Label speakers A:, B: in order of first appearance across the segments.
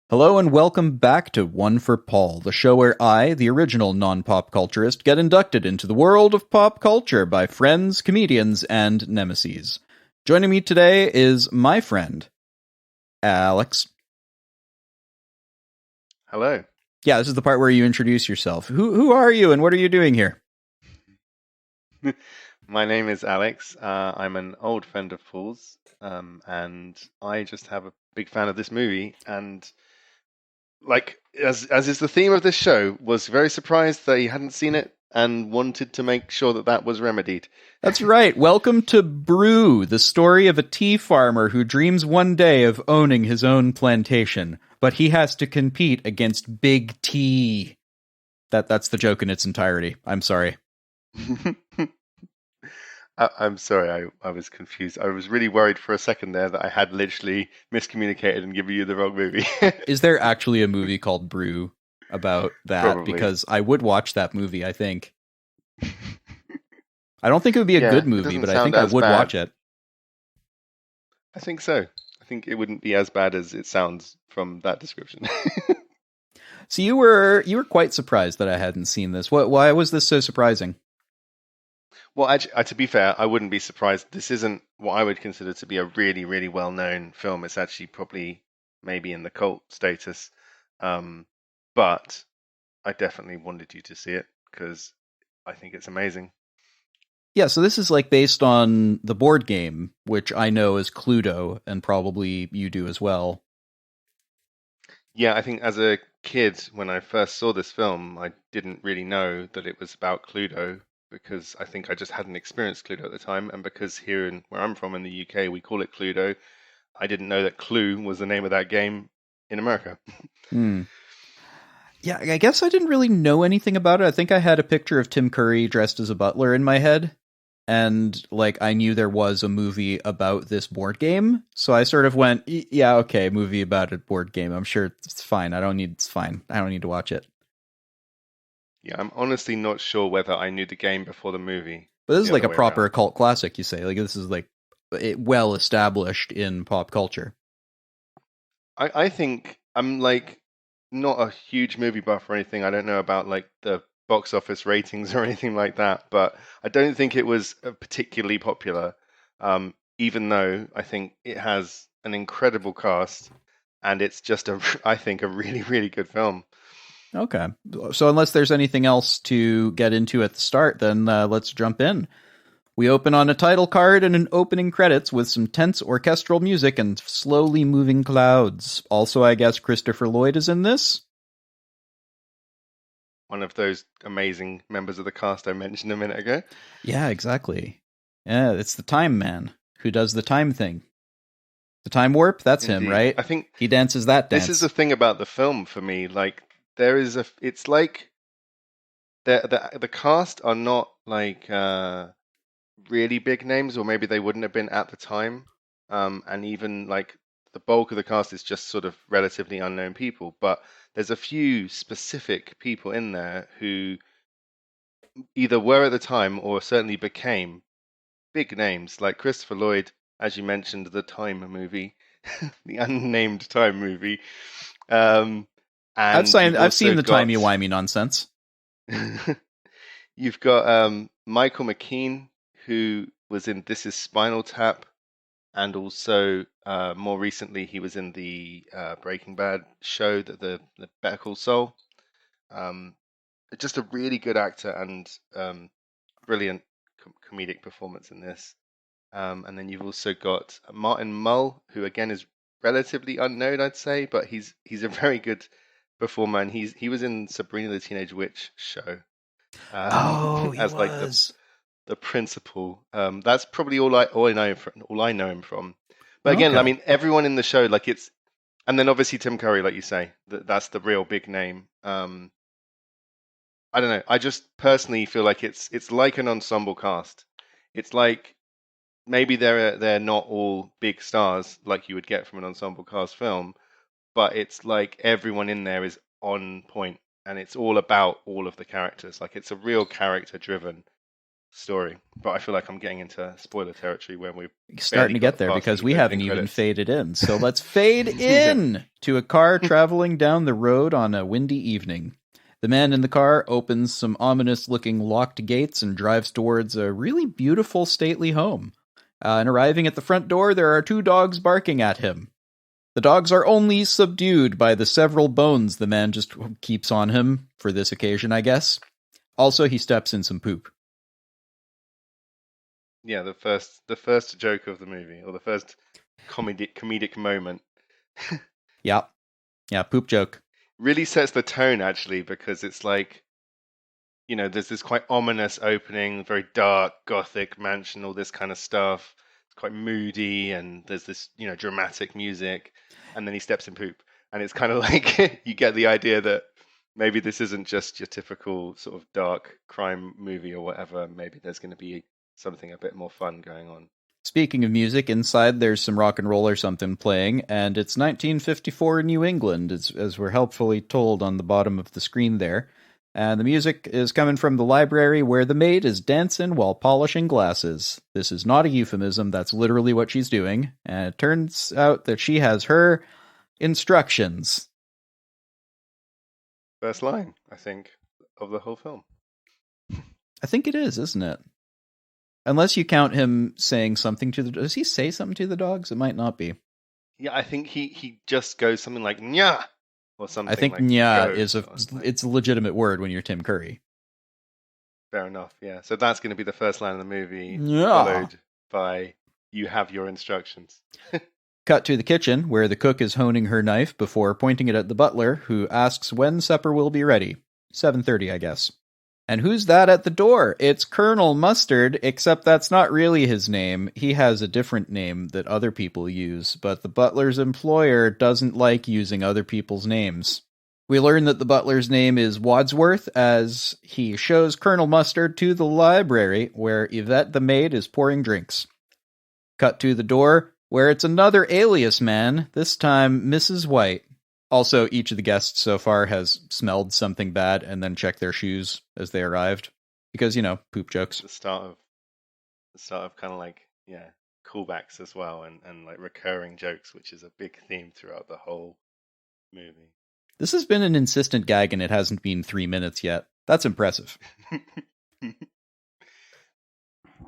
A: Hello and welcome back to One for Paul, the show where I, the original non-pop culturist, get inducted into the world of pop culture by friends, comedians, and nemeses. Joining me today is my friend, Alex.
B: Hello.
A: Yeah, this is the part where you introduce yourself. Who are you and what are you doing here?
B: My name is Alex. I'm an old friend of Paul's, and I just have a big fan of this movie. And like as is the theme of this show, was very surprised that he hadn't seen it and wanted to make sure that that was remedied.
A: That's right. Welcome to Brew, the story of a tea farmer who dreams one day of owning his own plantation, but he has to compete against Big Tea. That's the joke in its entirety. I'm sorry.
B: I'm sorry, I was confused. I was really worried for a second there that I had literally miscommunicated and given you the wrong movie.
A: Is there actually a movie called Brew about that?
B: Probably.
A: Because I would watch that movie, I think. I don't think it would be a
B: Yeah,
A: good
B: it
A: movie,
B: doesn't
A: but I
B: sound
A: think I
B: as
A: would
B: bad.
A: watch it.
B: I think so. I think it wouldn't be as bad as it sounds from that description.
A: So you were quite surprised that I hadn't seen this. Why was this so surprising?
B: Well, actually, to be fair, I wouldn't be surprised. This isn't what I would consider to be a really, really well-known film. It's actually probably maybe in the cult status. Um, but I definitely wanted you to see it because I think it's amazing.
A: Yeah, so this is like based on the board game, which I know is Cluedo, and probably you do as well.
B: Yeah, I think as a kid, when I first saw this film, I didn't really know that it was about Cluedo because I think I just hadn't experienced Cluedo at the time, and because here in where I'm from in the UK, we call it Cluedo. I didn't know that Clue was the name of that game in America.
A: Hmm. Yeah, I guess I didn't really know anything about it. I think I had a picture of Tim Curry dressed as a butler in my head, and like I knew there was a movie about this board game, so I sort of went, Yeah, okay, movie about a board game. I'm sure it's fine. It's fine. I don't need to watch it."
B: Yeah, I'm honestly not sure whether I knew the game before the movie
A: But
B: or
A: this is
B: the
A: like
B: other
A: a
B: way
A: proper
B: around.
A: cult classic, you say. Like this is like well established in pop culture.
B: I think I'm like not a huge movie buff or anything. I don't know about like the box office ratings or anything like that, but I don't think it was particularly popular. Even though I think it has an incredible cast and it's just I think a really, really good film.
A: Okay. So unless there's anything else to get into at the start, then let's jump in. We open on a title card and an opening credits with some tense orchestral music and slowly moving clouds. Also, I guess Christopher Lloyd is in this.
B: One of those amazing members of the cast I mentioned a minute ago.
A: Yeah, exactly. Yeah, it's the time man who does the time thing. The time warp, that's him,
B: Indeed.
A: right?
B: I think
A: He dances that
B: this is the
A: dance.
B: thing about the film for me. Like there is it's like the cast are not like really big names, or maybe they wouldn't have been at the time. And even like the bulk of the cast is just sort of relatively unknown people. But there's a few specific people in there who either were at the time or certainly became big names, like Christopher Lloyd, as you mentioned, the Time movie, the unnamed Time movie. Um, and you've
A: I've
B: also
A: seen the
B: got
A: timey-wimey nonsense.
B: you've got Michael McKean, who was in This Is Spinal Tap, and also more recently he was in the Breaking Bad show, the Better Call Saul. Um, just a really good actor and brilliant comedic performance in this. And then you've also got Martin Mull, who again is relatively unknown, I'd say, but he's a very good performer, and he was in Sabrina the Teenage Witch show
A: Oh, he
B: as like
A: was.
B: the principal. That's probably all I know him from. But again, I
A: Okay.
B: mean, everyone in the show, like it's, and then obviously Tim Curry, like you say, that's the real big name. I don't know. I just personally feel like it's like an ensemble cast. It's like maybe they're not all big stars like you would get from an ensemble cast film, but it's like everyone in there is on point, and it's all about all of the characters. Like it's a real character driven. story. But I feel like I'm getting into spoiler territory where we're
A: Starting to get there because we haven't even faded in. So let's fade in to a car traveling down the road on a windy evening. The man in the car opens some ominous-looking locked gates and drives towards a really beautiful, stately home. And arriving at the front door, there are 2 dogs barking at him. The dogs are only subdued by the several bones the man just keeps on him for this occasion, I guess. Also, he steps in some poop.
B: Yeah, the first joke of the movie, or the first comedic moment.
A: Yeah, poop joke.
B: Really sets the tone, actually, because it's like, there's this quite ominous opening, very dark, gothic mansion, all this kind of stuff. It's quite moody, and there's this, dramatic music, and then he steps in poop. And it's kind of like, you get the idea that maybe this isn't just your typical sort of dark crime movie or whatever. Maybe there's going to be something a bit more fun going on.
A: Speaking of music, inside there's some rock and roll or something playing, and it's 1954 in New England, as we're helpfully told on the bottom of the screen there. And the music is coming from the library where the maid is dancing while polishing glasses. This is not a euphemism, that's literally what she's doing. And it turns out that she has her instructions.
B: First line, I think, of the whole film.
A: I think it is, isn't it? Unless you count him saying something to the... Does he say something to the dogs? It might not be.
B: Yeah, I think he just goes something like, "Nya!" Or something.
A: I think
B: like,
A: "nya" it's a legitimate word when you're Tim Curry.
B: Fair enough, yeah. So that's going to be the first line of the movie,
A: "Nya!"
B: followed by, "You have your instructions."
A: Cut to the kitchen, where the cook is honing her knife before pointing it at the butler, who asks when supper will be ready. 7:30, I guess. And who's that at the door? It's Colonel Mustard, except that's not really his name. He has a different name that other people use, but the butler's employer doesn't like using other people's names. We learn that the butler's name is Wadsworth, as he shows Colonel Mustard to the library, where Yvette the maid is pouring drinks. Cut to the door, where it's another alias man, this time Mrs. White. Also, each of the guests so far has smelled something bad and then checked their shoes as they arrived. Because, poop jokes.
B: The start of kind of like, callbacks as well, and like recurring jokes, which is a big theme throughout the whole movie.
A: This has been an insistent gag and it hasn't been 3 minutes yet. That's impressive.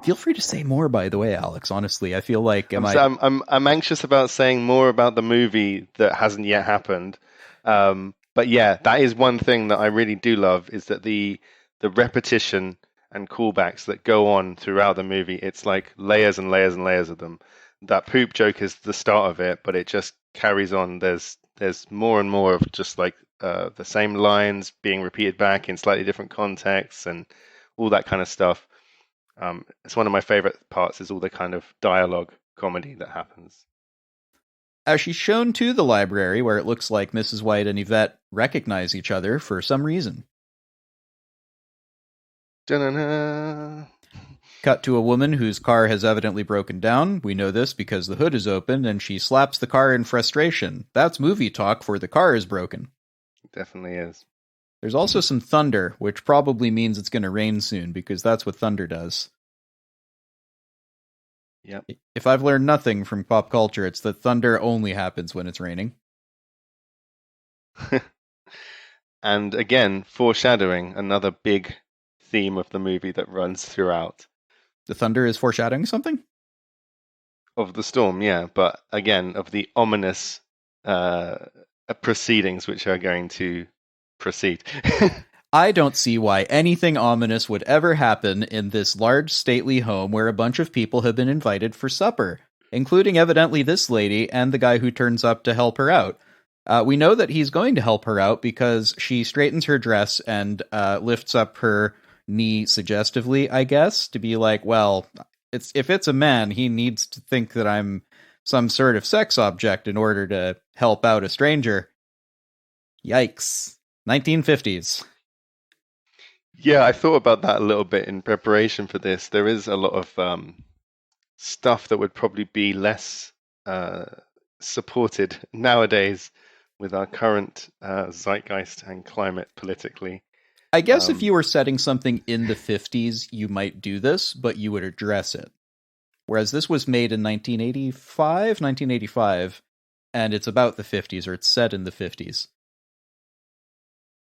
A: Feel free to say more, by the way, Alex. Honestly, I feel like
B: I'm anxious about saying more about the movie that hasn't yet happened. But yeah, that is one thing that I really do love, is that the repetition and callbacks that go on throughout the movie. It's like layers and layers and layers of them. That poop joke is the start of it, but it just carries on. There's more and more of just like the same lines being repeated back in slightly different contexts and all that kind of stuff. It's one of my favorite parts, is all the kind of dialogue comedy that happens.
A: As she's shown to the library, where it looks like Mrs. White and Yvette recognize each other for some reason.
B: Da-na-na.
A: Cut to a woman whose car has evidently broken down. We know this because the hood is open and she slaps the car in frustration. That's movie talk for the car is broken.
B: It definitely is.
A: There's also some thunder, which probably means it's going to rain soon, because that's what thunder does.
B: Yep.
A: If I've learned nothing from pop culture, it's that thunder only happens when it's raining.
B: And again, foreshadowing, another big theme of the movie that runs throughout.
A: The thunder is foreshadowing something?
B: Of the storm, yeah, but again, of the ominous proceedings which are going to proceed.
A: I don't see why anything ominous would ever happen in this large, stately home where a bunch of people have been invited for supper, including evidently this lady and the guy who turns up to help her out. We know that he's going to help her out because she straightens her dress and lifts up her knee suggestively, I guess, to be like, well, if it's a man, he needs to think that I'm some sort of sex object in order to help out a stranger. Yikes. 1950s.
B: Yeah, I thought about that a little bit in preparation for this. There is a lot of stuff that would probably be less supported nowadays with our current zeitgeist and climate politically.
A: I guess if you were setting something in the 50s, you might do this, but you would address it. Whereas this was made in 1985, and it's about the 50s, or it's set in the 50s.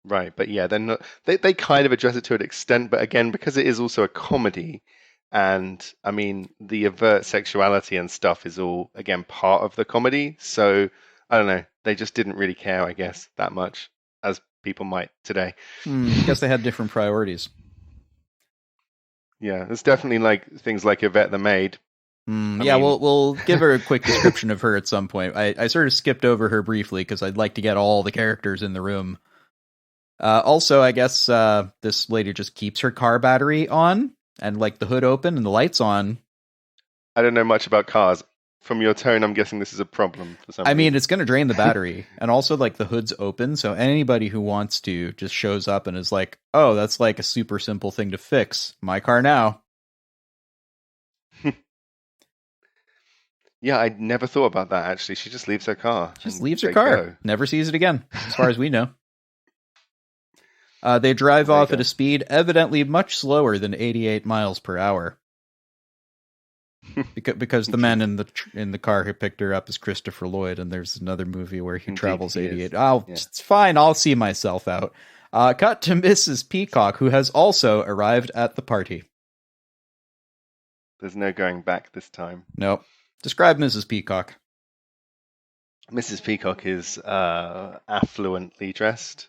B: Right, but yeah, they're not. They kind of address it to an extent, but again, because it is also a comedy, and I mean, the overt sexuality and stuff is all again part of the comedy. So I don't know. They just didn't really care, I guess, that much as people might today.
A: I guess they had different priorities.
B: Yeah, there's definitely like things like Yvette the maid.
A: We'll give her a quick description of her at some point. I sort of skipped over her briefly because I'd like to get all the characters in the room. Also, I guess this lady just keeps her car battery on and like the hood open and the lights on.
B: I don't know much about cars. From your tone, I'm guessing this is a problem for some reason.
A: I mean, it's going to drain the battery. And also, like, the hood's open, so anybody who wants to just shows up and is like, oh, that's like a super simple thing to fix. My car now.
B: Yeah, I never thought about that, actually. She just leaves her car.
A: Just leaves her car. Go. Never sees it again, as far as we know. They drive off at a speed evidently much slower than 88 miles per hour. Because the man in the car who picked her up is Christopher Lloyd, and there's another movie where he travels 88. It's fine. I'll see myself out. Cut to Mrs. Peacock, who has also arrived at the party.
B: There's no going back this time.
A: Nope. Describe Mrs. Peacock.
B: Mrs. Peacock is affluently dressed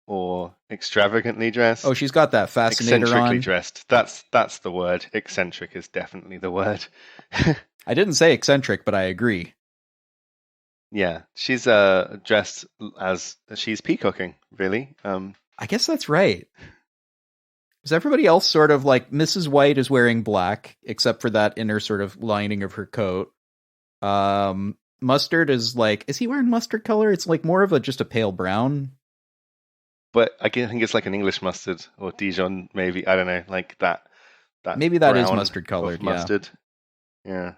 B: or extravagantly dressed.
A: Oh, she's got that fascinator
B: eccentrically
A: on.
B: Dressed. That's the word. Eccentric is definitely the word.
A: I didn't say eccentric, but I agree.
B: Yeah, she's dressed as she's peacocking, really.
A: I guess that's right. Is everybody else sort of like Mrs. White is wearing black, except for that inner sort of lining of her coat. Mustard is like, is he wearing mustard color? It's like more of just a pale brown.
B: But I think it's like an English mustard or Dijon, maybe. I don't know, like that.
A: Maybe that is mustard colored.
B: Mustard. Yeah.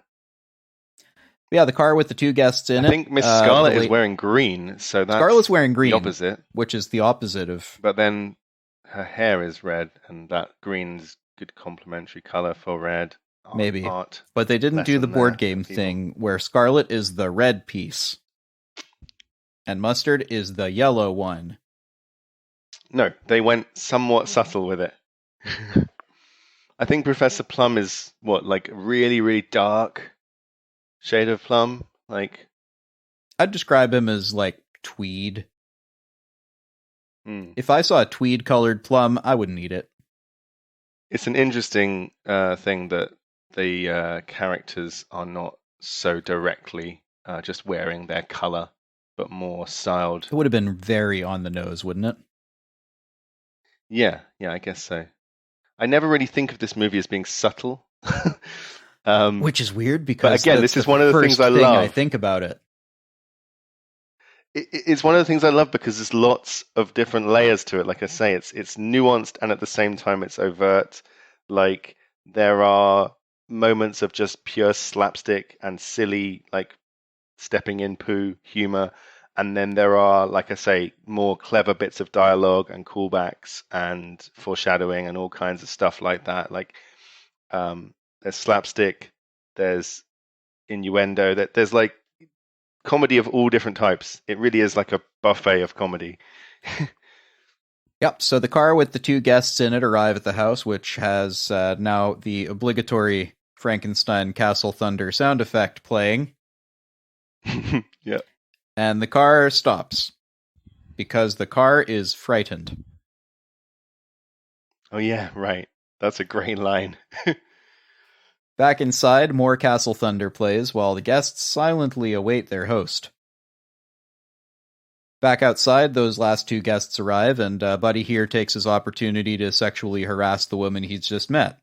A: Yeah, the car with the two guests in it.
B: I think Miss Scarlet is wearing green, so that's
A: Scarlet's wearing green,
B: the opposite.
A: Which is the opposite of.
B: But then her hair is red, and that green's good complementary color for red.
A: Maybe. But they didn't do the board game thing where Scarlet is the red piece and Mustard is the yellow one.
B: No, they went somewhat subtle with it. I think Professor Plum is like really, really dark shade of plum. Like,
A: I'd describe him as like tweed. If I saw a tweed colored Plum, I wouldn't eat it.
B: It's an interesting thing that the characters are not so directly just wearing their color, but more styled.
A: It would have been very on the nose, wouldn't it?
B: Yeah, I guess so. I never really think of this movie as being subtle.
A: Which is weird because
B: again, this is one of the things I love.
A: I think about it.
B: It's one of the things I love because there's lots of different layers to it. Like I say, it's nuanced and at the same time it's overt. Like there are moments of just pure slapstick and silly, like stepping in poo humor. And then there are, like I say, more clever bits of dialogue and callbacks and foreshadowing and all kinds of stuff like that. Like there's slapstick, there's innuendo, there's like comedy of all different types. It really is like a buffet of comedy.
A: Yep. So the car with the two guests in it arrive at the house, which has now the obligatory Frankenstein Castle Thunder sound effect playing.
B: Yeah.
A: And the car stops because the car is frightened.
B: Oh, yeah, right. That's a great line.
A: Back inside, more Castle Thunder plays while the guests silently await their host. Back outside, those last two guests arrive, and Buddy here takes his opportunity to sexually harass the woman he's just met.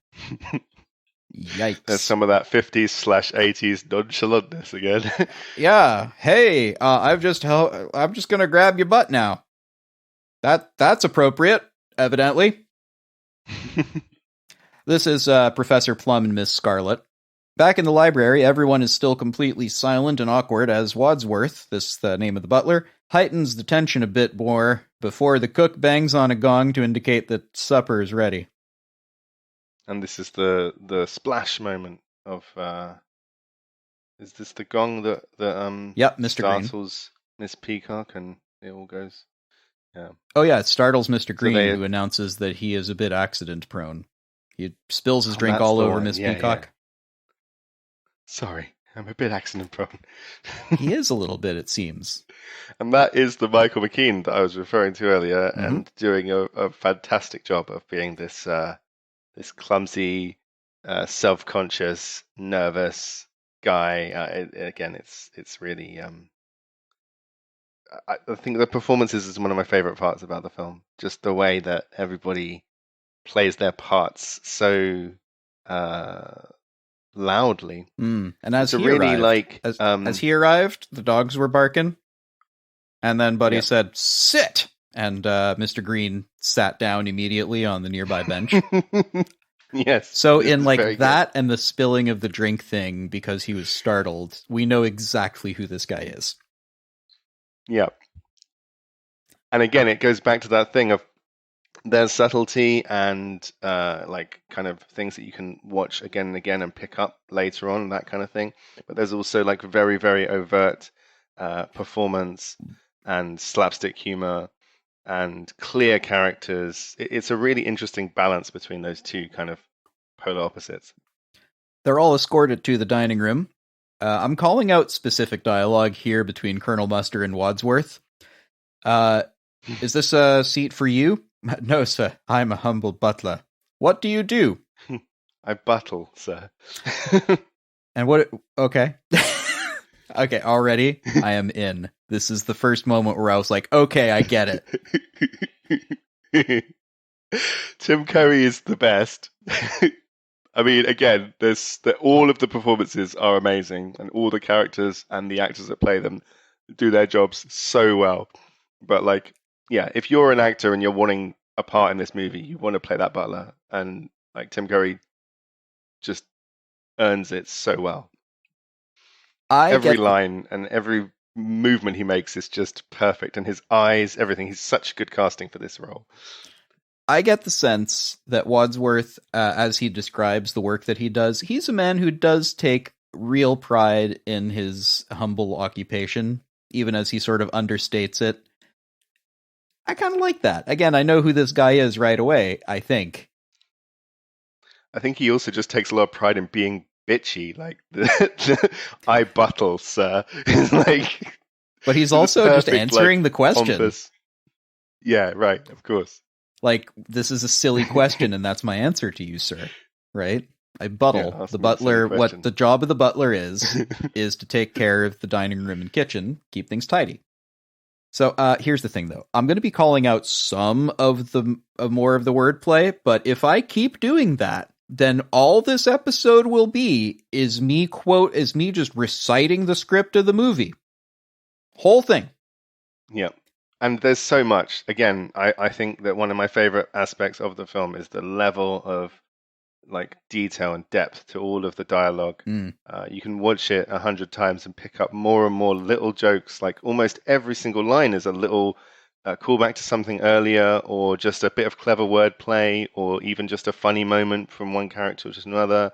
A: Yikes.
B: There's some of that 50s/80s nonchalantness again.
A: Yeah. Hey, I'm just gonna grab your butt now. That's appropriate, evidently. This is Professor Plum and Miss Scarlet. Back in the library, everyone is still completely silent and awkward as Wadsworth, this the name of the butler, heightens the tension a bit more before the cook bangs on a gong to indicate that supper is ready.
B: And this is the splash moment of is this the gong that
A: Yep, Mr. Green.
B: startles Miss Peacock and it all goes? Yeah.
A: Oh yeah, it startles Mr. Green,
B: they-
A: who announces that he is a bit accident prone. He spills his drink
B: that's
A: all
B: the
A: over
B: one.
A: Miss
B: Yeah,
A: Peacock.
B: yeah. Sorry, I'm a bit accident prone.
A: He is a little bit, it seems.
B: And that is the Michael McKean that I was referring to earlier,
A: Mhm.
B: and doing a fantastic job of being this this clumsy, self-conscious, nervous guy. Again, it's really. I think the performances is one of my favorite parts about the film. Just the way that everybody plays their parts so loudly.
A: And as
B: It's
A: he
B: a really
A: arrived,
B: like
A: as he arrived, the dogs were barking, and then Buddy
B: Yeah.
A: said, "Sit!" And Mr. Green sat down immediately on the nearby bench.
B: Yes.
A: So
B: this
A: in
B: is
A: like
B: very
A: that and the spilling of the drink thing because he was startled, we know exactly who this guy is.
B: good. Yeah. And again, it goes back to that thing of there's subtlety and like kind of things that you can watch again and again and pick up later on, that kind of thing. But there's also like very, very overt performance and slapstick humor and clear characters. It's a really interesting balance between those two kind of polar opposites.
A: They're all escorted to the dining room. I'm calling out specific dialogue here between Colonel Mustard and Wadsworth. Is this a seat for you? No, sir. I'm a humble butler. What do you do?
B: I buttle, sir.
A: And what? Okay. Okay, already I am in. This is the first moment where I was like, okay, I get it.
B: Tim Curry is the best. I mean, again, all of the performances are amazing, and all the characters and the actors that play them do their jobs so well. But like, yeah, if you're an actor and you're wanting a part in this movie, you want to play that butler, and like Tim Curry just earns it so well. Every line and every movement he makes is just perfect, and his eyes, everything. He's such good casting for this role.
A: I get the sense that Wadsworth, as he describes the work that he does, he's a man who does take real pride in his humble occupation, even as he sort of understates it. I kind of like that. Again, I know who this guy is right away, I think.
B: I think he also just takes a lot of pride in being bitchy, like I buttle, sir. It's like,
A: but he's also just answering the question. Pompous.
B: Yeah, right, of course.
A: Like, this is a silly question, and that's my answer to you, sir. Right? I buttle.
B: Yeah,
A: the butler, what the job of the butler is to take care of the dining room and kitchen, keep things tidy. So here's the thing, though. I'm going to be calling out some of the more of the wordplay, but if I keep doing that, then all this episode will be is me just reciting the script of the movie. Whole thing.
B: Yeah. And there's so much. Again, I think that one of my favorite aspects of the film is the level of like detail and depth to all of the dialogue. You can watch it 100 times and pick up more and more little jokes. Like almost every single line is a little callback to something earlier, or just a bit of clever wordplay, or even just a funny moment from one character to another.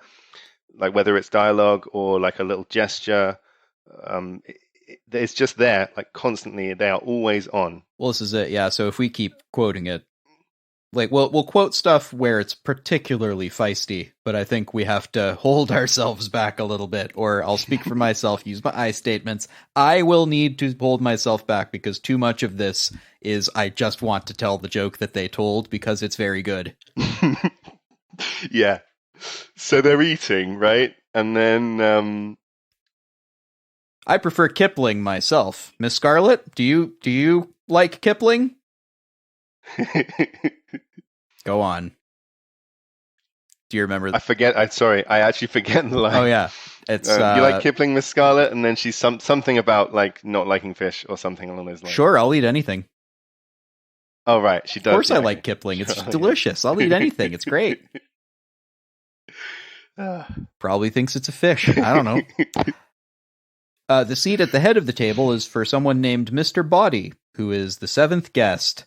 B: Like whether it's dialogue or like a little gesture. It's just there, like constantly. They are always on.
A: Well, this is it, yeah. So if we keep quoting it, like we'll quote stuff where it's particularly feisty, but I think we have to hold ourselves back a little bit. Or I'll speak for myself, use my I statements. I will need to hold myself back because too much of this is I just want to tell the joke that they told because it's very good.
B: Yeah. So they're eating, right? And then
A: I prefer Kipling myself. Miss Scarlett, do you like Kipling? Go on. Do you remember?
B: I forget. I actually forget the line.
A: Oh yeah, it's
B: you like Kipling, Miss Scarlett, and then she's something about like not liking fish or something along those lines.
A: Sure, I'll eat anything.
B: Oh right, she does.
A: Of course, I like Kipling. It's delicious. I'll eat anything. It's great. Probably thinks it's a fish. I don't know. The seat at the head of the table is for someone named Mr. Body, who is the 7th guest.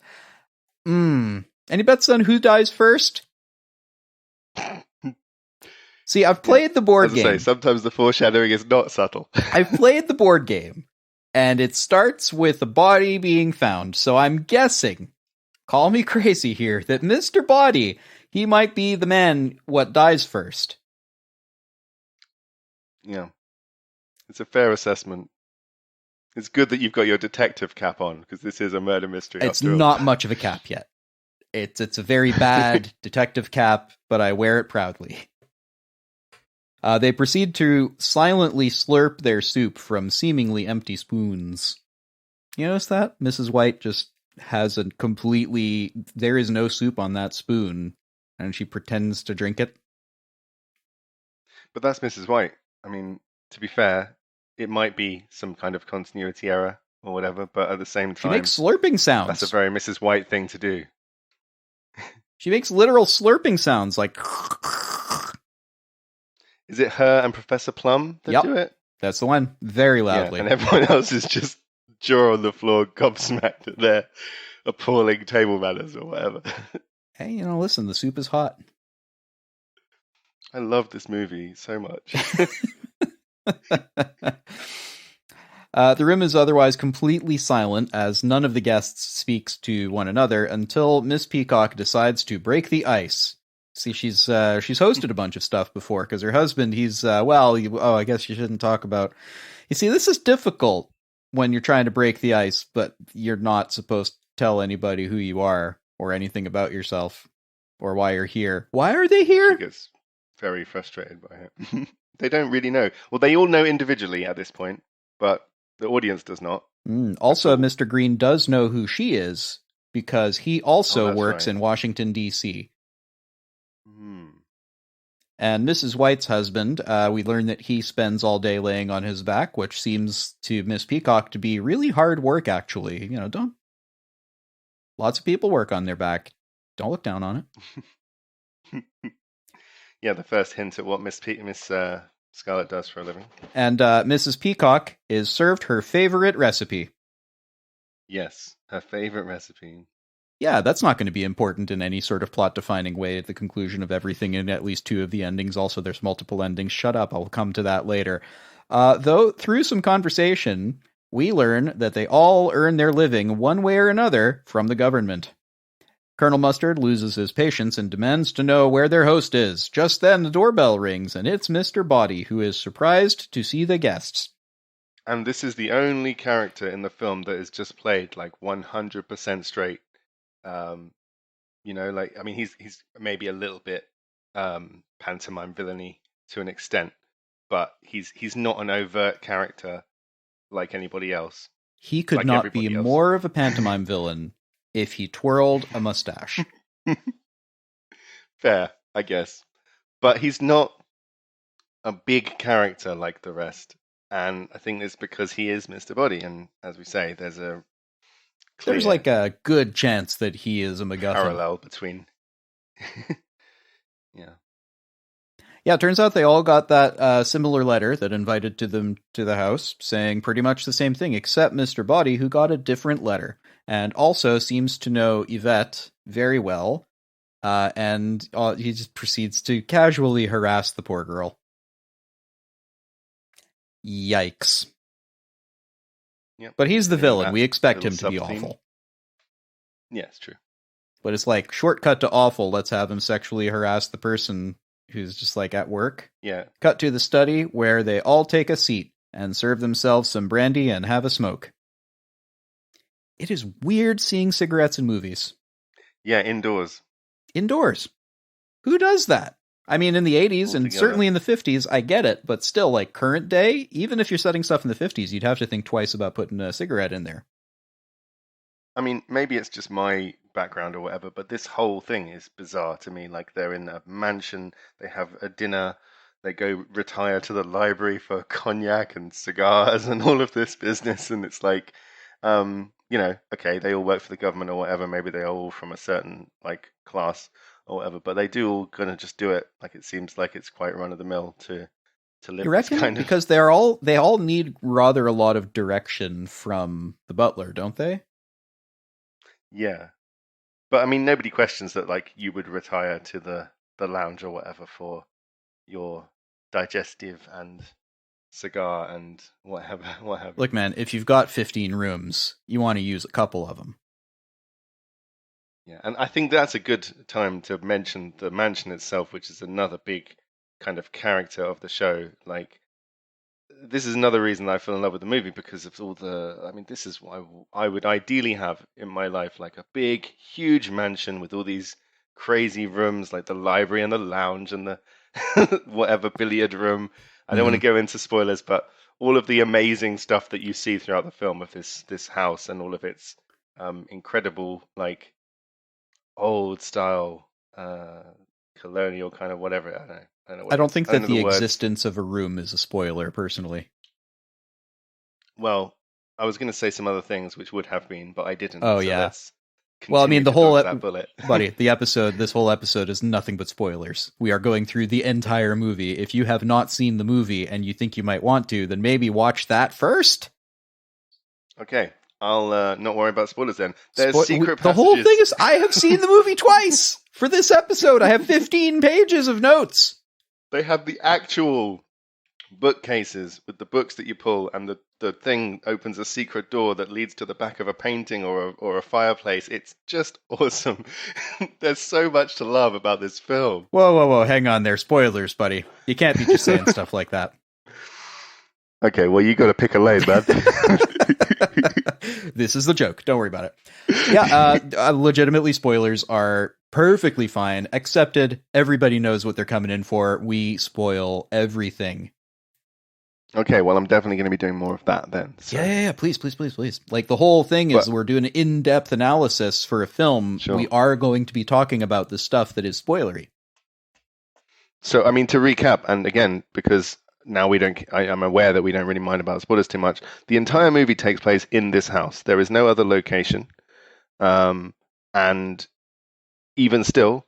A: Any bets on who dies first? See, I've played the board game.
B: As I say, sometimes the foreshadowing is not subtle.
A: I've played the board game, and it starts with a body being found, so I'm guessing, call me crazy here, that Mr. Body, he might be the man what dies first.
B: Yeah. It's a fair assessment. It's good that you've got your detective cap on, because this is a murder mystery.
A: It's not much of a cap yet. It's a very bad detective cap, but I wear it proudly. They proceed to silently slurp their soup from seemingly empty spoons. You notice that? Mrs. White just has a completely... There is no soup on that spoon, and she pretends to drink it.
B: But that's Mrs. White. I mean, to be fair, it might be some kind of continuity error or whatever, but at the same time...
A: She makes slurping sounds.
B: That's a very Mrs. White thing to do.
A: She makes literal slurping sounds, like...
B: Is it her and Professor Plum that do it?
A: That's the one. Very loudly.
B: Yeah, and everyone else is just jaw on the floor, gobsmacked at their appalling table manners or whatever.
A: Hey, listen, the soup is hot.
B: I love this movie so much.
A: The room is otherwise completely silent, as none of the guests speaks to one another until Miss Peacock decides to break the ice. See, she's hosted a bunch of stuff before, because her husband, he's, I guess you shouldn't talk about... You see, this is difficult when you're trying to break the ice, but you're not supposed to tell anybody who you are, or anything about yourself, or why you're here. Why are they here?
B: She gets very frustrated by it. They don't really know. Well, they all know individually at this point, but the audience does not.
A: Also, Mr. Green does know who she is, because he also works
B: right.
A: in Washington, D.C. And Mrs. White's husband, we learn that he spends all day laying on his back, which seems to Miss Peacock to be really hard work, actually. Lots of people work on their back. Don't look down on
B: it. Yeah, the first hint at what Miss Scarlet does for a living. And
A: Mrs. Peacock is served her favorite recipe.
B: Yes, her favorite recipe.
A: Yeah, that's not going to be important in any sort of plot-defining way at the conclusion of everything in at least 2 of the endings. Also, there's multiple endings. Shut up, I'll come to that later. Though, through some conversation, we learn that they all earn their living one way or another from the government. Colonel Mustard loses his patience and demands to know where their host is. Just then, the doorbell rings, and it's Mr. Body, who is surprised to see the guests.
B: And this is the only character in the film that is just played like 100% straight. He's maybe a little bit pantomime villainy to an extent, but he's not an overt character like anybody else.
A: He could not be more of a pantomime villain if he twirled a mustache.
B: Fair, I guess. But he's not a big character like the rest. And I think it's because he is Mr. Body. And as we say, there's like
A: a good chance that he is a MacGuffin.
B: Parallel between. Yeah.
A: Yeah, it turns out they all got that similar letter that invited them to the house, saying pretty much the same thing, except Mr. Body, who got a different letter, and also seems to know Yvette very well, and he just proceeds to casually harass the poor girl. Yikes.
B: Yep.
A: But he's the villain. We expect him to be awful.
B: Yeah, it's true.
A: But it's like, shortcut to awful, let's have him sexually harass the person who's just like at work.
B: Yeah.
A: Cut to the study where they all take a seat and serve themselves some brandy and have a smoke. It is weird seeing cigarettes in movies.
B: Yeah, indoors.
A: Indoors. Who does that? I mean, in the 80s and certainly in the 50s, I get it, but still, like, current day, even if you're setting stuff in the 50s, you'd have to think twice about putting a cigarette in there.
B: I mean, maybe it's just my background or whatever, but this whole thing is bizarre to me. Like, they're in a mansion, they have a dinner, they go retire to the library for cognac and cigars and all of this business, and it's like, okay, they all work for the government or whatever, maybe they're all from a certain, like, class or whatever. But they do all kind of just do it. Like it seems like it's quite run of the mill to live
A: You
B: this
A: reckon?
B: kind of.
A: Because they all need rather a lot of direction from the butler, don't they?
B: Yeah, but I mean, nobody questions that. Like you would retire to the lounge or whatever for your digestive and cigar and whatever.
A: Look, man, if you've got 15 rooms, you want to use a couple of them.
B: Yeah, and I think that's a good time to mention the mansion itself, which is another big kind of character of the show. Like, this is another reason I fell in love with the movie because of all the. I mean, this is what I would ideally have in my life, like a big, huge mansion with all these crazy rooms, like the library and the lounge and the whatever billiard room. I don't want to go into spoilers, but all of the amazing stuff that you see throughout the film of this house and all of its incredible, like, old style colonial kind of whatever. I don't know what
A: I
B: it
A: don't
B: is.
A: think
B: I don't
A: that
B: know
A: the
B: words.
A: existence of a room is a spoiler, personally.
B: Well, I was going to say some other things which would have been, but I didn't.
A: Oh,
B: so
A: yeah.
B: let's
A: Well, I mean, the
B: continue to
A: whole
B: dodge that bullet.
A: buddy, this whole episode is nothing but spoilers. We are going through the entire movie. If you have not seen the movie and you think you might want to, then maybe watch that first.
B: Okay, I'll not worry about spoilers then. There's secret
A: The
B: passages.
A: whole thing is, I have seen the movie twice for this episode. I have 15 pages of notes.
B: They have the actual bookcases with the books that you pull, and the thing opens a secret door that leads to the back of a painting or a fireplace. It's just awesome. There's so much to love about this film.
A: Whoa, hang on there. Spoilers, buddy. You can't be just saying stuff like that.
B: Okay, well, you got to pick a lane, man.
A: This is the joke. Don't worry about it. Yeah, legitimately, spoilers are perfectly fine. Accepted. Everybody knows what they're coming in for. We spoil everything.
B: Okay, well, I'm definitely going to be doing more of that then. So.
A: Yeah. Please. Like, the whole thing is we're doing an in-depth analysis for a film.
B: Sure.
A: We are going to be talking about the stuff that is spoilery.
B: So, I mean, to recap, and again, because now I'm aware that we don't really mind about spoilers too much. The entire movie takes place in this house. There is no other location. And even still,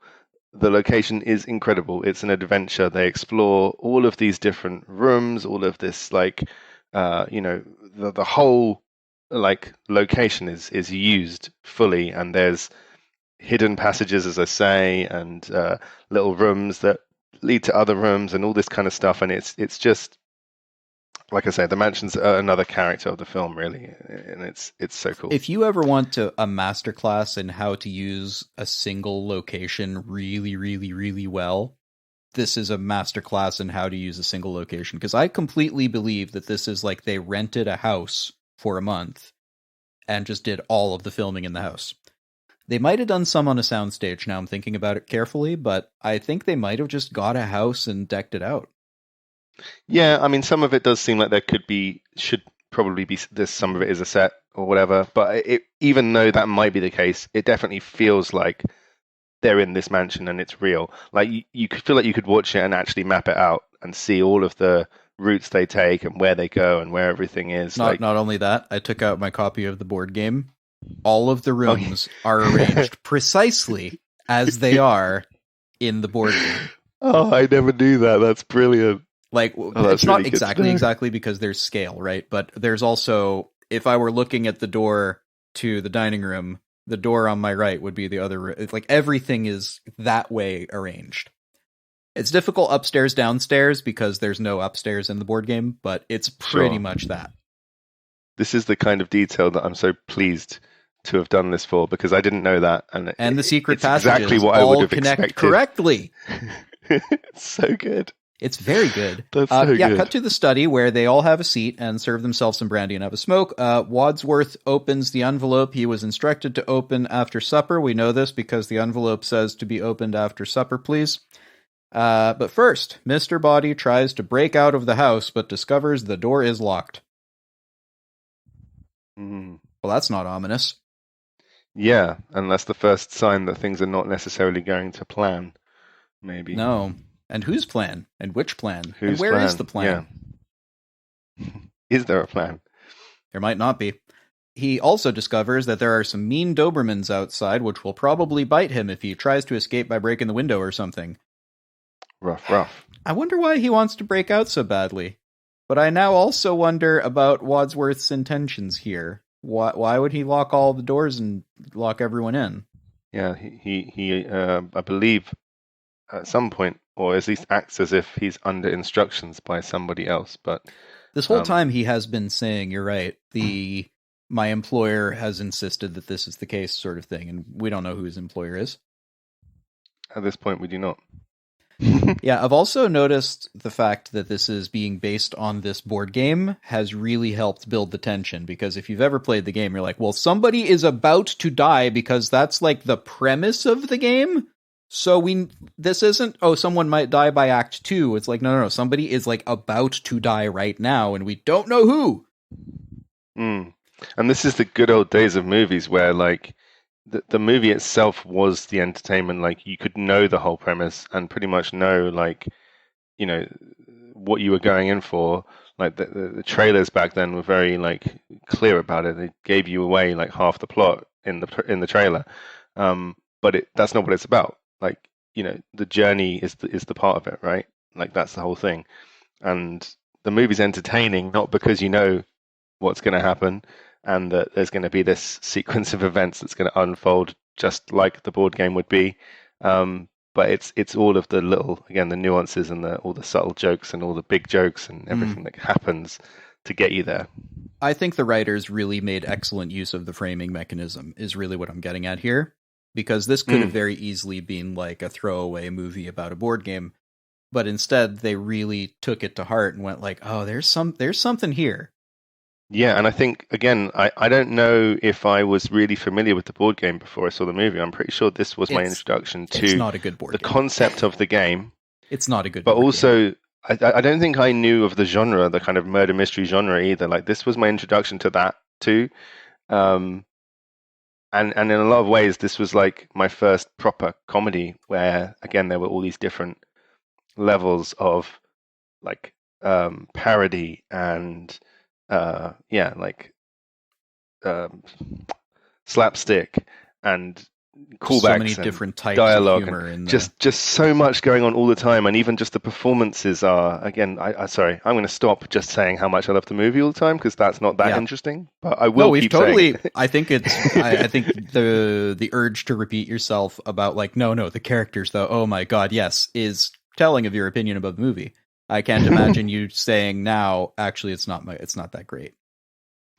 B: the location is incredible. It's an adventure. They explore all of these different rooms, all of this, like, the whole, like, location is used fully. And there's hidden passages, as I say, and little rooms that lead to other rooms and all this kind of stuff. And it's just, like I say, the mansion's another character of the film, really, and it's so cool.
A: If you ever want a masterclass in how to use a single location really, really, really well, this is a masterclass in how to use a single location. Because I completely believe that this is like they rented a house for a month and just did all of the filming in the house. They might have done some on a soundstage, now I'm thinking about it carefully, but I think they might have just got a house and decked it out.
B: Yeah, I mean, some of it does seem like should probably be, there's some of it is a set or whatever, but even though that might be the case, it definitely feels like they're in this mansion and it's real. Like, you could feel like you could watch it and actually map it out and see all of the routes they take and where they go and where everything is.
A: Not only that, I took out my copy of the board game. All of the rooms are arranged precisely as they are in the board game.
B: Oh, I never knew that. That's brilliant.
A: Like, it's not exactly because there's scale, right? But there's also, if I were looking at the door to the dining room, the door on my right would be the other room. It's like everything is that way arranged. It's difficult upstairs, downstairs, because there's no upstairs in the board game, but it's pretty much that.
B: This is the kind of detail that I'm so pleased to have done this for, because I didn't know that. And
A: the secret passages
B: exactly what I would have expected.
A: Correctly.
B: It's so good.
A: It's very good.
B: That's so good.
A: Cut to the study where they all have a seat and serve themselves some brandy and have a smoke. Wadsworth opens the envelope he was instructed to open after supper. We know this because the envelope says to be opened after supper, please. But first, Mr. Body tries to break out of the house, but discovers the door is locked. Well, that's not ominous.
B: Yeah, and that's the first sign that things are not necessarily going to plan, maybe.
A: No. And whose plan? And which plan?
B: Whose
A: and where
B: plan?
A: is the plan?
B: Yeah. Is there a plan?
A: There might not be. He also discovers that there are some mean Dobermans outside, which will probably bite him if he tries to escape by breaking the window or something.
B: Rough.
A: I wonder why he wants to break out so badly. But I now also wonder about Wadsworth's intentions here. Why would he lock all the doors and lock everyone in?
B: Yeah, he I believe at some point, or at least acts as if he's under instructions by somebody else. But
A: this whole time he has been saying, "You're right. My employer has insisted that this is the case," sort of thing, and we don't know who his employer is.
B: At this point, we do not.
A: Yeah, I've also noticed the fact that this is being based on this board game has really helped build the tension, because if you've ever played the game, you're like, well, somebody is about to die because that's like the premise of the game. So this isn't, someone might die by Act 2. It's like, no, somebody is like about to die right now, and we don't know who.
B: And this is the good old days of movies where like the movie itself was the entertainment. Like you could know the whole premise and pretty much know like, you know, what you were going in for. Like the trailers back then were very like clear about it. They gave you away like half the plot in the trailer. But that's not what it's about. Like, you know, the journey is the part of it, right? Like that's the whole thing. And the movie's entertaining not because you know what's going to happen and that there's going to be this sequence of events that's going to unfold just like the board game would be. But it's all of the little, again, the nuances and all the subtle jokes and all the big jokes and everything that happens to get you there.
A: I think the writers really made excellent use of the framing mechanism, is really what I'm getting at here. Because this could have very easily been like a throwaway movie about a board game. But instead, they really took it to heart and went like, oh, there's something here.
B: Yeah, and I think, again, I don't know if I was really familiar with the board game before I saw the movie. I'm pretty sure this was my introduction to
A: not a good board game.
B: Concept of the game.
A: It's not a good
B: board game. But also,
A: game.
B: I don't think I knew of the genre, the kind of murder mystery genre either. Like, this was my introduction to that, too. And in a lot of ways, this was like my first proper comedy where, again, there were all these different levels of, like, parody and... slapstick and callbacks,
A: so many different types
B: dialogue,
A: of humor
B: and just so much going on all the time, and even just the performances are. Again, sorry, I'm going to stop just saying how much I love the movie all the time because that's not that interesting. But I will. Keep saying it.
A: I think it's. I think the urge to repeat yourself about like no the characters though. Oh my god, yes, is telling of your opinion about the movie. I can't imagine you saying now, actually, it's not that great.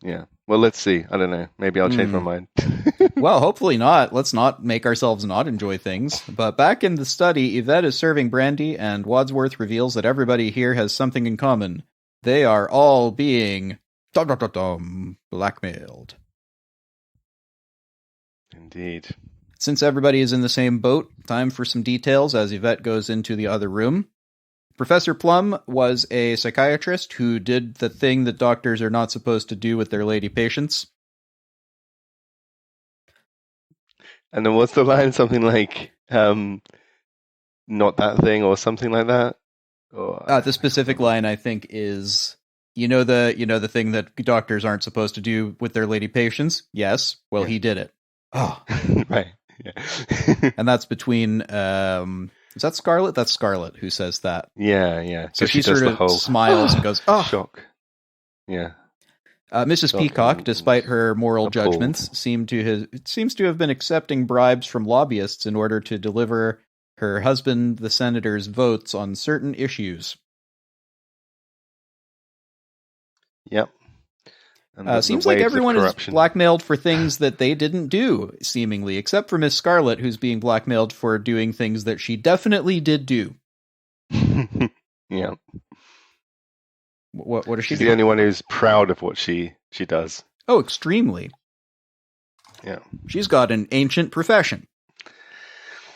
B: Yeah. Well, let's see. I don't know. Maybe I'll change my mind.
A: Well, hopefully not. Let's not make ourselves not enjoy things. But back in the study, Yvette is serving brandy, and Wadsworth reveals that everybody here has something in common. They are all being blackmailed.
B: Indeed.
A: Since everybody is in the same boat, time for some details as Yvette goes into the other room. Professor Plum was a psychiatrist who did the thing that doctors are not supposed to do with their lady patients.
B: And then what's the line? Something like, not that thing or something like that?
A: The specific line, I think, is, you know the thing that doctors aren't supposed to do with their lady patients? Yes. Well, he did it. Oh.
B: Right. Yeah.
A: And that's between... is that Scarlet? That's Scarlet who says that.
B: Yeah.
A: So she sort of smiles and goes, "Oh,
B: shock." Yeah.
A: Mrs. Peacock, despite her moral judgments, seems to have been accepting bribes from lobbyists in order to deliver her husband, the senator's votes on certain issues.
B: Yep.
A: Seems like everyone is blackmailed for things that they didn't do, seemingly, except for Miss Scarlet, who's being blackmailed for doing things that she definitely did do.
B: Yeah.
A: What is she
B: She's
A: doing?
B: the only one who's proud of what she does.
A: Oh, extremely.
B: Yeah.
A: She's got an ancient profession.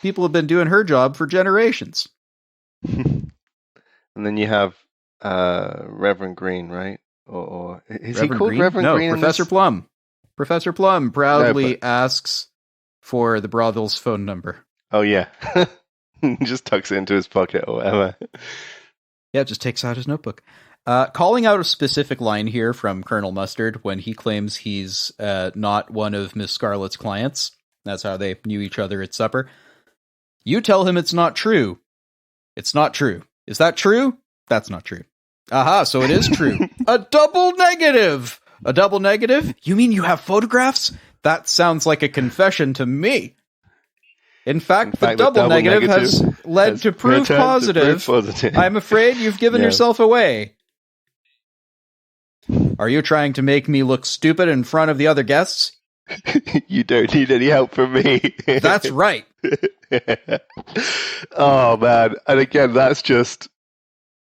A: People have been doing her job for generations.
B: And then you have Reverend Green, right? Or is
A: Reverend
B: he called
A: Green?
B: Reverend
A: No,
B: Green?
A: Professor Plum. Professor Plum proudly asks for the brothel's phone number.
B: Oh, yeah. Just tucks it into his pocket or whatever.
A: Yeah, just takes out his notebook. Calling out a specific line here from Colonel Mustard when he claims he's not one of Miss Scarlet's clients. That's how they knew each other at supper. You tell him it's not true. It's not true. Is that true? That's not true. Aha, so it is true. A double negative! A double negative? You mean you have photographs? That sounds like a confession to me. In fact, the double negative has led to proof positive. I'm afraid you've given yourself away. Are you trying to make me look stupid in front of the other guests?
B: You don't need any help from me.
A: That's right.
B: Oh, man. And again, that's just...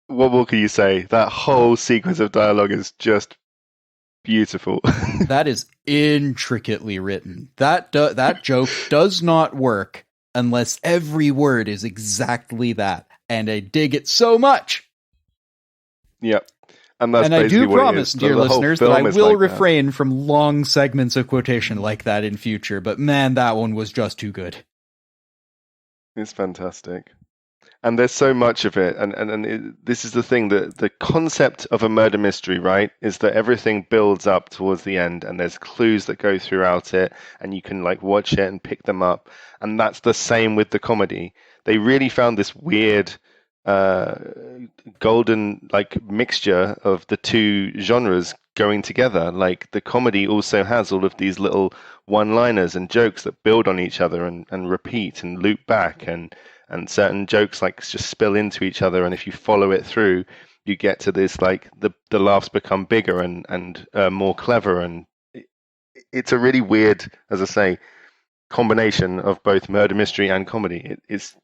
B: What more can you say? That whole sequence of dialogue is just beautiful.
A: That is intricately written. That joke does not work unless every word is exactly that. And I dig it so much.
B: Yep. And that's
A: I do promise, dear
B: the
A: listeners, that I will refrain from long segments of quotation like that in future. But man, that one was just too good.
B: It's fantastic. And there's so much of it. And this is the thing, that the concept of a murder mystery, right, is that everything builds up towards the end and there's clues that go throughout it and you can like watch it and pick them up. And that's the same with the comedy. They really found this weird golden like mixture of the two genres going together. Like the comedy also has all of these little one-liners and jokes that build on each other and repeat and loop back, and certain jokes like just spill into each other, and if you follow it through you get to this like the laughs become bigger and more clever, and it's a really weird, as I say, combination of both murder mystery and comedy. It's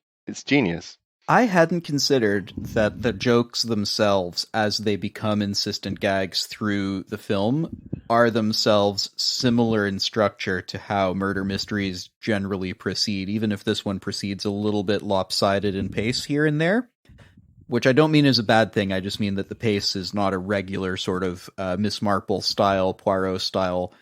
B: genius.
A: I hadn't considered that the jokes themselves, as they become insistent gags through the film, are themselves similar in structure to how murder mysteries generally proceed, even if this one proceeds a little bit lopsided in pace here and there. Which I don't mean is a bad thing, I just mean that the pace is not a regular sort of Miss Marple style, Poirot style,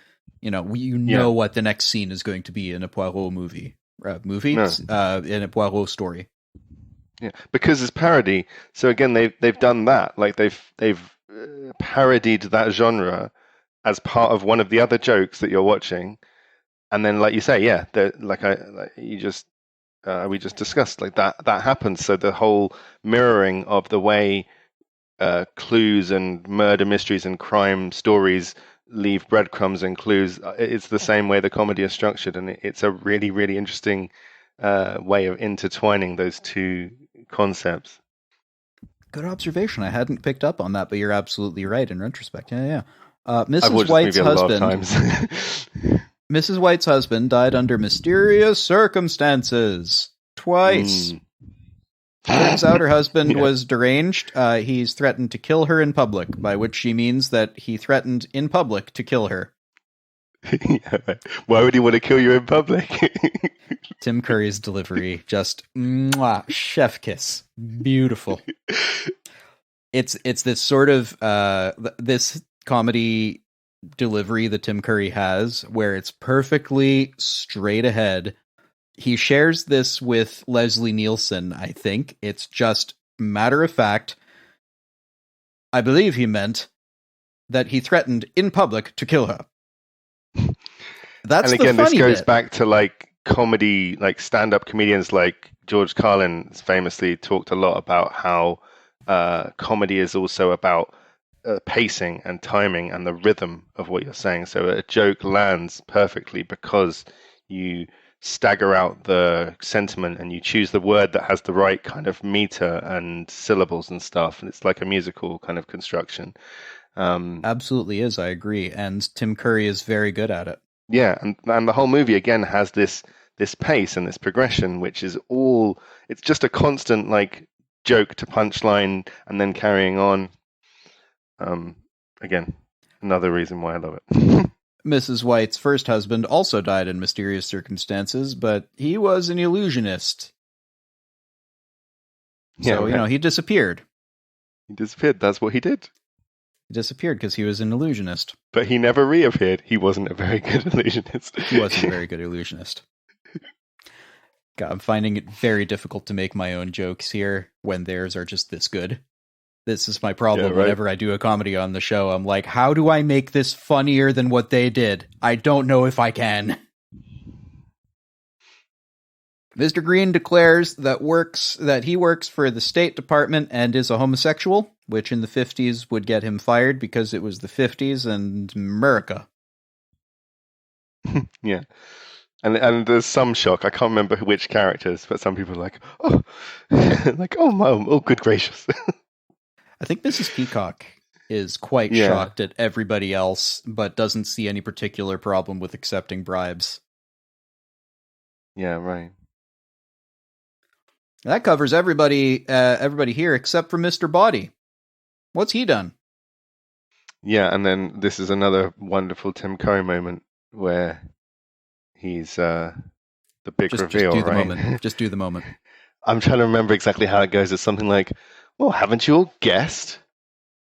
A: you know what the next scene is going to be in a Poirot movie. In a Poirot story.
B: Yeah, because it's parody. So again, they've done that. Like they've parodied that genre as part of one of the other jokes that you're watching, and then, like you say, yeah, we just discussed, like that happens. So the whole mirroring of the way clues and murder mysteries and crime stories leave breadcrumbs and clues. It's the same way the comedy is structured, and it's a really, really interesting way of intertwining those two concepts.
A: Good observation. I hadn't picked up on that, but you're absolutely right in retrospect. Yeah.
B: Mrs. White's husband.
A: Mrs. White's husband died under mysterious circumstances twice. Turns out her husband was deranged. He's threatened to kill her in public, by which she means that he threatened in public to kill her.
B: Why would he want to kill you in public?
A: Tim Curry's delivery, just mwah, chef kiss, beautiful. It's this sort of this comedy delivery that Tim Curry has, where it's perfectly straight ahead. He shares this with Leslie Nielsen, I think. It's just matter of fact. I believe he meant that he threatened in public to kill her. That's
B: and again,
A: the funny
B: this goes
A: bit.
B: back to like comedy, like stand-up comedians like George Carlin famously talked a lot about how comedy is also about pacing and timing and the rhythm of what you're saying. So a joke lands perfectly because you stagger out the sentiment and you choose the word that has the right kind of meter and syllables and stuff. And it's like a musical kind of construction.
A: Absolutely is, I agree. And Tim Curry is very good at it.
B: Yeah, and the whole movie again has this pace and this progression, which is it's just a constant like joke to punchline and then carrying on. Again, another reason why I love it.
A: Mrs. White's first husband also died in mysterious circumstances, but he was an illusionist. So, he disappeared.
B: He disappeared. That's what he did.
A: He disappeared because he was an illusionist.
B: But he never reappeared. He wasn't a very good illusionist.
A: He wasn't a very good illusionist. God, I'm finding it very difficult to make my own jokes here when theirs are just this good. This is my problem.
B: Yeah, right.
A: Whenever I do a comedy on the show, I'm like, how do I make this funnier than what they did? I don't know if I can. Mr. Green declares that he works for the State Department and is a homosexual, which in the 50s would get him fired because it was the 50s and America.
B: Yeah. And there's some shock. I can't remember which characters, but some people are like, oh, like, oh, Mom, oh, good gracious.
A: I think Mrs. Peacock is quite shocked at everybody else, but doesn't see any particular problem with accepting bribes.
B: Yeah, right.
A: That covers everybody here except for Mr. Body. What's he done?
B: Yeah, and then this is another wonderful Tim Curry moment where he's the big reveal,
A: just do
B: right?
A: The moment. Just do the moment.
B: I'm trying to remember exactly how it goes. It's something like, well, haven't you all guessed?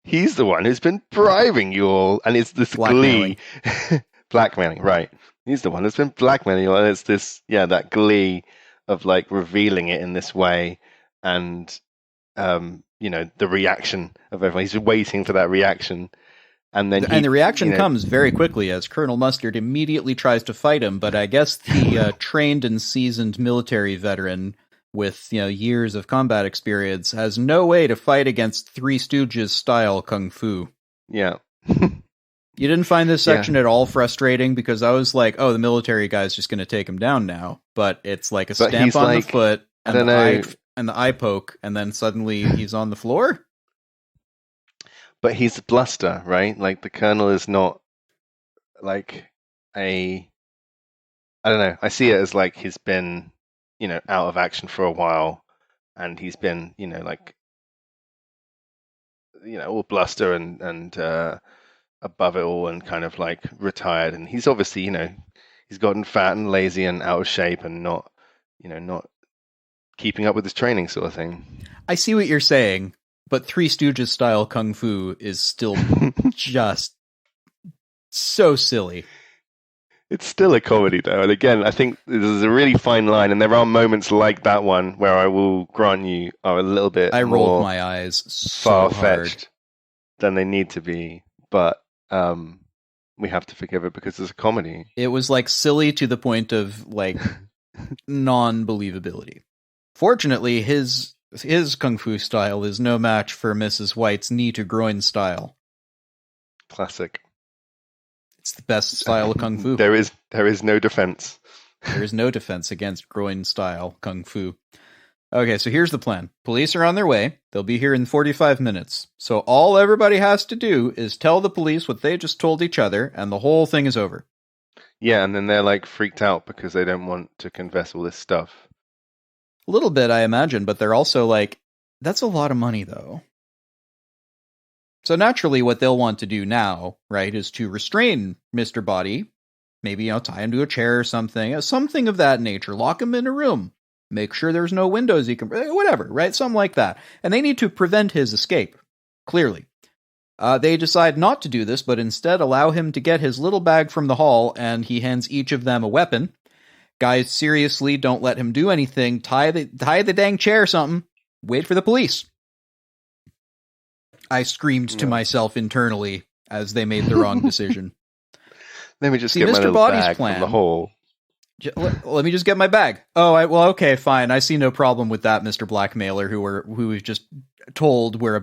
B: He's the one who's been bribing you all, and it's this glee. Blackmailing, right. He's the one who's been blackmailing you all, and it's this, that glee of like revealing it in this way, and the reaction of everyone. He's waiting for that reaction, and then
A: the reaction comes very quickly as Colonel Mustard immediately tries to fight him. But I guess the trained and seasoned military veteran with years of combat experience has no way to fight against Three Stooges style kung fu.
B: Yeah.
A: You didn't find this section at all frustrating? Because I was like, oh, the military guy's just going to take him down now. But it's like a stamp on the foot and the eye poke, and then suddenly he's on the floor?
B: But he's bluster, right? Like, the colonel is not like I don't know. I see it as like he's been, out of action for a while, and he's been, all bluster and above it all, and kind of like retired. And he's obviously, he's gotten fat and lazy and out of shape and not keeping up with his training, sort of thing.
A: I see what you're saying, but Three Stooges style kung fu is still just so silly.
B: It's still a comedy, though. And again, I think there's a really fine line, and there are moments like that one where I will grant you are a little bit
A: rolled my eyes so
B: far-fetched than they need to be, but we have to forgive it because it's a comedy.
A: It was like silly to the point of like non-believability. Fortunately, his kung fu style is no match for Mrs. White's knee to groin style.
B: Classic.
A: It's the best style of kung fu.
B: There is no defense.
A: There is no defense against groin style kung fu. Okay, so here's the plan. Police are on their way. They'll be here in 45 minutes. So all everybody has to do is tell the police what they just told each other, and the whole thing is over.
B: Yeah, and then they're like freaked out because they don't want to confess all this stuff.
A: A little bit, I imagine, but they're also like, that's a lot of money, though. So naturally, what they'll want to do now, right, is to restrain Mr. Body, maybe, tie him to a chair or something of that nature, lock him in a room, make sure there's no windows he can, whatever, right, something like that. And they need to prevent his escape, clearly. They decide not to do this, but instead allow him to get his little bag from the hall, and he hands each of them a weapon. Guys, seriously, don't let him do anything. Tie the dang chair or something. Wait for the police. I screamed to myself internally as they made the wrong decision.
B: Let me just get my little bag from the hole.
A: Let me just get my bag. Oh, okay, fine. I see no problem with that, Mr. Blackmailer, who was just told we're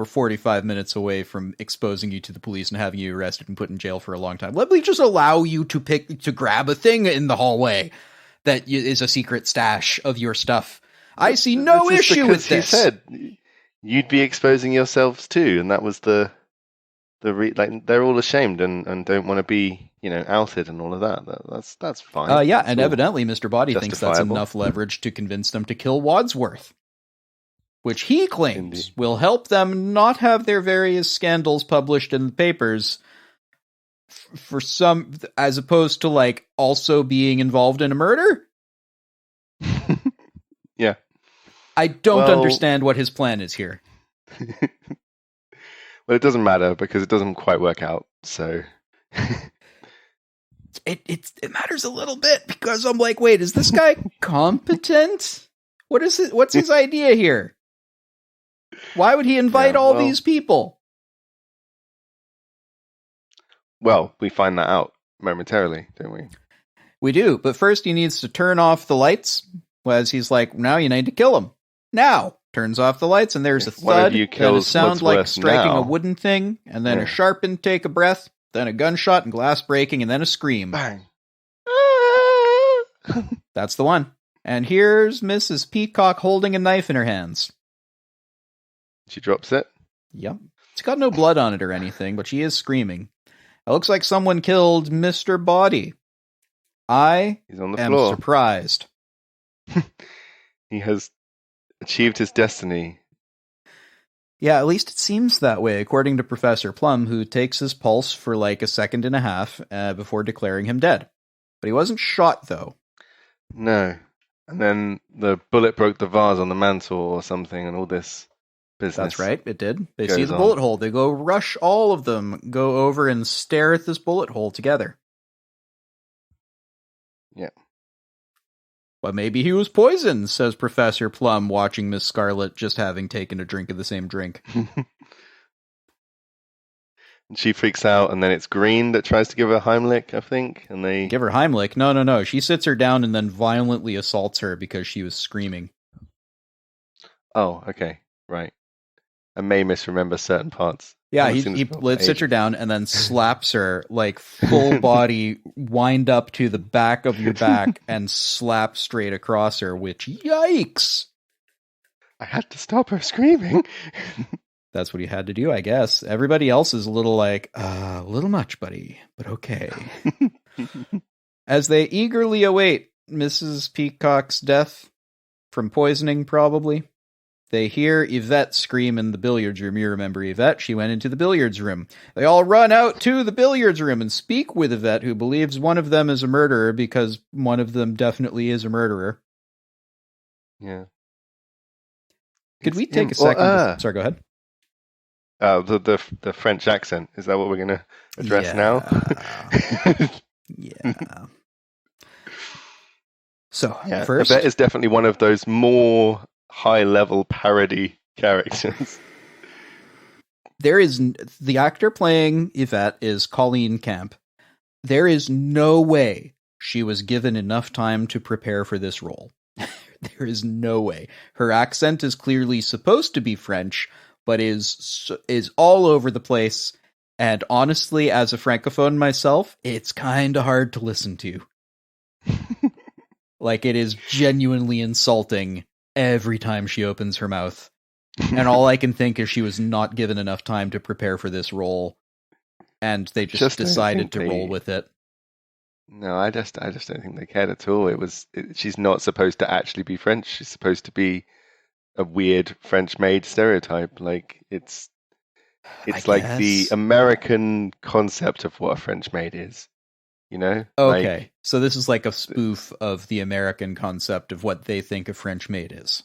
A: 45 minutes away from exposing you to the police and having you arrested and put in jail for a long time. Let me just allow you to grab a thing in the hallway that is a secret stash of your stuff. I see no issue with this.
B: He said you'd be exposing yourselves too, and that was they're all ashamed and don't want to be outed and all of that. That's fine.
A: And evidently Mr. Body thinks that's enough leverage to convince them to kill Wadsworth, which he claims will help them not have their various scandals published in the papers for some, as opposed to also being involved in a murder.
B: Yeah.
A: I don't understand what his plan is here.
B: Well, it doesn't matter because it doesn't quite work out. So
A: it matters a little bit because I'm like, wait, is this guy competent? What's his idea here? Why would he invite all these people?
B: Well, we find that out momentarily, don't we?
A: We do, but first he needs to turn off the lights, as he's like, now you need to kill him. Now! Turns off the lights, and there's a thud, and a sound like striking a wooden thing, and then a sharp intake of breath, then a gunshot and glass breaking, and then a scream.
B: Bang.
A: That's the one. And here's Mrs. Peacock holding a knife in her hands.
B: She drops it?
A: Yep. It's got no blood on it or anything, but she is screaming. It looks like someone killed Mr. Body.
B: He's on the floor.
A: Surprised.
B: He has achieved his destiny.
A: Yeah, at least it seems that way, according to Professor Plum, who takes his pulse for like a second and a half before declaring him dead. But he wasn't shot, though.
B: No. And then the bullet broke the vase on the mantle or something, and all this business.
A: That's right, it did. They see the bullet hole. They go rush, all of them go over and stare at this bullet hole together.
B: Yeah.
A: But maybe he was poisoned, says Professor Plum, watching Miss Scarlet just having taken a drink of the same drink.
B: And she freaks out, and then it's Green that tries to give her Heimlich, I think, and they...
A: Give her Heimlich? No. She sits her down and then violently assaults her because she was screaming.
B: Oh, okay. Right. I may misremember certain parts.
A: Yeah, he sits her down and then slaps her, like, full body, wind up to the back of your back, and slap straight across her, which, yikes!
B: I had to stop her screaming.
A: That's what he had to do, I guess. Everybody else is a little like, a little much, buddy, but okay. As they eagerly await Mrs. Peacock's death, from poisoning, probably, they hear Yvette scream in the billiards room. You remember Yvette? She went into the billiards room. They all run out to the billiards room and speak with Yvette, who believes one of them is a murderer because one of them definitely is a murderer.
B: Yeah.
A: Could we take a second? Sorry, go ahead.
B: The French accent. Is that what we're going to address now?
A: Yeah. So,
B: yeah,
A: first...
B: Yvette is definitely one of those more high-level parody characters.
A: The actor playing Yvette is Colleen Camp. There is no way she was given enough time to prepare for this role. There is no way. Her accent is clearly supposed to be French, but is all over the place. And honestly, as a Francophone myself, it's kind of hard to listen to. Like, it is genuinely insulting every time she opens her mouth. And all I can think is she was not given enough time to prepare for this role, and they just decided to roll with it.
B: No, I just don't think they cared at all. She's not supposed to actually be French. She's supposed to be a weird French maid stereotype. Like it's like the American concept of what a French maid is. You know?
A: Okay.
B: Like,
A: so this is like a spoof of the American concept of what they think a French maid is.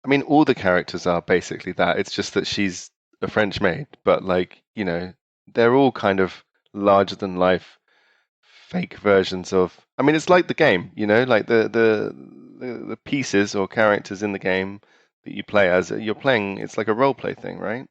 B: I mean, all the characters are basically that. It's just that she's a French maid, but like, you know, they're all kind of larger than life fake versions of. I mean, it's like the game, you know, like the pieces or characters in the game that you play as. You're playing. It's like a role play thing, right?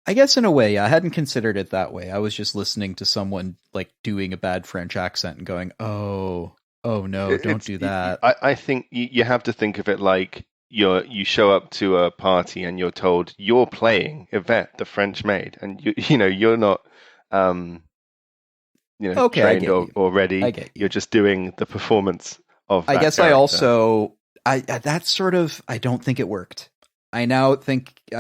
A: I guess in a way, I hadn't considered it that way. I was just listening to someone like doing a bad French accent and going, "Oh no, don't do that."
B: I think you have to think of it like you show up to a party and you're told you're playing Yvette, the French maid, and you're not trained or ready. You're just doing the performance of.
A: I guess character. That's sort of. I don't think it worked. I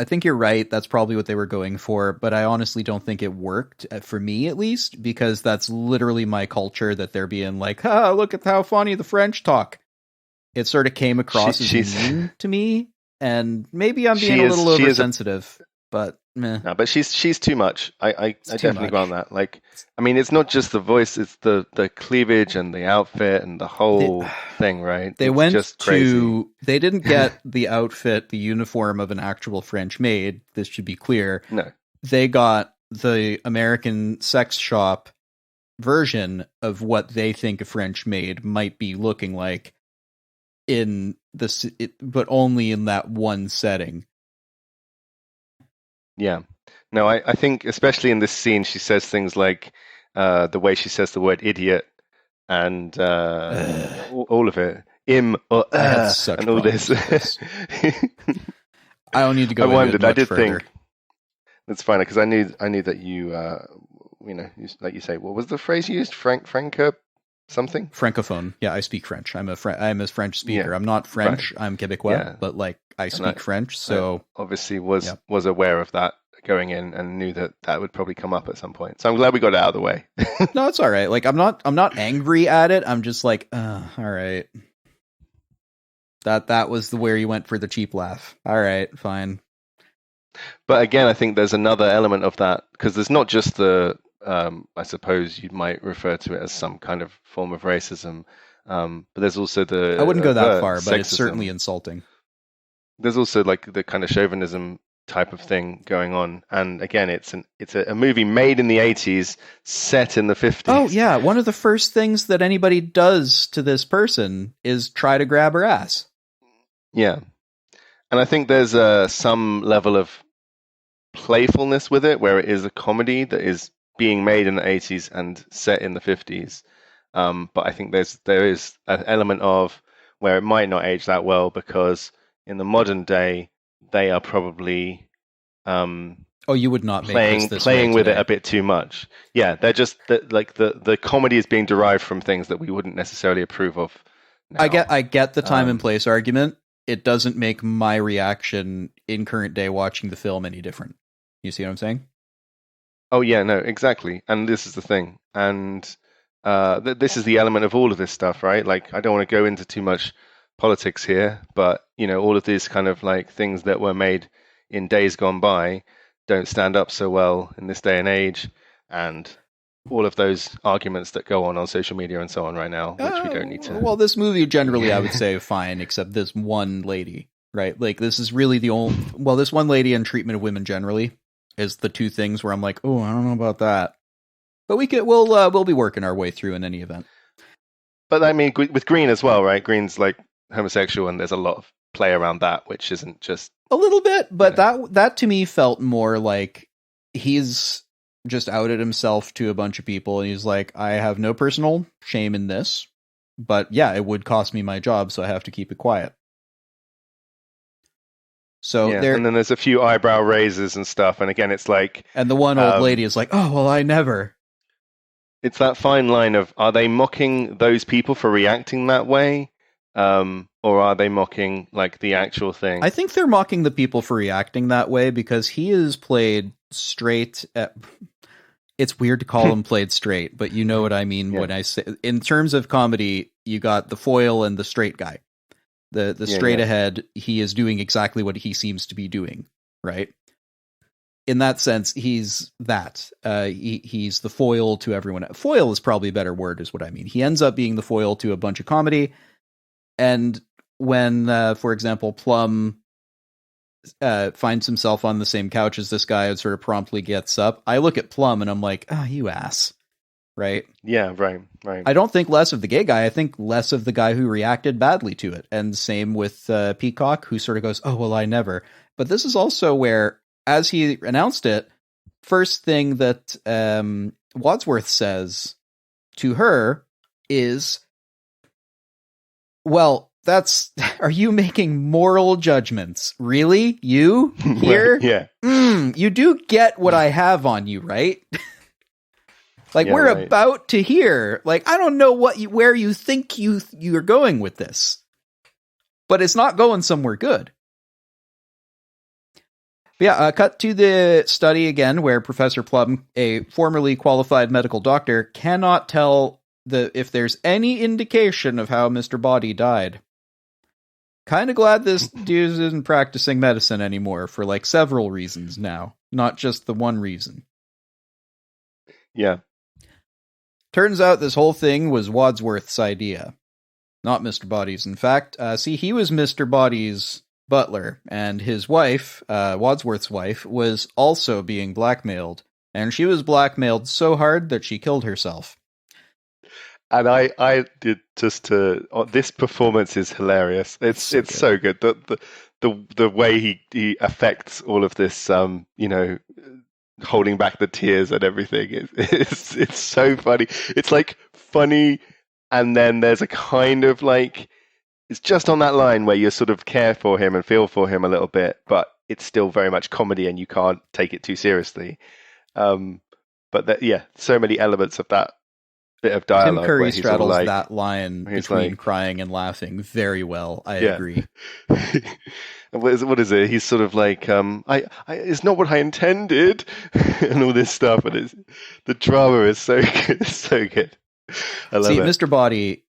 A: think you're right. That's probably what they were going for, but I honestly don't think it worked for me, at least, because that's literally my culture. That they're being like, look at how funny the French talk. It sort of came across as mean to me, and maybe I'm being a little oversensitive. But meh.
B: No, but she's too much. I definitely grant that. Like, I mean, it's not just the voice; it's the cleavage and the outfit and the whole thing, right?
A: They went just crazy. They didn't get the outfit, the uniform of an actual French maid. This should be clear.
B: No,
A: they got the American sex shop version of what they think a French maid might be looking like but only in that one setting.
B: Yeah. No, I think especially in this scene, she says things like the way she says the word idiot and all of it,
A: I had such
B: and all
A: problems
B: this.
A: with this. I don't need to
B: I
A: go into it
B: wondered. I
A: much
B: did
A: further.
B: think that's fine because I knew that you like you say, what was the phrase you used? Franca something?
A: Francophone. Yeah, I speak French. I'm a French speaker.
B: Yeah,
A: I'm not
B: right.
A: French. I'm Quebecois,
B: Yeah,
A: but like I
B: and
A: speak French.
B: I
A: So
B: obviously
A: yeah.
B: was aware of that going in and knew that that would probably come up at some point. So I'm glad we got it out of the way.
A: No, it's all right. Like I'm not angry at it. I'm just like, all right. That was where you went for the cheap laugh. All right, fine.
B: But again, I think there's another element of that because there's not just the I suppose you might refer to it as some kind of form of racism, but there's also the
A: I wouldn't go that
B: overt
A: far, but it's
B: sexism.
A: certainly insulting.
B: There's also like the kind of chauvinism type of thing going on, and again, it's a movie made in the 80s, set in the 50s.
A: Oh yeah, one of the first things that anybody does to this person is try to grab her ass.
B: Yeah, and I think there's some level of playfulness with it, where it is a comedy that is being made in the 80s and set in the 50s. But I think there is an element of where it might not age that well because in the modern day they are probably
A: you would not
B: playing with it a bit too much. Yeah, they're just the comedy is being derived from things that we wouldn't necessarily approve of. Now.
A: I get the time and place argument. It doesn't make my reaction in current day watching the film any different. You see what I'm saying?
B: Oh yeah, no, exactly. And this is the thing. And this is the element of all of this stuff, right? Like, I don't want to go into too much politics here, but all of these kind of like things that were made in days gone by don't stand up so well in this day and age, and all of those arguments that go on social media and so on right now, which we don't need to.
A: Well, this movie generally, I would say, fine, except this one lady, right? Like, this is really the only. Well, this one lady and treatment of women generally is the two things where I'm like, oh, I don't know about that. But we'll be working our way through in any event.
B: But I mean, with Green as well, right? Green's like homosexual, and there's a lot of play around that, which isn't just
A: a little bit, but that to me felt more like he's just outed himself to a bunch of people, and he's like, I have no personal shame in this, but yeah, it would cost me my job, so I have to keep it quiet. So
B: and then there's a few eyebrow raises and stuff, and again, it's like,
A: and the one old lady is like, oh well, I never.
B: It's that fine line of, are they mocking those people for reacting that way? Or are they mocking like the actual thing?
A: I think they're mocking the people for reacting that way because he is played straight. It's weird to call him played straight, but you know what I mean when I say, in terms of comedy, you got the foil and the straight guy. The straight ahead, he is doing exactly what he seems to be doing, right? In that sense, he's that. He's the foil to everyone. Foil is probably a better word, is what I mean. He ends up being the foil to a bunch of comedy. And when, for example, Plum finds himself on the same couch as this guy and sort of promptly gets up, I look at Plum and I'm like, you ass. Right?
B: Yeah, right.
A: I don't think less of the gay guy. I think less of the guy who reacted badly to it. And same with Peacock, who sort of goes, oh, well, I never. But this is also where, as he announced it, first thing that Wadsworth says to her is, well, are you making moral judgments? Really? You? Here?
B: Yeah.
A: You do get what I have on you, right? Like, we're about to hear. Like, I don't know where you think you're going with this. But it's not going somewhere good. But yeah, cut to the study again, where Professor Plum, a formerly qualified medical doctor, cannot tell if there's any indication of how Mr. Body died. Kind of glad this dude isn't practicing medicine anymore for like several reasons now, not just the one reason.
B: Yeah.
A: Turns out this whole thing was Wadsworth's idea, not Mr. Body's. In fact, he was Mr. Body's butler, and his wife, Wadsworth's wife, was also being blackmailed, and she was blackmailed so hard that she killed herself.
B: And I did this performance is hilarious. It's so good. The the way he affects all of this, holding back the tears and everything. It's so funny. It's like funny, and then there's a kind of like it's just on that line where you sort of care for him and feel for him a little bit, but it's still very much comedy, and you can't take it too seriously. But so many elements of that bit of dialogue.
A: Tim Curry straddles
B: like,
A: that line between like, crying and laughing very well. I agree.
B: What is it? He's sort of like, it's not what I intended, and all this stuff. And the drama is so good. It's so good. I love it.
A: Mr. Body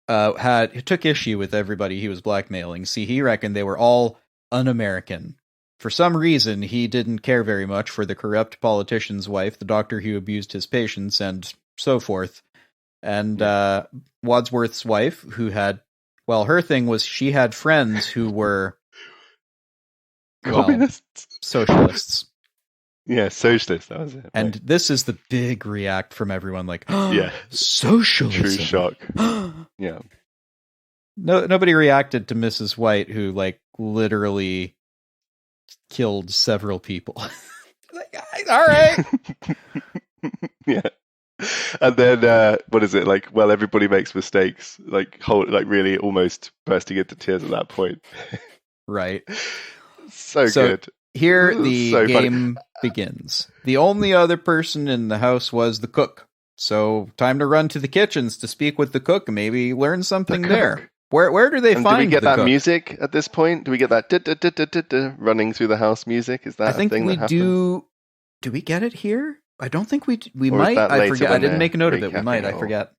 A: took issue with everybody he was blackmailing. See, he reckoned they were all un-American. For some reason, he didn't care very much for the corrupt politician's wife, the doctor who abused his patients, and so forth. And Wadsworth's wife, who had, her thing was she had friends who were
B: communists,
A: socialists.
B: Yeah, socialists. That was it.
A: And this is the big react from everyone, like, socialism.
B: True shock. Yeah.
A: Nobody reacted to Mrs. White, who like literally killed several people. Like, all right.
B: Yeah. And then what is it like? Well, everybody makes mistakes. Like really almost bursting into tears at that point.
A: Right.
B: So good.
A: Here the game begins. The only other person in the house was the cook. So time to run to the kitchens to speak with the cook and maybe learn something there. Where do they find?
B: Do we get that
A: cook?
B: Music at this point? Do we get that running through the house music? Is that
A: I think
B: a thing
A: we
B: that
A: do. Do we get it here? I don't think we might. I forget. I didn't make a note of it. We might. I forget.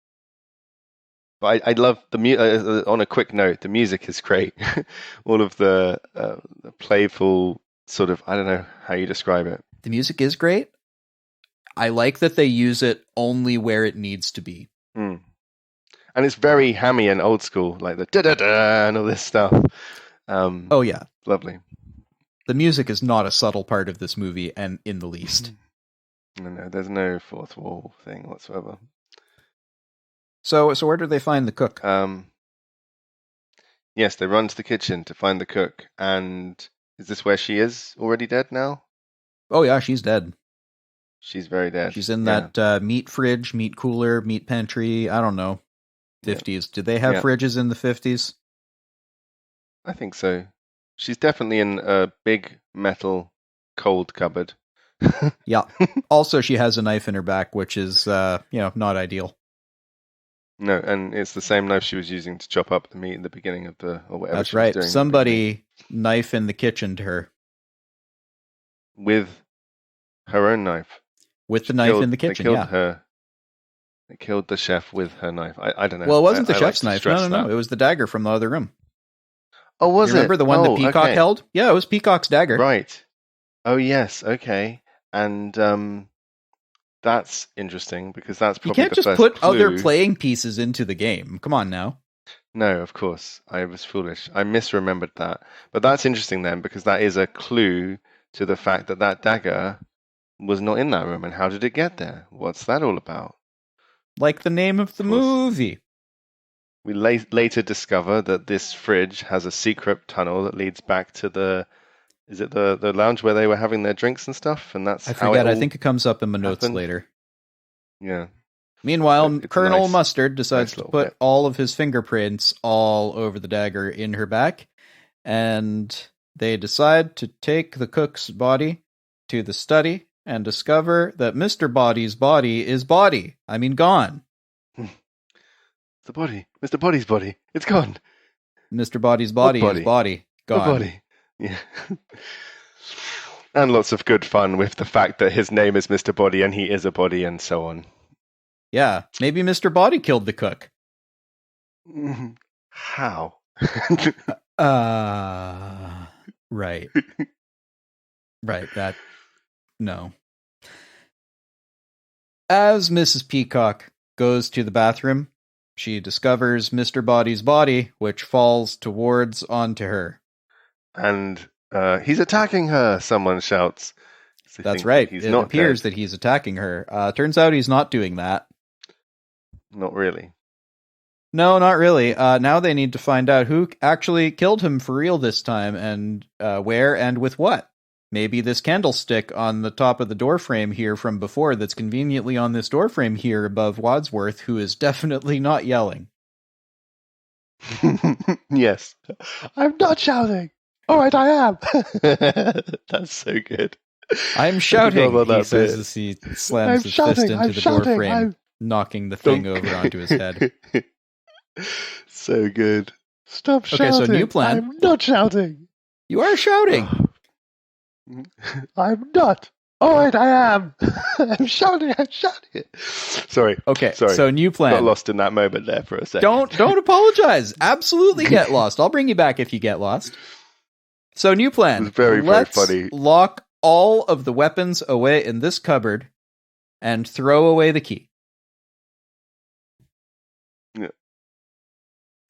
B: But I love the on a quick note, the music is great. All of the playful sort of, I don't know how you describe it.
A: The music is great. I like that they use it only where it needs to be.
B: Mm. And it's very hammy and old school, like the da-da-da and all this stuff.
A: Oh, yeah.
B: Lovely.
A: The music is not a subtle part of this movie, and in the least.
B: No, there's no fourth wall thing whatsoever.
A: So where do they find the cook?
B: Yes, they run to the kitchen to find the cook. And is this where she is already dead now?
A: Oh, yeah, she's dead.
B: She's very dead.
A: She's in that meat fridge, meat cooler, meat pantry. I don't know. 50s. Yeah. Did they have fridges in the 50s?
B: I think so. She's definitely in a big metal cold cupboard.
A: Yeah. Also, she has a knife in her back, which is, not ideal.
B: No, and it's the same knife she was using to chop up the meat in the beginning of or whatever.
A: That's right. Somebody knife in the kitchen to her.
B: With her own knife.
A: With the knife in the kitchen,
B: they killed her. They killed the chef with her knife. I don't know.
A: Well, it wasn't the chef's knife. No. It was the dagger from the other room.
B: Oh, was it?
A: Remember the one that Peacock held? Yeah, it was Peacock's dagger.
B: Right. Oh, yes. Okay. And that's interesting because that's probably
A: you can't just put other playing pieces into the game. Come on now.
B: No, of course. I was foolish. I misremembered that. But that's interesting then because that is a clue to the fact that dagger was not in that room. And how did it get there? What's that all about?
A: Like the name of the movie.
B: We later discover that this fridge has a secret tunnel that leads back to the lounge where they were having their drinks and stuff? And that's
A: I forget. I think it comes up in my notes later.
B: Yeah.
A: Meanwhile, Colonel Mustard decides to put all of his fingerprints all over the dagger in her back, and they decide to take the cook's body to the study and discover that Mr. Body's body is gone.
B: The body. Mr. Body's body. It's gone.
A: Mr. Body's body is gone.
B: The body. Yeah. And lots of good fun with the fact that his name is Mr. Body and he is a body and so on.
A: Yeah, maybe Mr. Body killed the cook.
B: How?
A: Right. Right, no. As Mrs. Peacock goes to the bathroom, she discovers Mr. Body's body, which falls onto her.
B: And he's attacking her, someone shouts.
A: So that's right. It appears that he's attacking her. Turns out he's not doing that.
B: Not really.
A: No, not really. Now they need to find out who actually killed him for real this time, and where and with what. Maybe this candlestick on the top of the doorframe here from before that's conveniently on this doorframe here above Wadsworth, who is definitely not yelling.
B: Yes. I'm not shouting. All right, I am. That's so good.
A: I'm shouting, he says as he slams his fist into the doorframe, knocking the thing over onto his head.
B: So good. Stop shouting.
A: Okay, so new plan.
B: I'm not shouting.
A: You are shouting.
B: I'm not. All right, I am. I'm shouting. Sorry.
A: Okay,
B: sorry.
A: So new plan.
B: Got lost in that moment there for a second.
A: Don't apologize. Absolutely get lost. I'll bring you back if you get lost. So new plan.
B: It was very funny.
A: Lock all of the weapons away in this cupboard and throw away the key.
B: Yeah.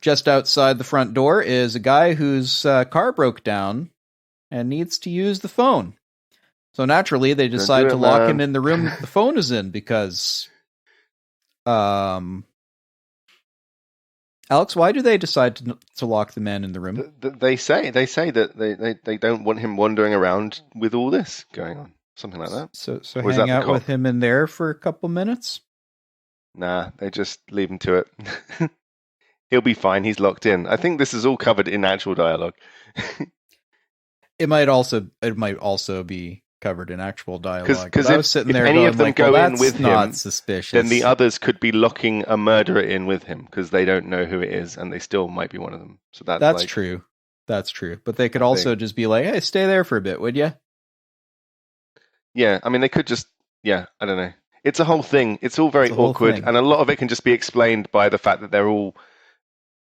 A: Just outside the front door is a guy whose car broke down and needs to use the phone. So naturally, they decide to lock him in the room the phone is in because... Alex, why do they decide to lock the man in the room?
B: They say that they don't want him wandering around with all this going on. Something like that.
A: So hang out with him in there for a couple minutes?
B: Nah, they just leave him to it. He'll be fine. He's locked in. I think this is all covered in actual dialogue.
A: It might also be covered in actual dialogue.
B: Because
A: I was sitting there
B: any
A: going,
B: of them
A: like,
B: go
A: well,
B: in with
A: that's not
B: him,
A: suspicious.
B: then the others could be locking a murderer in with him because they don't know who it is, and they still might be one of them. So that's
A: true. That's true. But they could also just be like, "Hey, stay there for a bit, would you?"
B: Yeah, I mean, they could just. Yeah, I don't know. It's a whole thing. It's all very awkward, and a lot of it can just be explained by the fact that they're all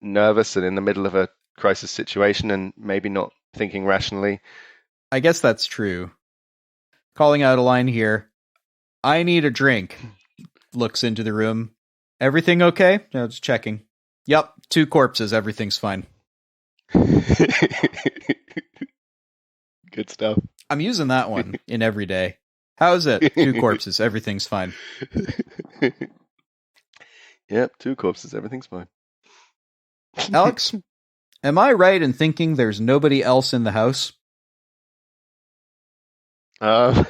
B: nervous and in the middle of a crisis situation, and maybe not thinking rationally.
A: I guess that's true. Calling out a line here. I need a drink. Looks into the room. Everything okay? No, just checking. Yep, 2 corpses. Everything's fine.
B: Good stuff.
A: I'm using that one in every day. How's it? 2 corpses. Everything's fine.
B: Yep, 2 corpses. Everything's fine.
A: Alex, am I right in thinking there's nobody else in the house?
B: Oh,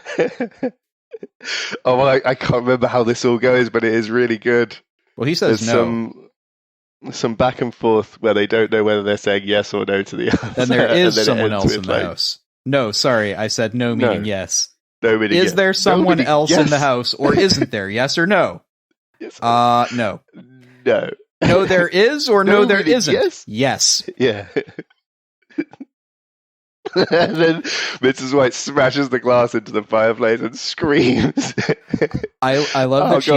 B: well, I can't remember how this all goes, but it is really good.
A: Well, he says
B: There's some back and forth where they don't know whether they're saying yes or no to the other.
A: Then there is someone else in the house. No, sorry, I said no meaning yes.
B: No meaning
A: yes. Is there someone else in the house, or isn't there? Yes or no?
B: Yes.
A: No.
B: No.
A: No, there is, or no, there isn't.
B: Yes.
A: Yes.
B: Yeah. And then Mrs. White smashes the glass into the fireplace and screams.
A: I love that she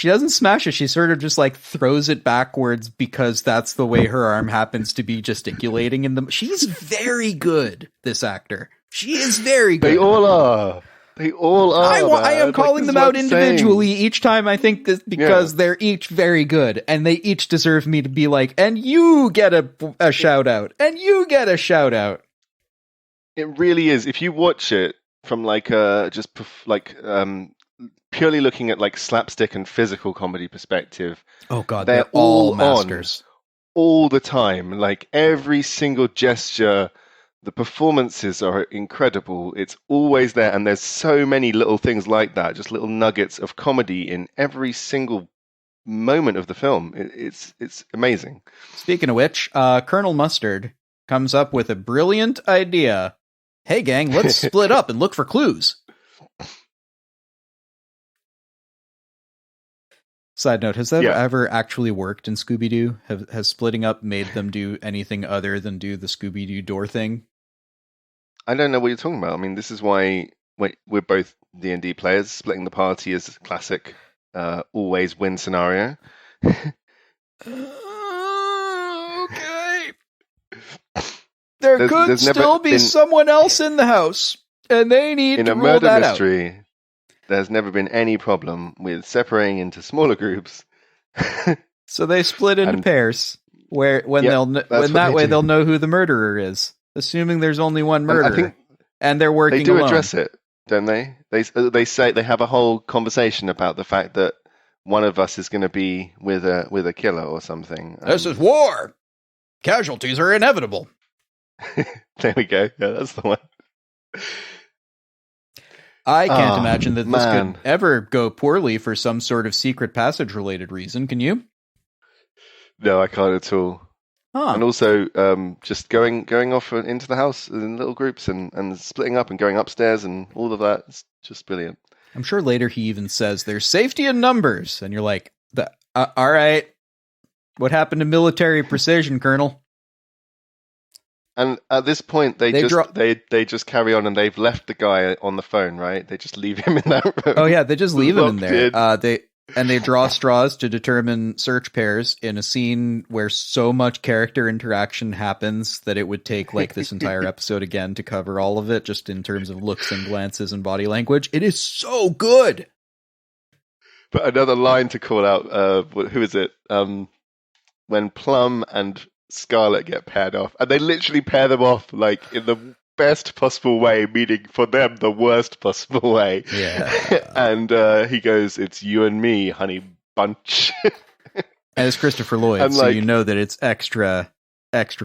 A: doesn't smash it, she sort of just like throws it backwards because that's the way her arm happens to be gesticulating in the... She's very good, this actor. She is very good.
B: They all are.
A: I am calling them out individually each time I think this because they're each very good and they each deserve me to be like, and you get a shout out, and you get a shout out.
B: It really is. If you watch it from like purely looking at like slapstick and physical comedy perspective,
A: oh god, they're all masters
B: all the time. Like every single gesture, the performances are incredible. It's always there, and there's so many little things like that, just little nuggets of comedy in every single moment of the film. It's amazing.
A: Speaking of which, Colonel Mustard comes up with a brilliant idea. Hey gang, let's split up and look for clues. Side note, has that ever actually worked in Scooby-Doo? Has splitting up made them do anything other than do the Scooby-Doo door thing?
B: I don't know what you're talking about. I mean, this is why we're both D&D players. Splitting the party is a classic always win scenario.
A: Okay. There could still be someone else in the house, and they need to rule that out. In a murder mystery,
B: there's never been any problem with separating into smaller groups.
A: So they split into pairs, they'll know who the murderer is, assuming there's only one murderer, and they're working alone.
B: They do address it, don't they? They say they have a whole conversation about the fact that one of us is going to be with a killer or something.
A: This is war. Casualties are inevitable.
B: There we go. Yeah, that's the one.
A: I can't imagine that this could ever go poorly for some sort of secret passage related reason. Can you?
B: No, I can't at all.
A: Huh.
B: And also, just going off into the house in little groups and splitting up and going upstairs and all of that. It's just brilliant.
A: I'm sure later he even says there's safety in numbers, and you're like, all right, what happened to military precision, Colonel?
B: And at this point, they just carry on, and they've left the guy on the phone, right? They just leave him in that room.
A: Oh yeah, they just leave him in there. They draw straws to determine search pairs in a scene where so much character interaction happens that it would take like this entire episode again to cover all of it, just in terms of looks and glances and body language. It is so good.
B: But another line to call out, who is it? When Plum and Scarlet get paired off, and they literally pair them off like in the best possible way, meaning for them the worst possible way.
A: Yeah.
B: And he goes, "It's you and me, honey bunch."
A: And it's Christopher Lloyd, and, so you know that it's extra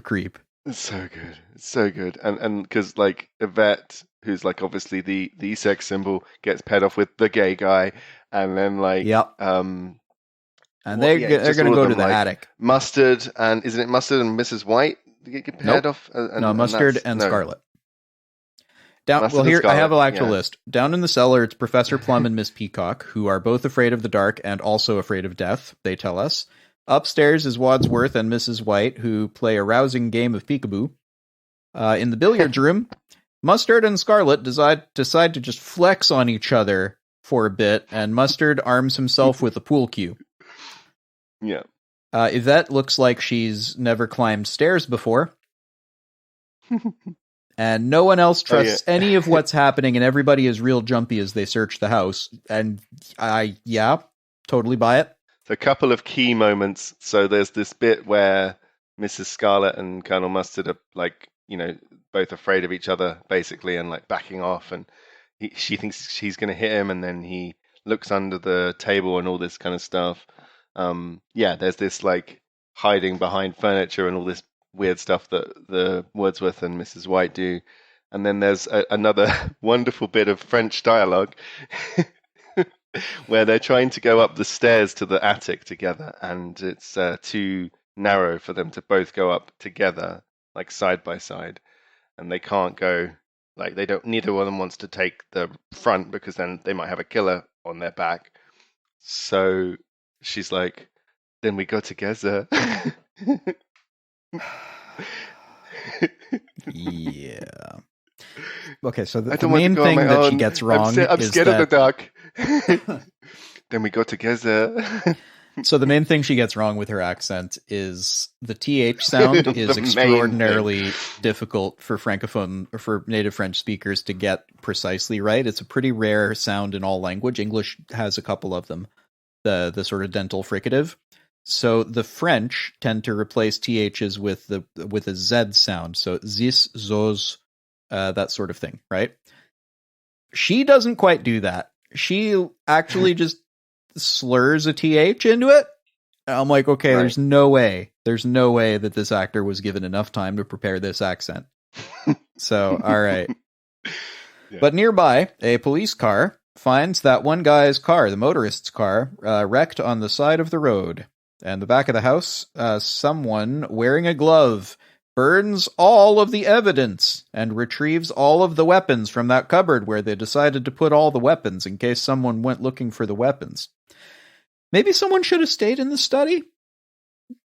A: creep.
B: It's so good. It's so good. And because like Yvette, who's like obviously the sex symbol, gets paired off with the gay guy, and then like
A: and they're going to go to the attic.
B: Mustard, and isn't it Mustard and Mrs. White get paired off?
A: No, Mustard and Scarlet. Here I have an actual list. Down in the cellar, it's Professor Plum and Miss Peacock, who are both afraid of the dark and also afraid of death, they tell us. Upstairs is Wadsworth and Mrs. White, who play a rousing game of peekaboo. In the billiards room, Mustard and Scarlet decide to just flex on each other for a bit, and Mustard arms himself with a pool cue.
B: Yeah.
A: Yvette looks like she's never climbed stairs before. And no one else trusts any of what's happening, and everybody is real jumpy as they search the house. And totally buy it.
B: So a couple of key moments. So there's this bit where Mrs. Scarlet and Colonel Mustard are like, both afraid of each other, basically, and like backing off. And she thinks she's going to hit him, and then he looks under the table and all this kind of stuff. There's this like hiding behind furniture and all this weird stuff that the Wordsworth and Mrs. White do. And then there's another wonderful bit of French dialogue where they're trying to go up the stairs to the attic together, and it's too narrow for them to both go up together, like side by side, and they can't go, like neither one of them wants to take the front because then they might have a killer on their back. So she's like, then we go together.
A: Yeah. Okay, so the main thing that she gets wrong
B: I'm scared of the dark. Then we go together.
A: So the main thing she gets wrong with her accent is the TH sound is extraordinarily difficult for Francophone or for native French speakers to get precisely right. It's a pretty rare sound in all language. English has a couple of them, the sort of dental fricative. So the French tend to replace THs with a Z sound. So zis, zos, that sort of thing, right? She doesn't quite do that. She actually just slurs a TH into it. And I'm like, okay, right. There's no way that this actor was given enough time to prepare this accent. So, all right. Yeah. But nearby, a police car finds that one guy's car, the motorist's car, wrecked on the side of the road. And the back of the house, someone wearing a glove burns all of the evidence and retrieves all of the weapons from that cupboard where they decided to put all the weapons in case someone went looking for the weapons. Maybe someone should have stayed in the study?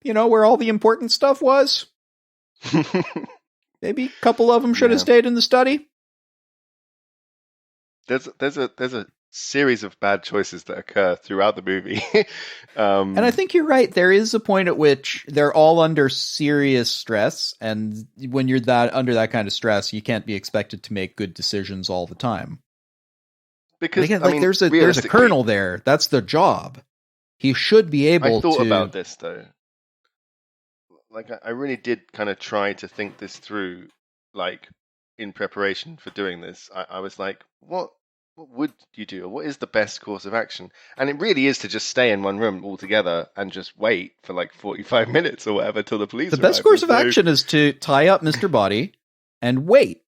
A: Where all the important stuff was? Maybe a couple of them should have stayed in the study?
B: There's a series of bad choices that occur throughout the movie.
A: And I think you're right. There is a point at which they're all under serious stress, and when you're under that kind of stress, you can't be expected to make good decisions all the time. Because again, there's a colonel there. That's the job. He should be able to... I thought
B: about this, though. Like, I really did kind of try to think this through, like, in preparation for doing this. I was like, what what would you do? Or what is the best course of action? And it really is to just stay in one room all together and just wait for like 45 minutes or whatever till the police
A: The
B: arrive.
A: best course of action is to tie up Mr. Body and wait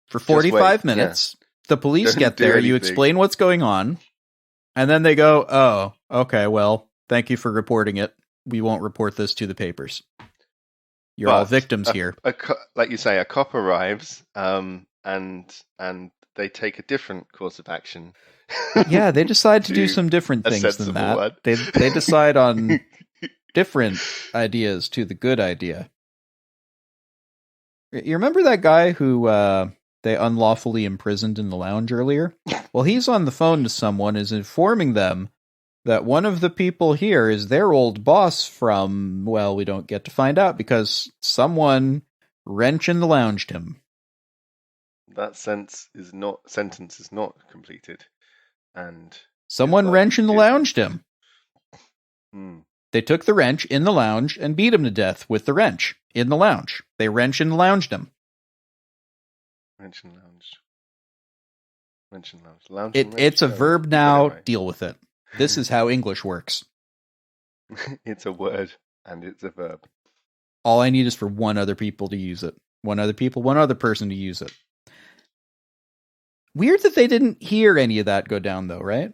A: for 45 minutes. Yeah. The police get there, you explain what's going on, and then they go, oh, okay, well, thank you for reporting it. We won't report this to the papers. You're all victims here.
B: Like you say, a cop arrives, and they take a different course of action.
A: Yeah, they decide to do some different things than that. They decide on different ideas to the good idea. You remember that guy who they unlawfully imprisoned in the lounge earlier? Well, he's on the phone to someone, is informing them that one of the people here is their old boss from, well, we don't get to find out because someone wrench in the lounged him.
B: That sentence is not completed. And
A: someone wrench in the lounged him. They took the wrench in the lounge and beat him to death with the wrench in the lounge. They wrench in the lounged him.
B: Wrench in lounge. Wrench in lounge.
A: It's a verb now. Anyway. Deal with it. This is how English works.
B: It's a word and it's a verb.
A: All I need is for one other people to use it. One other person to use it. Weird that they didn't hear any of that go down, though, right?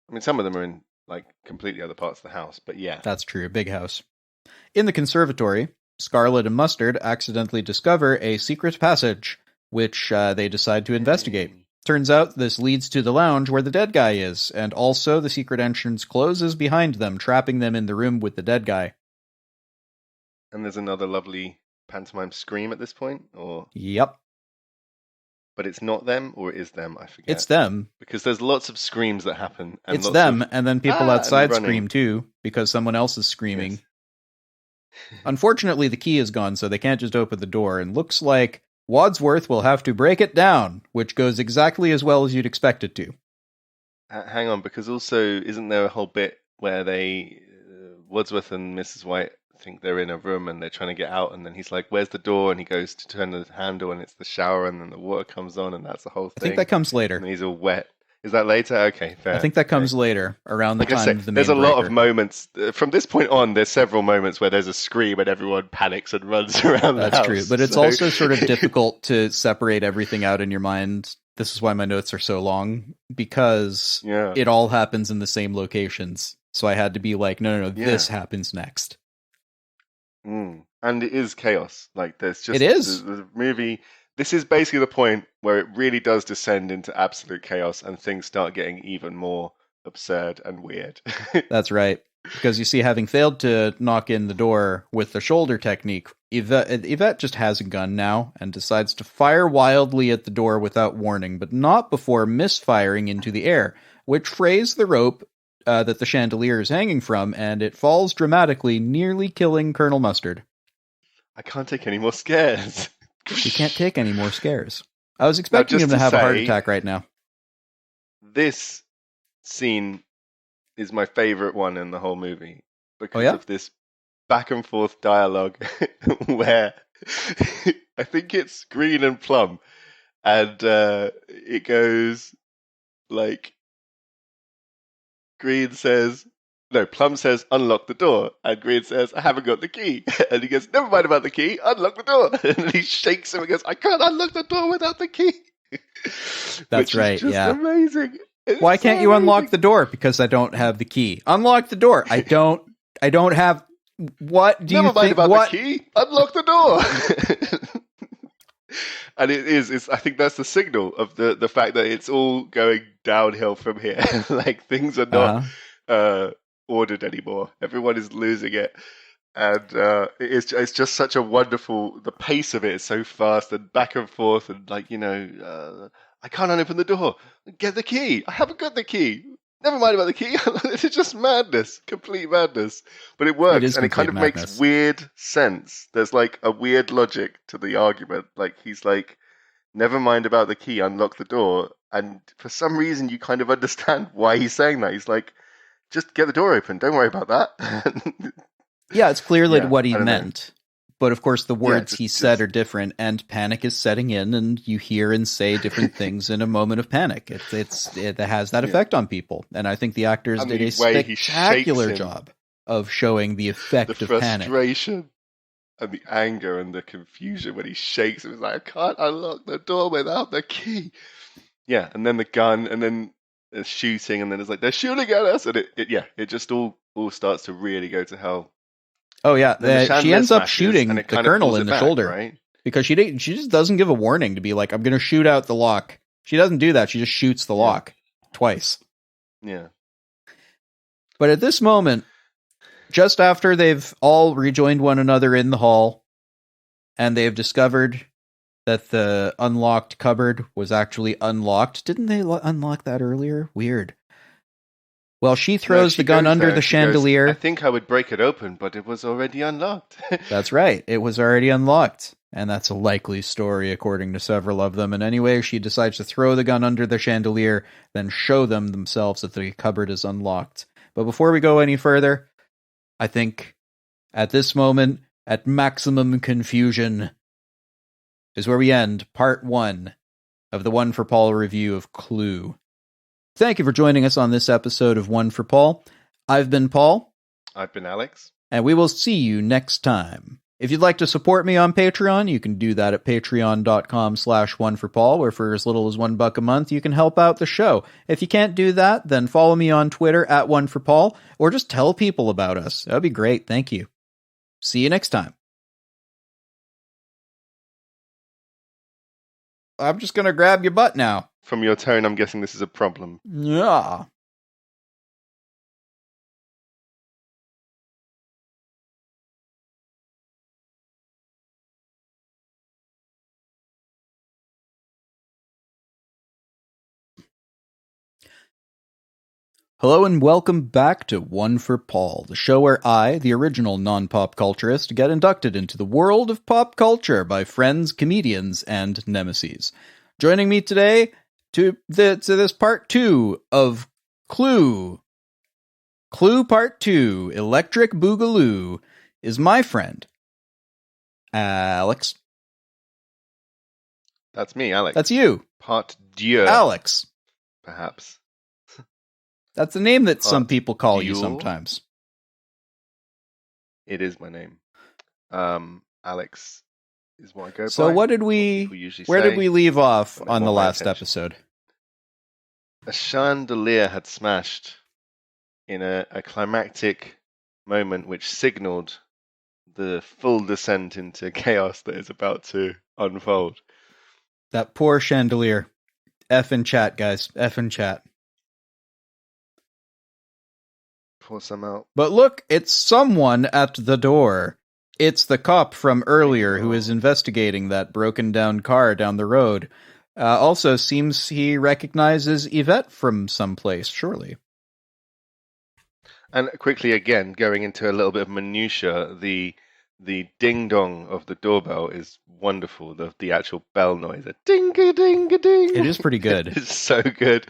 B: I mean, some of them are in, like, completely other parts of the house, but yeah.
A: That's true, a big house. In the conservatory, Scarlet and Mustard accidentally discover a secret passage, which they decide to investigate. Turns out this leads to the lounge where the dead guy is, and also the secret entrance closes behind them, trapping them in the room with the dead guy.
B: And there's another lovely pantomime scream at this point, or?
A: Yep.
B: But it's not them, or it is them, I forget.
A: It's them.
B: Because there's lots of screams that happen. And
A: it's them, and then people outside scream too, because someone else is screaming. Yes. Unfortunately, the key is gone, so they can't just open the door, and looks like Wadsworth will have to break it down, which goes exactly as well as you'd expect it to.
B: Hang on, because also, isn't there a whole bit where Wadsworth and Mrs. White think they're in a room and they're trying to get out, and then he's like, where's the door? And he goes to turn the handle and it's the shower, and then the water comes on, and that's the whole thing.
A: I think that comes later.
B: And he's all wet. Is that later? Okay, fair.
A: I think that comes later, around the time of the main
B: There's a
A: breaker.
B: lot of moments. From this point on, there's several moments where there's a scream and everyone panics and runs around the house.
A: That's true, but it's also sort of difficult to separate everything out in your mind. This is why my notes are so long, because it all happens in the same locations. So I had to be like, no, this happens next.
B: And it is chaos. Like, there's just...
A: It is.
B: The movie... This is basically the point where it really does descend into absolute chaos and things start getting even more absurd and weird.
A: That's right. Because you see, having failed to knock in the door with the shoulder technique, Yvette just has a gun now and decides to fire wildly at the door without warning, but not before misfiring into the air, which frays the rope that the chandelier is hanging from, and it falls dramatically, nearly killing Colonel Mustard.
B: I can't take any more scares.
A: You can't take any more scares. I was expecting him to have a heart attack right now.
B: This scene is my favorite one in the whole movie because of this back and forth dialogue where I think it's Green and Plum, and it goes like, Plum says, unlock the door. And Green says, I haven't got the key. And he goes, never mind about the key, unlock the door. And he shakes him and goes, I can't unlock the door without the key.
A: That's right, yeah.
B: Amazing.
A: Why can't you unlock the door? Because I don't have the key. Unlock the door. I don't have... What do you think?
B: Never mind about the key, unlock the door. And I think that's the signal of the fact that it's all going downhill from here. Like, things are not ordered anymore. Everyone is losing it. And it's just such a wonderful... The pace of it is so fast and back and forth, and like, I can't open the door. Get the key. I haven't got the key. Never mind about the key. It's just madness. Complete madness. But it works, and it kind of makes weird sense. There's like a weird logic to the argument. Like, he's like, never mind about the key, unlock the door. And for some reason, you kind of understand why he's saying that. He's like, just get the door open. Don't worry about that.
A: Yeah, it's clearly what he meant. But of course, the words
B: just-
A: he said are different, and panic is setting in, and you hear and say different things in a moment of panic. It has that effect on people, and I think the actors
B: And
A: did
B: the
A: a
B: way he
A: spectacular
B: shakes him.
A: job of showing the effect
B: The
A: of panic.
B: frustration and the anger and the confusion when he shakes him. He's like, I can't unlock the door without the key. Yeah, and then the gun, and then there's shooting, and then it's like, they're shooting at us, and it just all starts to really go to hell.
A: Oh yeah,
B: Then the
A: she
B: chandelier
A: ends up
B: smashes,
A: shooting
B: and it
A: the
B: kind of
A: colonel
B: pulls
A: in
B: it
A: the
B: back,
A: shoulder,
B: right?
A: because she just doesn't give a warning to be like, I'm going to shoot out the lock. She doesn't do that. She just shoots the lock twice.
B: Yeah.
A: But at this moment, just after they've all rejoined one another in the hall, and they've discovered that the unlocked cupboard was actually unlocked. Didn't they unlock that earlier? Weird. Well, she throws the gun under the chandelier.
B: I think I would break it open, but it was already unlocked.
A: That's right. It was already unlocked. And that's a likely story, according to several of them. And anyway, she decides to throw the gun under the chandelier, then show them themselves that the cupboard is unlocked. But before we go any further, I think at this moment, at maximum confusion, is where we end part 1 of the One for Paul review of Clue. Thank you for joining us on this episode of One for Paul. I've been Paul.
B: I've been Alex.
A: And we will see you next time. If you'd like to support me on Patreon, you can do that at patreon.com/oneforpaul, where for as little as $1 a month, you can help out the show. If you can't do that, then follow me on Twitter at oneforpaul, or just tell people about us. That'd be great. Thank you. See you next time. I'm just going to grab your butt now.
B: From your tone, I'm guessing this is a problem.
A: Yeah. Hello and welcome back to One for Paul, the show where I, the original non-pop culturist, get inducted into the world of pop culture by friends, comedians, and nemesis. Joining me today to this part 2 of Clue. Clue Part 2, Electric Boogaloo, is my friend, Alex.
B: That's me, Alex.
A: That's you.
B: Part deux.
A: Alex.
B: Perhaps.
A: That's the name that
B: Part
A: some people call you
B: deux?
A: sometimes.
B: It is my name. Alex is what I go by.
A: So where did we leave off on the last episode?
B: A chandelier had smashed in a climactic moment which signaled the full descent into chaos that is about to unfold.
A: That poor chandelier. F in chat, guys. F in chat.
B: Pour some out.
A: But look, it's someone at the door. It's the cop from earlier who is investigating that broken down car down the road. Also seems he recognizes Yvette from someplace, surely.
B: And quickly again, going into a little bit of minutia, the ding dong of the doorbell is wonderful. The actual bell noise, a ding a ding a ding.
A: It is pretty good.
B: It's so good,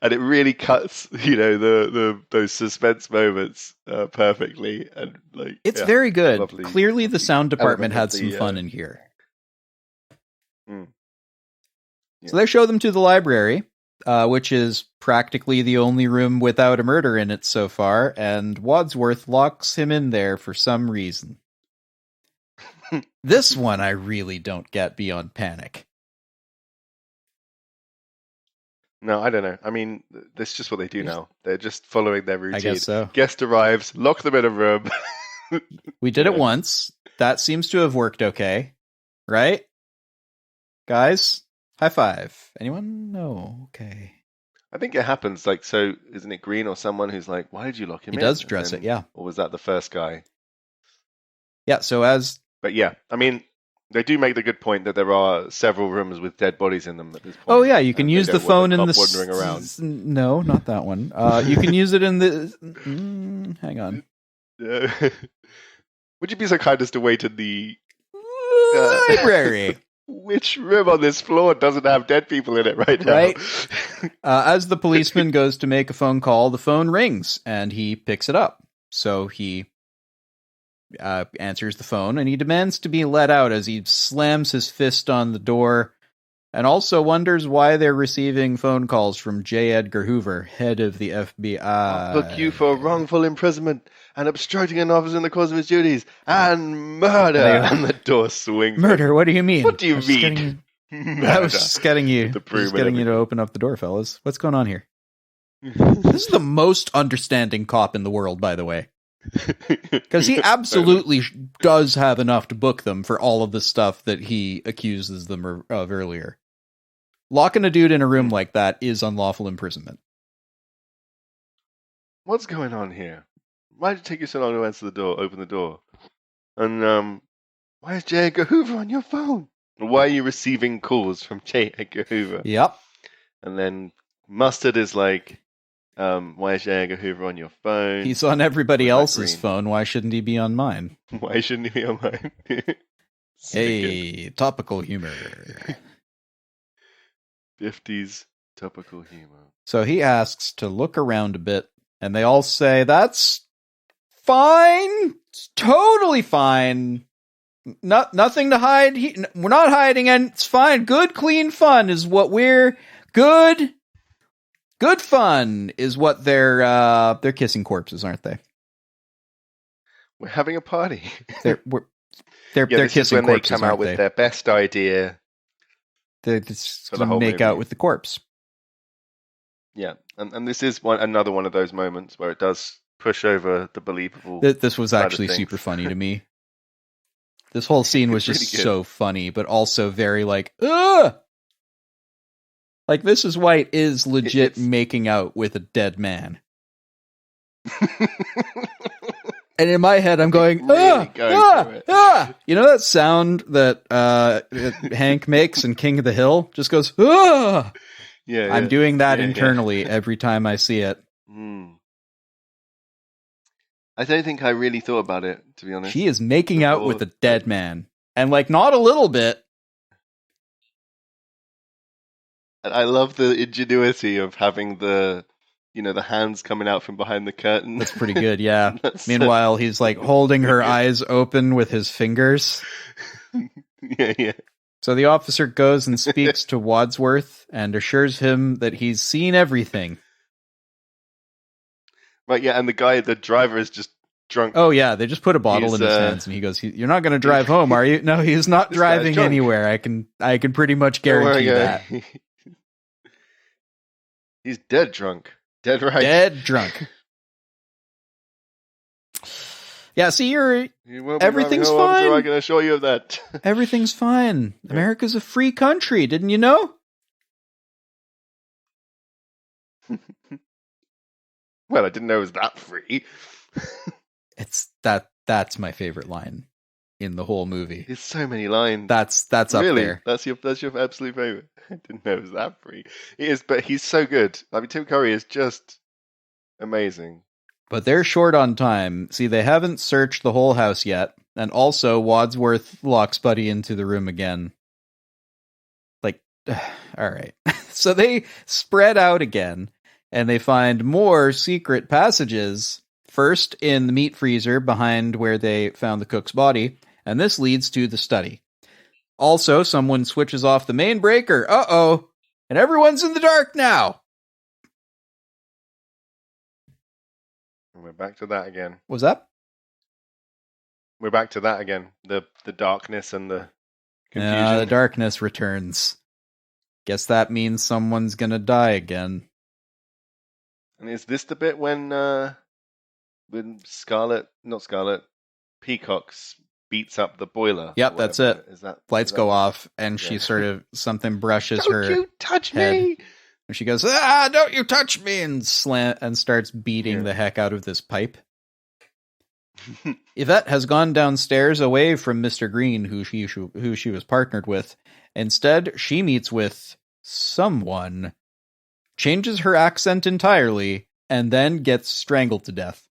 B: and it really cuts, those suspense moments perfectly. And
A: it's very good.
B: Lovely,
A: Clearly, the sound department had
B: element of
A: some fun in here.
B: Yeah.
A: So they show them to the library, which is practically the only room without a murder in it so far, and Wadsworth locks him in there for some reason. This one I really don't get beyond panic.
B: No, I don't know. I mean, that's just what they do now. They're just following their routine.
A: I guess so.
B: Guest arrives, lock them in a room.
A: We did it once. That seems to have worked okay. Right? Guys? High five. Anyone? No. Okay.
B: I think it happens. So isn't it Green or someone who's like, why did you lock him in?
A: He does address it, yeah.
B: Or was that the first guy?
A: Yeah, so as...
B: But yeah, I mean, they do make the good point that there are several rooms with dead bodies in them at this point.
A: Oh yeah, you can use the phone in the...
B: wandering around.
A: No, not that one. You can use it in the... hang on.
B: Would you be so kind as to wait in the...
A: library?
B: Which room on this floor doesn't have dead people in it right now?
A: Right. As the policeman goes to make a phone call, the phone rings, and he picks it up. So he answers the phone, and he demands to be let out as he slams his fist on the door, and also wonders why they're receiving phone calls from J. Edgar Hoover, head of the FBI.
B: I'll book you for wrongful imprisonment and obstructing an officer in the course of his duties and murder. And the door swings.
A: Murder? What do you mean?
B: What do you mean?
A: I was just getting you to open up the door, fellas. What's going on here? This is the most understanding cop in the world, by the way. Because he absolutely does have enough to book them for all of the stuff that he accuses them of earlier. Locking a dude in a room like that is unlawful imprisonment.
B: What's going on here? Why did it take you so long to answer the door, open the door? And why is J. Edgar Hoover on your phone? Why are you receiving calls from J. Edgar Hoover?
A: Yep.
B: And then Mustard is like, why is J. Edgar Hoover on your phone?
A: He's on everybody else's phone. Why shouldn't he be on mine?
B: Why shouldn't he be on mine?
A: Hey, topical humor.
B: 50s topical humor.
A: So he asks to look around a bit, and they all say, that's fine. It's totally fine. Nothing to hide. We're not hiding, and it's fine. Good, clean fun is what we're... Good fun is what they're kissing corpses, aren't they?
B: We're having a party.
A: They're
B: this
A: kissing
B: is when
A: corpses,
B: they come out with their best idea.
A: They're just going to make out with the corpse.
B: Yeah, and this is another one of those moments where it does push over the believable.
A: This was actually super funny to me. This whole scene was just
B: really
A: so funny, but also very like, ugh! Like, Mrs. White is legit making out with a dead man. And in my head, I'm going,
B: really
A: You know that sound that Hank makes in King of the Hill? Just goes, ah!
B: Yeah,
A: I'm doing that internally every time I see it.
B: I don't think I really thought about it, to be honest.
A: She is making out with a dead man. And, like, not a little bit.
B: I love the ingenuity of having the hands coming out from behind the curtain.
A: That's pretty good, yeah. Meanwhile, he's like holding her eyes open with his fingers.
B: Yeah.
A: So the officer goes and speaks to Wadsworth and assures him that he's seen everything.
B: Right, yeah, and the driver is just drunk.
A: Oh, yeah, they just put a bottle in his hands and he goes, you're not going to drive home, are you? No, he's not driving anywhere. I can pretty much guarantee that.
B: He's dead drunk. Dead right.
A: Dead drunk. Yeah, see, everything's fine.
B: I can assure you of that.
A: Everything's fine. America's a free country, didn't you know?
B: Well, I didn't know it was that free.
A: That's my favorite line in the whole movie.
B: There's so many lines.
A: That's
B: really?
A: Up there.
B: That's your absolute favorite. I didn't know it was that free. He is, but he's so good. I mean, Tim Curry is just amazing.
A: But they're short on time. See, they haven't searched the whole house yet, and also Wadsworth locks Buddy into the room again. Like, all right. So they spread out again, and they find more secret passages. First in the meat freezer behind where they found the cook's body, and this leads to the study. Also, someone switches off the main breaker. Uh-oh. And everyone's in the dark now.
B: We're back to that again.
A: What's that?
B: We're back to that again. The darkness and the confusion.
A: The darkness returns. Guess that means someone's gonna die again.
B: And is this the bit when Peacock beats up the boiler?
A: Yep, that's it. Lights go off, and she sort of, something brushes her
B: Don't you touch
A: head.
B: me!
A: And she goes, don't you touch me, and starts beating the heck out of this pipe. Yvette has gone downstairs away from Mr. Green, who she was partnered with. Instead, she meets with someone, changes her accent entirely, and then gets strangled to death.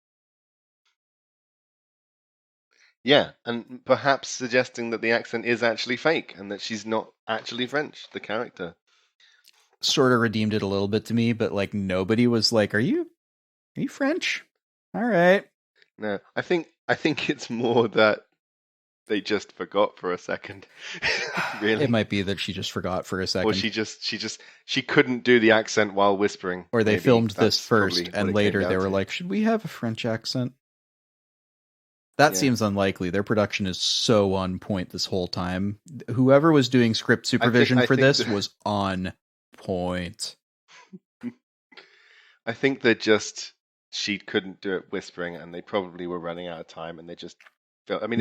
B: Yeah, and perhaps suggesting that the accent is actually fake, and that she's not actually French, the character.
A: Sort of redeemed it a little bit to me, but like nobody was like, are you French? All right.
B: No, I think I think it's more that they just forgot for a second. Really?
A: It might be that she just forgot for a second.
B: Or she couldn't do the accent while whispering.
A: Or they
B: Maybe.
A: filmed this
B: That's
A: first,
B: probably what
A: and
B: it
A: later
B: came
A: they
B: down
A: were
B: to.
A: like, should we have a French accent? That seems unlikely. Their production is so on point this whole time. Whoever was doing script supervision for this was on point.
B: I think she couldn't do it whispering, and they probably were running out of time, and they just felt. I mean,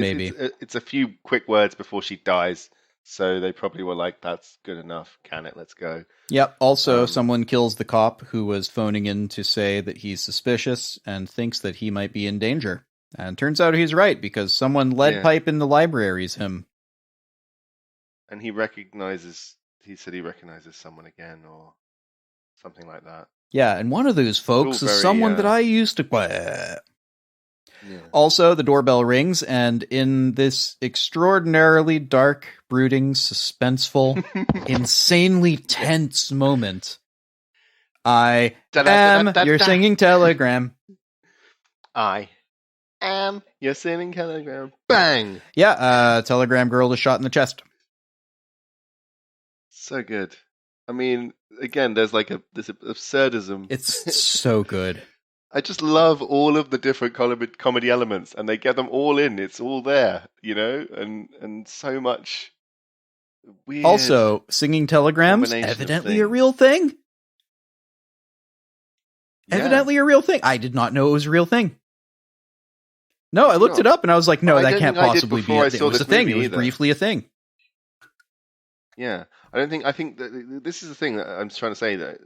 B: it's a few quick words before she dies, so they probably were like, "That's good enough. Can it? Let's go."
A: Yep. Also, someone kills the cop who was phoning in to say that he's suspicious and thinks that he might be in danger. And turns out he's right, because someone lead pipe in the library's him.
B: And he said he recognizes someone again, or something like that.
A: Yeah, and one of those folks is someone that I used to...
B: Yeah.
A: Also, the doorbell rings, and in this extraordinarily dark, brooding, suspenseful, insanely tense moment, I am your singing telegram.
B: I am your singing telegram. Bang!
A: Yeah, telegram girl is shot in the chest.
B: So good. I mean, again, there's like this absurdism.
A: It's so good.
B: I just love all of the different comedy elements, and they get them all in. It's all there, and so much weird.
A: Also, singing telegrams, evidently a real thing. Yeah. Evidently a real thing. I did not know it was a real thing. No, I looked it up, and I was like, no, that can't possibly be a thing. It was a thing. It was briefly a thing.
B: Yeah. I think that this is the thing that I'm trying to say, that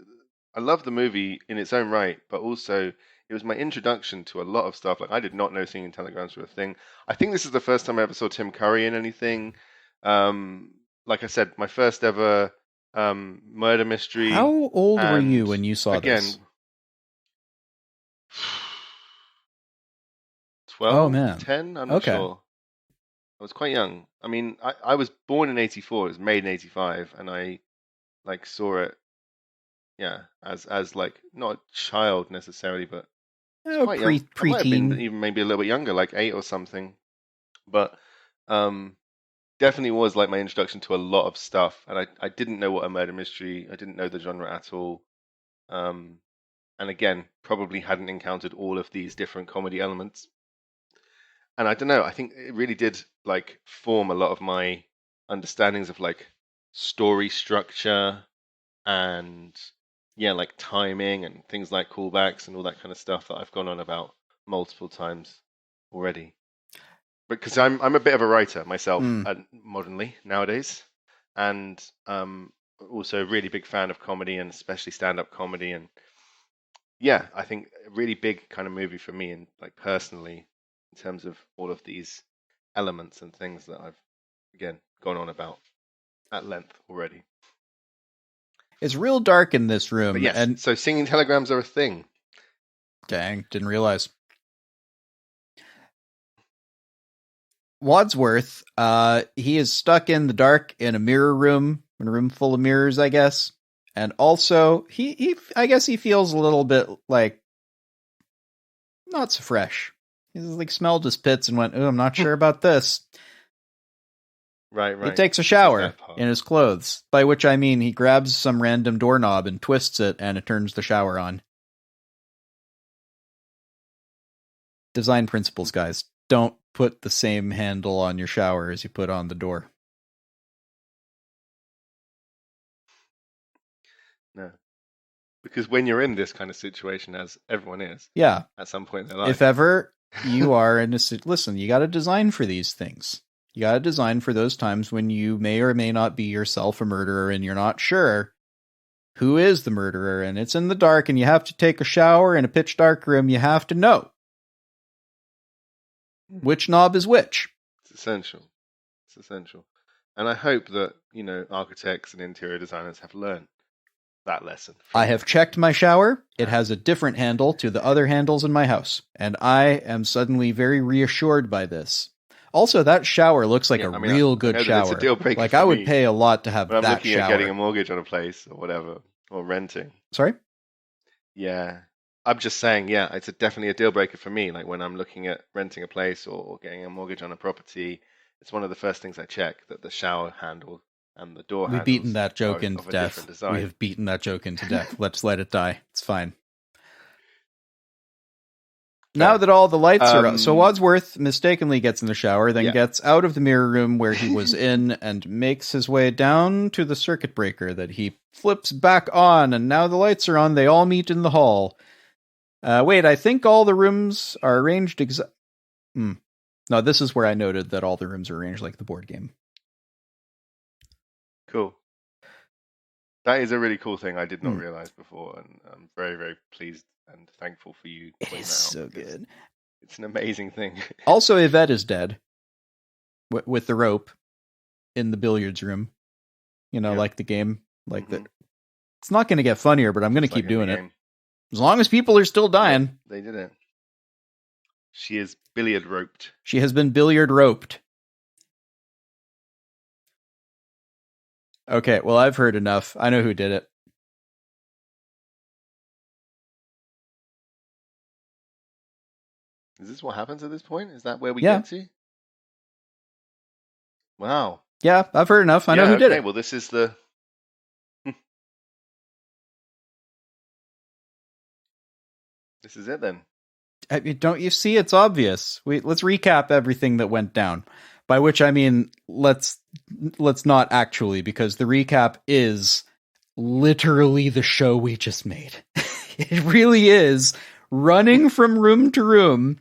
B: I love the movie in its own right, but also it was my introduction to a lot of stuff. Like, I did not know singing telegrams were a thing. I think this is the first time I ever saw Tim Curry in anything. Like I said, my first ever murder mystery.
A: How old were you when you saw this?
B: 12, 10, I'm not sure. I was quite young. I mean, I was born in 84. It was made in 85, and I saw it. Yeah, as like not a child necessarily, but quite young. I might have been even maybe a little bit younger, like 8 or something. But definitely was like my introduction to a lot of stuff, and I didn't know what a murder mystery. I didn't know the genre at all. And again, probably hadn't encountered all of these different comedy elements. And I don't know, I think it really did like form a lot of my understandings of like story structure and like timing and things like callbacks and all that kind of stuff that I've gone on about multiple times already. Because I'm a bit of a writer myself, modernly nowadays, and also a really big fan of comedy, and especially stand-up comedy. And yeah, I think a really big kind of movie for me, and like personally, in terms of all of these elements and things that I've again gone on about at length already.
A: It's real dark in this room.
B: But yes, and so singing telegrams are a thing.
A: Dang, didn't realize. Wadsworth, he is stuck in the dark in a mirror room, in a room full of mirrors, I guess. And also, I guess he feels a little bit like not so fresh. He's like smelled his pits and went, "Oh, I'm not sure about this."
B: Right.
A: He takes a shower in his clothes, by which I mean he grabs some random doorknob and twists it, and it turns the shower on. Design principles, guys. Don't put the same handle on your shower as you put on the door.
B: No. Because when you're in this kind of situation, as everyone is, at some point in their life.
A: If ever you are in a... Listen, you got to design for these things. You got to design for those times when you may or may not be yourself a murderer and you're not sure who is the murderer, and it's in the dark and you have to take a shower in a pitch dark room. You have to know which knob is which.
B: It's essential. And I hope that, architects and interior designers have learned that lesson.
A: I have checked my shower. It has a different handle to the other handles in my house, and I am suddenly very reassured by this. Also, that shower looks like real good shower.
B: It's a deal breaker
A: like I would pay a lot to have that shower.
B: I'm looking at getting a mortgage on a place or whatever, or renting.
A: Sorry?
B: Yeah. I'm just saying, yeah, it's definitely a deal breaker for me. Like when I'm looking at renting a place or getting a mortgage on a property, it's one of the first things I check, that the shower handle and the door
A: We've beaten
B: handles
A: that joke
B: are
A: into
B: of a
A: death.
B: different design.
A: We have beaten that joke into death. Let's let it die. It's fine. Now that all the lights are out, so Wadsworth mistakenly gets in the shower, then gets out of the mirror room where he was in and makes his way down to the circuit breaker that he flips back on, and now the lights are on. They all meet in the hall. Wait, I think all the rooms are arranged No, this is where I noted that all the rooms are arranged like the board game.
B: Cool. That is a really cool thing I did not realize before, and I'm very, very pleased and thankful for you pointing that out.
A: It's so good.
B: It's an amazing thing.
A: Also, Yvette is dead with the rope in the billiards room. You know, like the game. Like that. It's not going to get funnier, but I'm going to keep doing it. As long as people are still dying.
B: Yeah, they did it. She is billiard roped.
A: She has been billiard roped. Okay, well, I've heard enough. I know who did it.
B: Is this what happens at this point? Is that where we get to? Wow.
A: Yeah, I've heard enough. I know who did it.
B: Well, this is the... This is it then.
A: Don't you see? It's obvious. Let's recap everything that went down. By which I mean, let's not actually, because the recap is literally the show we just made. It really is running from room to room,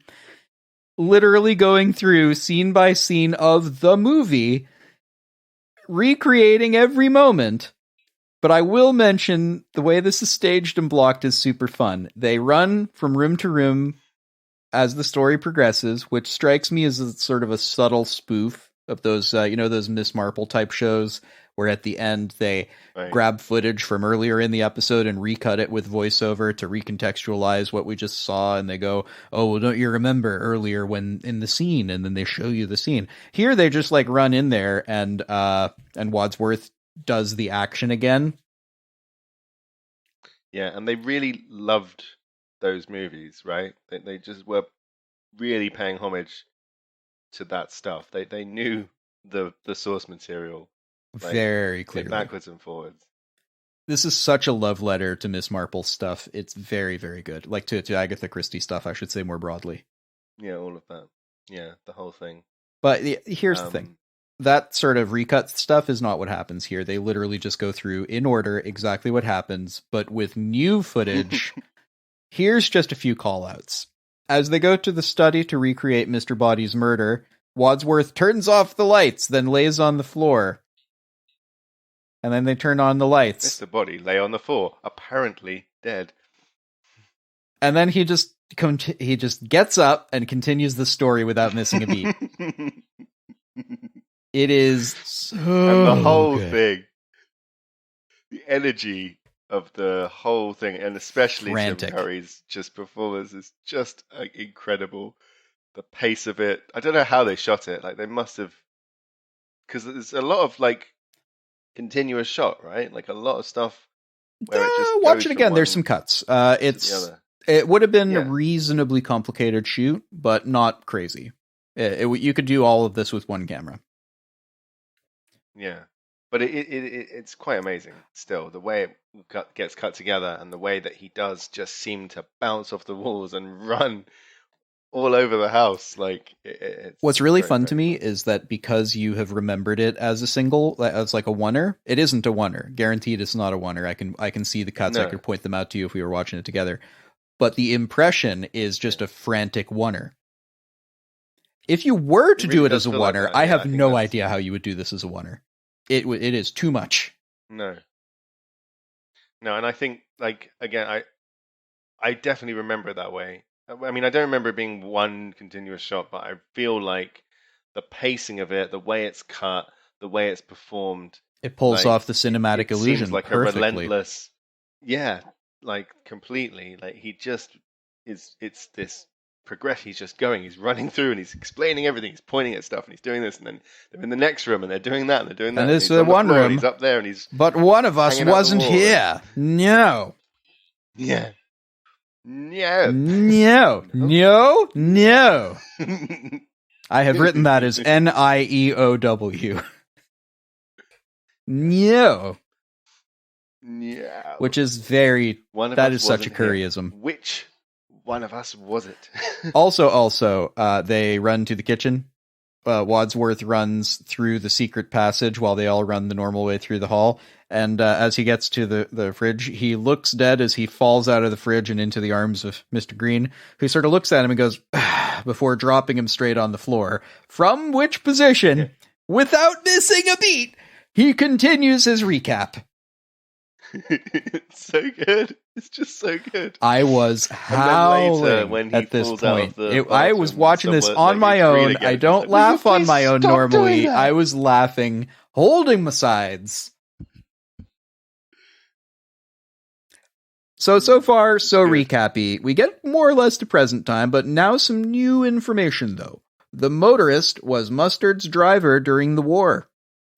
A: literally going through scene by scene of the movie, recreating every moment. But I will mention the way this is staged and blocked is super fun. They run from room to room as the story progresses, which strikes me as a sort of a subtle spoof of those, those Miss Marple type shows where at the end they grab footage from earlier in the episode and recut it with voiceover to recontextualize what we just saw. And they go, oh, well, don't you remember earlier when in the scene? And then they show you the scene. Here they just like run in there and Wadsworth does the action again.
B: Yeah, and they really loved those movies, right? They just were really paying homage to that stuff. They knew the source material
A: very clearly,
B: backwards and forwards.
A: This is such a love letter to Miss Marple stuff. It's very, very good. Like to Agatha Christie stuff, I should say more broadly.
B: Yeah, all of that. Yeah, the whole thing.
A: But here's the thing. That sort of recut stuff is not what happens here. They literally just go through in order exactly what happens, but with new footage. Here's just a few call-outs. As they go to the study to recreate Mr. Body's murder, Wadsworth turns off the lights, then lays on the floor. And then they turn on the lights.
B: Mr. Body lay on the floor, apparently dead.
A: And then he just gets up and continues the story without missing a beat. It is so
B: and the whole
A: good.
B: thing, the energy of the whole thing, and especially
A: frantic.
B: Tim Curry's just performance is just incredible. The pace of it, I don't know how they shot it. Like they must have, because there's a lot of like continuous shot, right? Like a lot of stuff. Where it just
A: watch it again. There's some cuts. It would have been a reasonably complicated shoot, but not crazy. You could do all of this with one camera.
B: Yeah, but it's quite amazing still, the way it gets cut together and the way that he does just seem to bounce off the walls and run all over the house. Like
A: what's really fun to me is that because you have remembered it as a single, as like a oneer, it isn't a oneer. Guaranteed it's not a oneer. I can see the cuts. I could point them out to you if we were watching it together. But the impression is just a frantic oneer. If you were to do it as a oneer, like I have no idea how you would do this as a oneer. It is too much.
B: No, and I think, like, again, I definitely remember it that way. I mean, I don't remember it being one continuous shot, but I feel like the pacing of it, the way it's cut, the way it's performed,
A: it pulls off the cinematic illusion.
B: Seems like
A: perfectly.
B: A relentless, like completely. Like he just is. It's this progress. He's just going. He's running through, and he's explaining everything. He's pointing at stuff, and he's doing this, and then they're in the next room, and they're doing that, and they're doing that.
A: And this is the one room.
B: He's up there, and he's.
A: But one of us wasn't here. No.
B: Yeah. No.
A: No. I have written that as Nieow. No.
B: Yeah.
A: Which is very...
B: One of
A: that
B: us
A: is such a
B: wasn't here.
A: Curryism.
B: Which one of us was it?
A: Also, they run to the kitchen. Wadsworth runs through the secret passage while they all run the normal way through the hall. And as he gets to the fridge, he looks dead as he falls out of the fridge and into the arms of Mr. Green, who sort of looks at him and goes, before dropping him straight on the floor. From which position, without missing a beat, he continues his recap.
B: It's so good. It's just so good.
A: I was howling
B: when he
A: at this
B: falls out
A: point.
B: of the
A: I was watching this on my own. I don't laugh on my own normally. I was laughing, holding my sides. So far, so recappy. We get more or less to present time, but now some new information, though. The motorist was Mustard's driver during the war,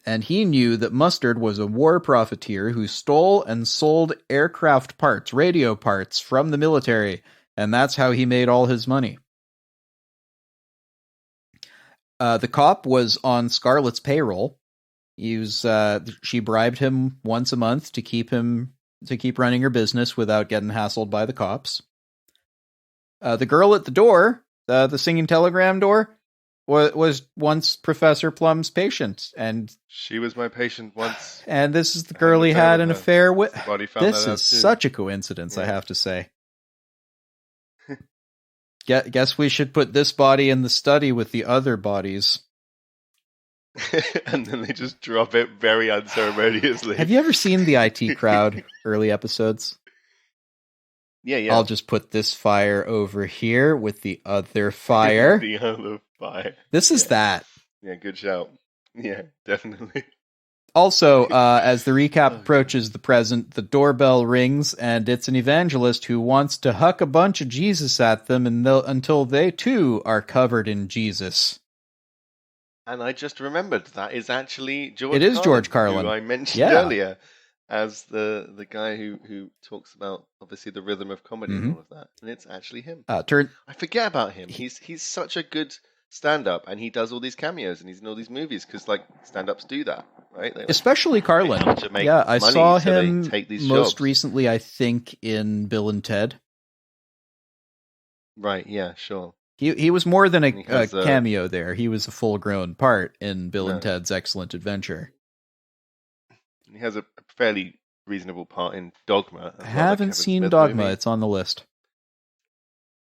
A: and he knew that Mustard was a war profiteer who stole and sold aircraft parts, radio parts, from the military, and that's how he made all his money. The cop was on Scarlett's payroll. She bribed him once a month to keep running her business without getting hassled by the cops. The girl at the door, the singing telegram door, was once Professor Plum's patient, and
B: she was my patient once.
A: And this is the girl he had an affair with. This is
B: too.
A: Such a coincidence, yeah. I have to say. Guess we should put this body in the study with the other bodies.
B: And then they just drop it very unceremoniously.
A: Have you ever seen the IT Crowd early episodes?
B: Yeah.
A: I'll just put this fire over here with the other fire.
B: The other fire.
A: This is that.
B: Yeah, good shout. Yeah, definitely.
A: Also, as the recap approaches the present, the doorbell rings, and it's an evangelist who wants to huck a bunch of Jesus at them until they, too, are covered in Jesus.
B: And I just remembered that is actually George
A: It is
B: Carlin,
A: George Carlin.
B: who I mentioned earlier as the guy who talks about, obviously, the rhythm of comedy and all of that. And it's actually him. I forget about him. He's such a good stand-up, and he does all these cameos, and he's in all these movies, because stand-ups do that, right?
A: Especially Carlin. I saw him most
B: jobs.
A: Recently, I think, in Bill and Ted.
B: Right, yeah, sure.
A: He was more than a cameo there. He was a full-grown part in Bill and Ted's Excellent Adventure.
B: He has a fairly reasonable part in Dogma.
A: I haven't seen Dogma.
B: Movie.
A: It's on the list.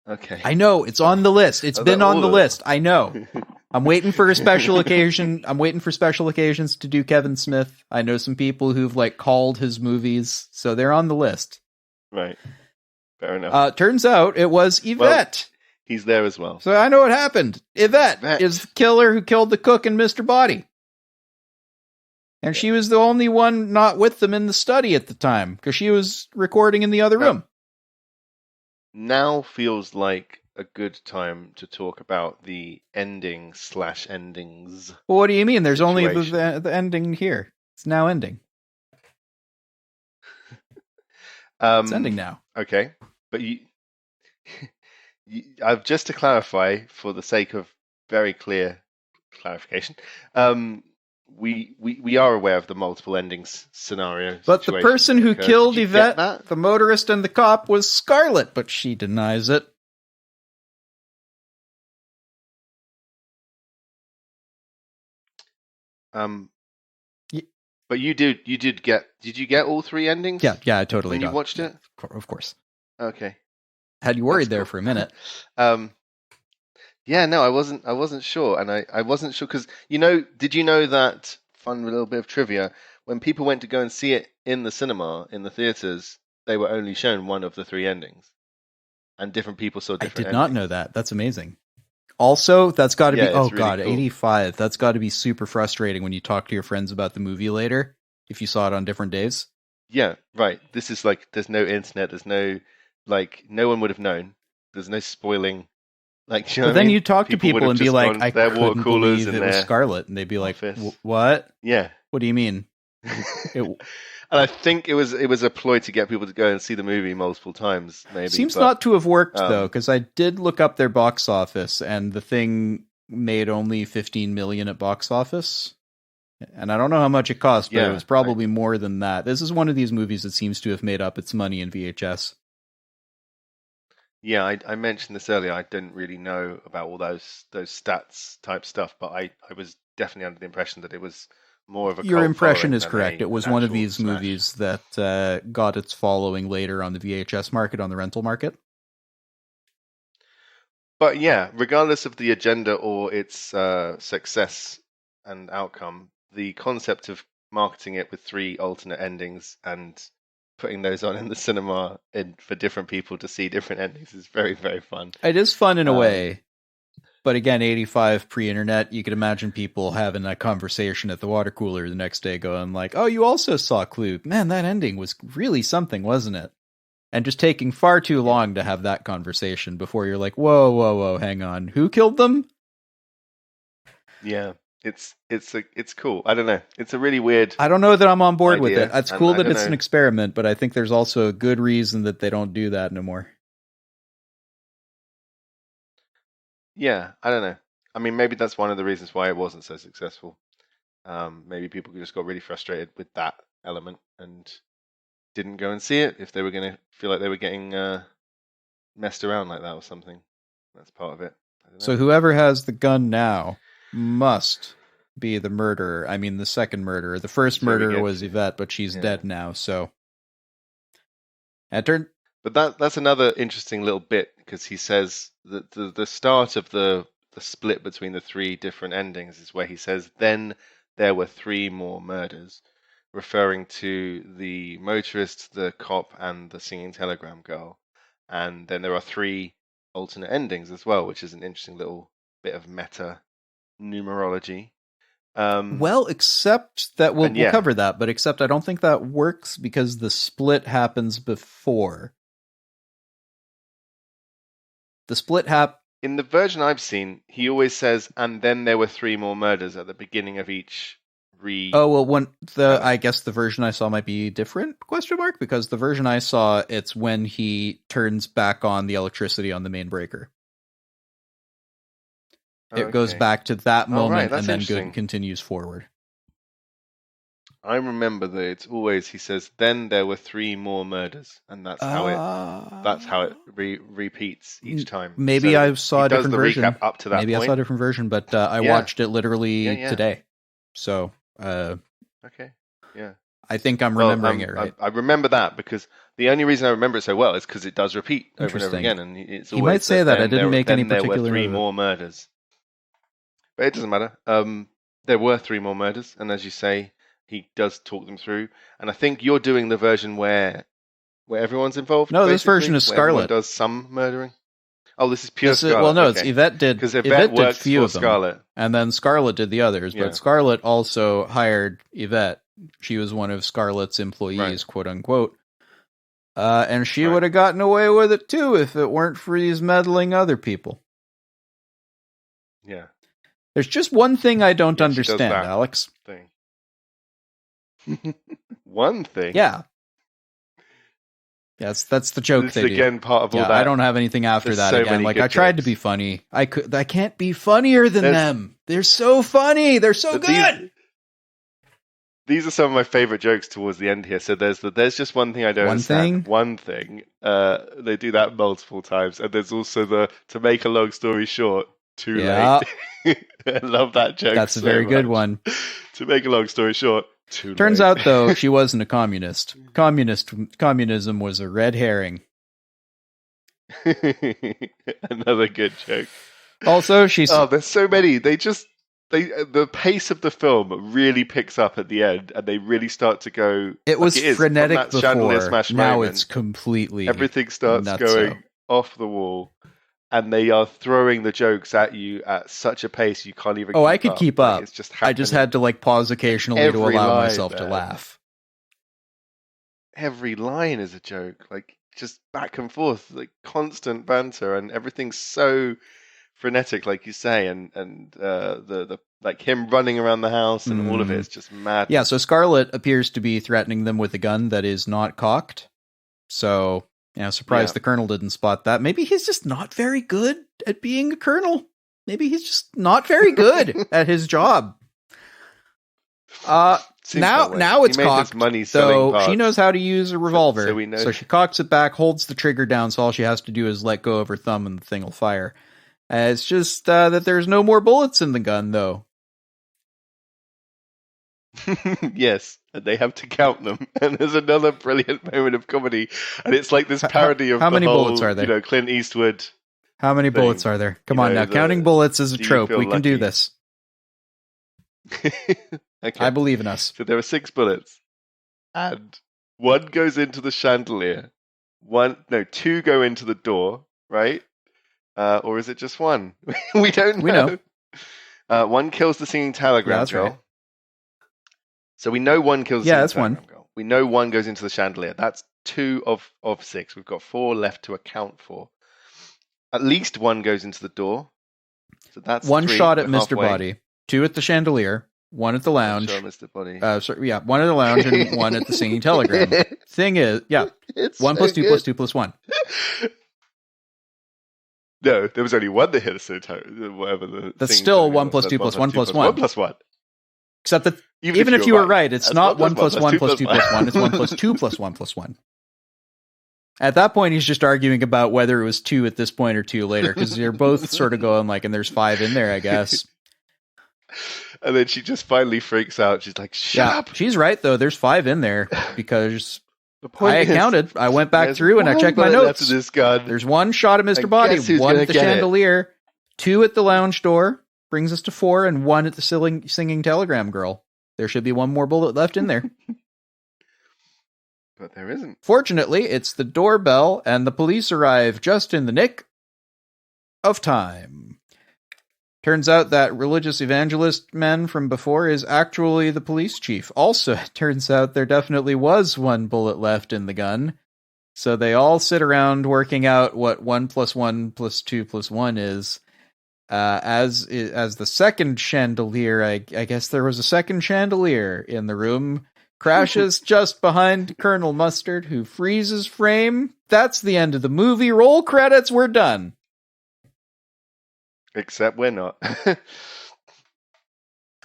B: Okay.
A: I know, it's on the list. It's been on the list. I know. I'm waiting for a special occasion. I'm waiting for special occasions to do Kevin Smith. I know some people who've called his movies, so they're on the list.
B: Right. Fair enough.
A: Turns out it was Yvette.
B: Well, he's there as well.
A: So I know what happened. Yvette is the killer who killed the cook and Mr. Body. And she was the only one not with them in the study at the time, because she was recording in the other room.
B: Now feels like a good time to talk about the ending/endings.
A: Well, what do you mean? There's only the ending here. It's now ending. It's ending now.
B: Okay. But I've just to clarify, for the sake of very clear clarification, we are aware of the multiple endings scenario.
A: But the person who killed Yvette, the motorist and the cop, was Scarlett, but she denies it.
B: But you did get? Did you get all three endings?
A: Yeah, I totally got.
B: You watched it,
A: of course.
B: Okay.
A: Had you worried there for a minute?
B: Yeah, no, I wasn't sure, and I wasn't sure because did you know that fun little bit of trivia? When people went to go and see it in the cinema, in the theaters, they were only shown one of the three endings, and different people saw different.
A: I did not know that. That's amazing. Also, that's got to be
B: really cool.
A: 85. That's got to be super frustrating when you talk to your friends about the movie later if you saw it on different days.
B: Yeah, right. This is there's no internet. There's no no one would have known. There's no spoiling.
A: Then you talk to people and be like, I couldn't believe it was Scarlett. And they'd be like, what?
B: Yeah.
A: What do you mean?
B: And I think it was a ploy to get people to go and see the movie multiple times, maybe.
A: Seems
B: but,
A: not to have worked, though, because I did look up their box office, and the thing made only $15 million at box office. And I don't know how much it cost, but it was probably more than that. This is one of these movies that seems to have made up its money in VHS.
B: Yeah, I mentioned this earlier. I didn't really know about all those stats type stuff, but I was definitely under the impression that it was more of a
A: Your
B: cult
A: impression
B: following
A: is
B: than
A: correct. It was
B: an
A: one of
B: actual
A: these
B: smash.
A: movies that got its following later on the VHS market, on the rental market.
B: But yeah, regardless of the agenda or its success and outcome, the concept of marketing it with 3 alternate endings and putting those on in the cinema for different people to see different endings is very, very fun.
A: It is fun in a way. But again, 85 pre-internet, you could imagine people having a conversation at the water cooler the next day going like, oh, you also saw Clue. Man, that ending was really something, wasn't it? And just taking far too long to have that conversation before you're like, whoa, hang on. Who killed them?
B: Yeah, it's cool. I don't know. It's a really weird
A: I don't know that I'm on board
B: idea,
A: with it. It's cool that it's an
B: know.
A: experiment, but I think there's also a good reason that they don't do that no more.
B: Yeah, I don't know. I mean, maybe that's one of the reasons why it wasn't so successful. Maybe people just got really frustrated with that element and didn't go and see it if they were going to feel like they were getting messed around like that or something. That's part of it. I don't know.
A: So whoever has the gun now must be the murderer. I mean, the second murderer. The first murderer was Yvette, but she's dead now, so... Enter.
B: But that's another interesting little bit, because he says that the start of the split between the 3 different endings is where he says, then there were 3 more murders, referring to the motorist, the cop, and the singing telegram girl. And then there are 3 alternate endings as well, which is an interesting little bit of meta numerology.
A: Well, except that we'll cover that, but except I don't think that works because the split happens before. The split
B: in the version I've seen, he always says, and then there were 3 more murders at the beginning of each
A: Oh, well, I guess the version I saw might be different, ? Because the version I saw, it's when he turns back on the electricity on the main breaker. It goes back to that moment and then continues forward.
B: I remember that it's always, he says, then there were 3 more murders, and that's how it repeats each time.
A: Maybe I saw a different version.
B: Recap up to that
A: maybe
B: point.
A: I saw a different version, but I watched it literally today. So,
B: okay, yeah.
A: I think I'm remembering it right.
B: I remember that because the only reason I remember it so well is because it does repeat over and over again, and it's always.
A: He might say that I didn't make any particular.
B: There were 3 more murders, but it doesn't matter. There were 3 more murders, and as you say, he does talk them through. And I think you're doing the version where everyone's involved.
A: No, this version is Scarlet.
B: Does some murdering. Oh, this is pure Scarlet.
A: Well, no, it's Yvette did.
B: Because Yvette
A: did few of them,
B: Scarlet,
A: and then Scarlet did the others. But Scarlet also hired Yvette. She was one of Scarlet's employees, quote unquote. And she would have gotten away with it too if it weren't for these meddling other people.
B: Yeah.
A: There's just one thing I don't understand, Alex.
B: One thing?
A: Yeah. Yes, that's the joke.
B: This is again part of all that.
A: I don't have anything after that again. Like I tried to be funny. I can't be funnier than them. They're so funny. They're so good.
B: These are some of my favorite jokes towards the end here. So there's just one thing I don't understand. One thing. They do that multiple times, and there's also to make a long story short, too late. I love that joke.
A: That's a very good one.
B: To make a long story short.
A: Turns out, though, she wasn't a communist. Communism was a red herring.
B: Another good joke.
A: Also,
B: there's so many. The pace of the film really picks up at the end, and they really start to go.
A: It was frenetic before. Now
B: moment,
A: it's completely.
B: Everything starts going off the wall. And they are throwing the jokes at you at such a pace you can't even.
A: I could keep up. It's just I just had to pause occasionally to allow myself to laugh.
B: Every line is a joke, just back and forth, constant banter, and everything's so frenetic, like you say. And the Like him running around the house and all of it is just mad.
A: Yeah, so Scarlet appears to be threatening them with a gun that is not cocked. So, surprised the Colonel didn't spot that. Maybe he's just not very good at being a Colonel. Maybe he's just not very good at his job. Now it's cocked,
B: money
A: so she knows how to use a revolver. So she cocks it back, holds the trigger down, so all she has to do is let go of her thumb and the thing will fire. It's just that there's no more bullets in the gun, though.
B: Yes, and they have to count them. And there's another brilliant moment of comedy, and it's like this parody of
A: how many bullets are there?
B: Clint Eastwood.
A: How many bullets are there? Come on now, counting bullets is a trope. We can do this.
B: Okay.
A: I believe in us.
B: So there are 6 bullets, and 1 goes into the chandelier. 2 go into the door, right? Or is it just 1? We don't know.
A: We know.
B: 1 kills the singing telegram girl. Right. So we know 1 kills the singing telegram girl. We know 1 goes into the chandelier. That's 2 of 6. We've got 4 left to account for. At least 1 goes into the door. So that's
A: 1
B: 3.
A: shot at Mr. Body, 2 at the chandelier, 1 at the lounge.
B: 1 Mr. Body.
A: 1 at the lounge and 1 at the singing telegram. Thing is, 1 plus 2 plus 2 plus 1.
B: No, there was only 1 that hit a whatever.
A: That's still 1 plus 2 plus 1 plus 1.
B: 1 plus 1.
A: Except that even if you were right, it's not 1 plus 1 plus 2 plus 1. It's 1 plus 2 plus 1 plus 1. At that point, he's just arguing about whether it was 2 at this point or 2 later, because you're both sort of going like, and there's 5 in there, I guess.
B: And then she just finally freaks out. She's like, shut up.
A: She's right, though. There's 5 in there, because I counted. I went back through and I checked my notes.
B: This gun.
A: There's 1 shot at Mr. Body, 1 at the chandelier, 2 at the lounge door, brings us to 4, and 1 at the singing telegram girl. There should be 1 more bullet left in there.
B: But there isn't.
A: Fortunately, it's the doorbell, and the police arrive just in the nick of time. Turns out that religious evangelist man from before is actually the police chief. Also, it turns out there definitely was 1 bullet left in the gun. So they all sit around working out what 1 plus 1 plus 2 plus 1 is. As the second chandelier, I guess there was a second chandelier in the room, crashes just behind Colonel Mustard, who freezes frame. That's the end of the movie. Roll credits, we're done.
B: Except we're not.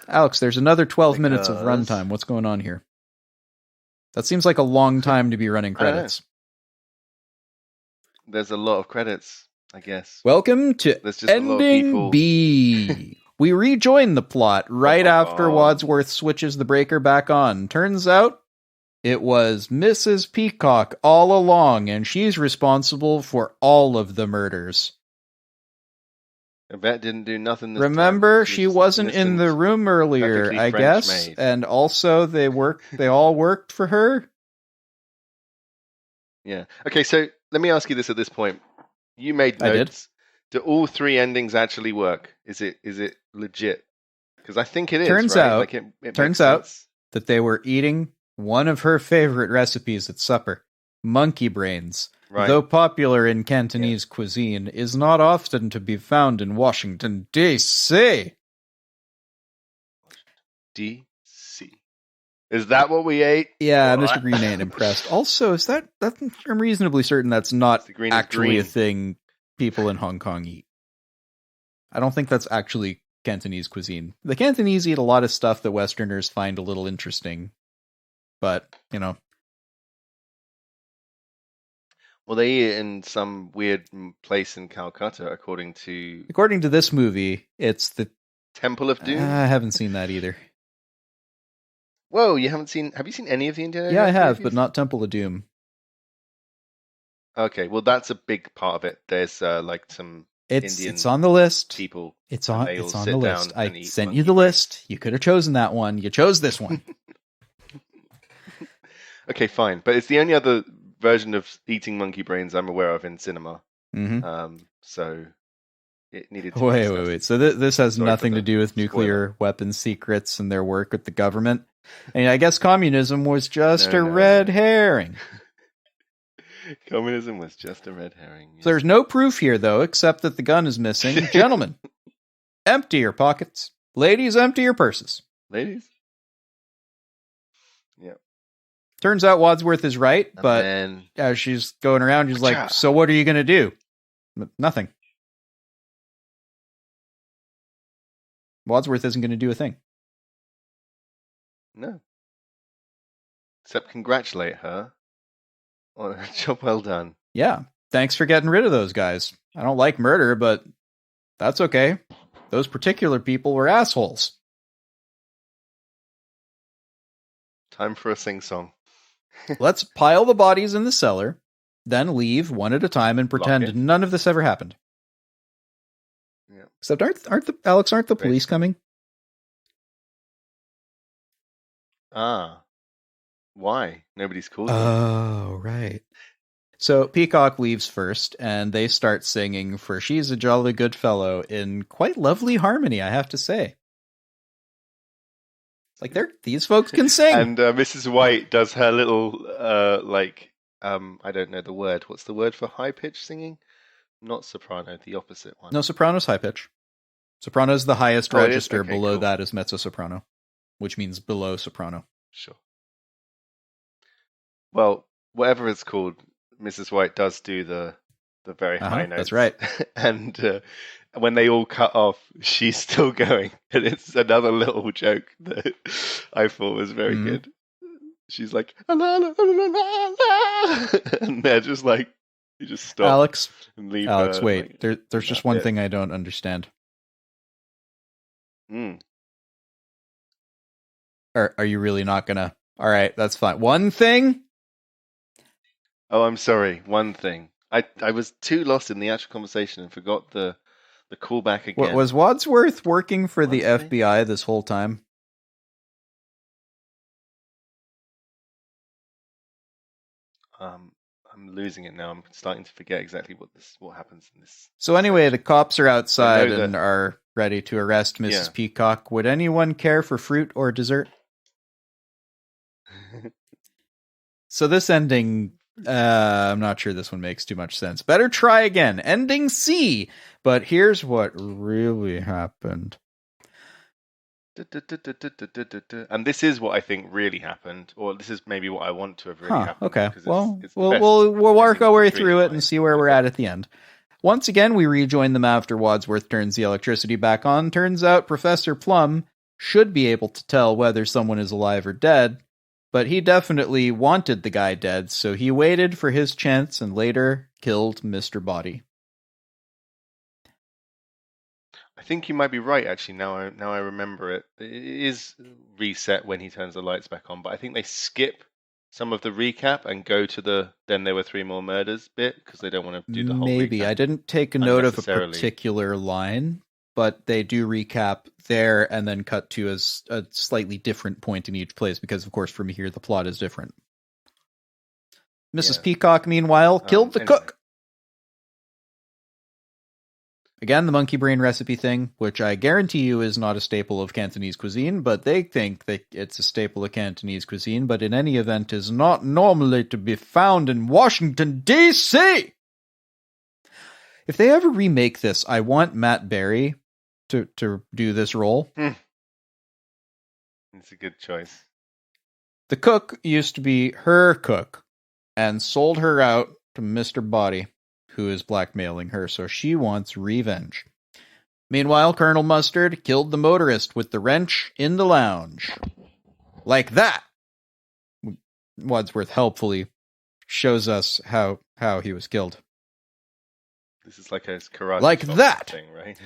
A: Alex, there's another 12 minutes of runtime. What's going on here? That seems like a long time to be running credits.
B: There's a lot of credits, I guess.
A: Welcome to Ending B. We rejoin the plot right after Wadsworth switches the breaker back on. Turns out it was Mrs. Peacock all along, and she's responsible for all of the murders.
B: Yvette didn't do nothing this
A: Remember,
B: time.
A: she wasn't in the room earlier, I guess, and also they all worked for her.
B: Yeah. Okay, so let me ask you this at this point. You made notes.
A: I did.
B: Do all 3 endings actually work? Is it legit? Because I think it is.
A: Turns
B: right?
A: out,
B: like it out
A: that they were eating one of her favorite recipes at supper, monkey brains. Right. Though popular in Cantonese cuisine, is not often to be found in Washington, D.C.
B: D.C. Is that what we ate?
A: Yeah, Mr. Green ain't impressed. Also, is that I'm reasonably certain that's not actually a thing people in Hong Kong eat. I don't think that's actually Cantonese cuisine. The Cantonese eat a lot of stuff that Westerners find a little interesting, but,
B: Well, they eat it in some weird place in Calcutta, according to
A: this movie, it's the
B: Temple of Doom.
A: I haven't seen that either.
B: Whoa, you haven't seen? Have you seen any of the Indiana?
A: Yeah, I have, but not Temple of Doom.
B: Okay, well, that's a big part of it. There's like some Indian.
A: It's on the list.
B: People.
A: It's on the list. I sent you the list. You could have chosen that one. You chose this one.
B: Okay, fine, but it's the only other version of eating monkey brains I'm aware of in cinema.
A: Mm-hmm.
B: So it needed to
A: wait. So this has nothing to do with nuclear weapons secrets and their work with the government. And I guess communism was just a red herring.
B: Communism was just a red herring. Yes.
A: So there's no proof here, though, except that the gun is missing. Gentlemen, empty your pockets. Ladies, empty your purses.
B: Ladies? Yeah.
A: Turns out Wadsworth is right,
B: And
A: but
B: then...
A: as she's going around, she's like,
B: Achoo.
A: so what are you going to do? Nothing. Wadsworth isn't going to do a thing.
B: No. Except congratulate her on a job well done.
A: Yeah. Thanks for getting rid of those guys. I don't like murder, but that's okay. Those particular people were assholes.
B: Time for a sing-song.
A: Let's pile the bodies in the cellar, then leave one at a time and
B: Lock
A: pretend
B: it.
A: none of this ever happened.
B: Yeah.
A: Except aren't the police coming?
B: Ah. Why? Nobody's called them.
A: Oh, right. So Peacock leaves first, and they start singing For She's a Jolly Good Fellow in quite lovely harmony, I have to say. It's like these folks can sing.
B: And Mrs. White does her little, I don't know the word. What's the word for high-pitched singing? Not soprano, the opposite one.
A: No, soprano's high pitch. Soprano's the highest
B: Oh, it is?
A: register.
B: Okay,
A: below
B: cool.
A: that is mezzo-soprano, which means below soprano.
B: Sure. Well, whatever it's called, Mrs. White does do the very high notes.
A: That's right.
B: And when they all cut off, she's still going. And it's another little joke that I thought was very good. She's like, la, la, la, la, la. And they're just like, you just stop.
A: Alex,
B: and leave
A: wait.
B: like,
A: there's just one thing I don't understand. Are you really not gonna? All right, that's fine. One thing.
B: Oh, I'm sorry. One thing. I was too lost in the actual conversation and forgot the callback again.
A: Was Wadsworth working for the FBI this whole time?
B: I'm losing it now. I'm starting to forget exactly what happens in this.
A: So anyway, the cops are outside and are ready to arrest Mrs. Peacock. Would anyone care for fruit or dessert? So this ending, I'm not sure this one makes too much sense. Better try again. Ending C. But here's what really happened.
B: And this is what I think really happened, or this is maybe what I want to have really happened.
A: Okay, well, we'll work our way through it and see where we're at the end. Once again, we rejoin them after Wadsworth turns the electricity back on. Turns out Professor Plum should be able to tell whether someone is alive or dead, but he definitely wanted the guy dead, so he waited for his chance and later killed Mr. Body.
B: I think you might be right, actually, now I remember it. It is reset when he turns the lights back on, but I think they skip some of the recap and go to the then there were 3 more murders bit, because they don't want to do the whole
A: Maybe.
B: recap.
A: I didn't take a note of a particular line, but they do recap there and then cut to a slightly different point in each place, because, of course, from here, the plot is different. Mrs. Peacock, meanwhile, killed the cook. Again, the monkey brain recipe thing, which I guarantee you is not a staple of Cantonese cuisine, but they think that it's a staple of Cantonese cuisine, but in any event is not normally to be found in Washington, D.C. If they ever remake this, I want Matt Berry to do this role.
B: It's a good choice.
A: The cook used to be her cook and sold her out to Mr. Body, who is blackmailing her, so she wants revenge. Meanwhile, Colonel Mustard killed the motorist with the wrench in the lounge. Like that! Wadsworth helpfully shows us how he was killed.
B: This is like a karate
A: like that
B: thing, right?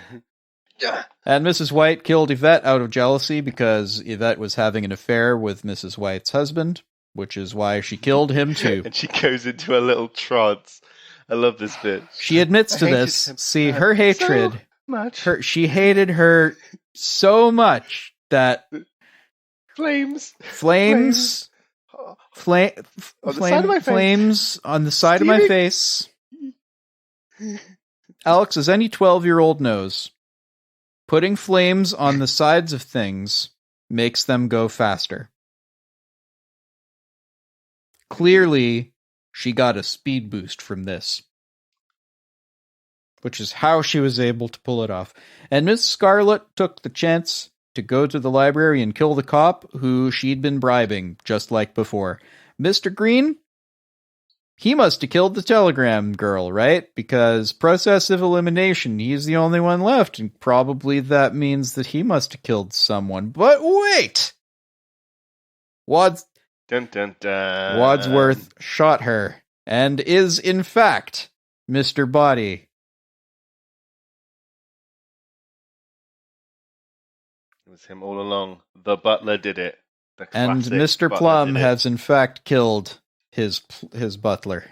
A: And Mrs. White killed Yvette out of jealousy because Yvette was having an affair with Mrs. White's husband, which is why she killed him too.
B: And she goes into a little trance. I love this bit.
A: She admits to this. See, her hatred,
B: so much.
A: She hated her so much that
B: flames
A: on the side of my face. Alex, as any 12-year-old knows, putting flames on the sides of things makes them go faster. Clearly, she got a speed boost from this, which is how she was able to pull it off. And Miss Scarlet took the chance to go to the library and kill the cop who she'd been bribing, just like before. Mr. Green, he must have killed the telegram girl, right? Because process of elimination, he's the only one left, and probably that means that he must have killed someone. But wait! Dun, dun, dun. Wadsworth shot her, and is, in fact, Mr. Body.
B: It was him all along. The butler did it.
A: And Mr. Plum has, in fact, killed his butler.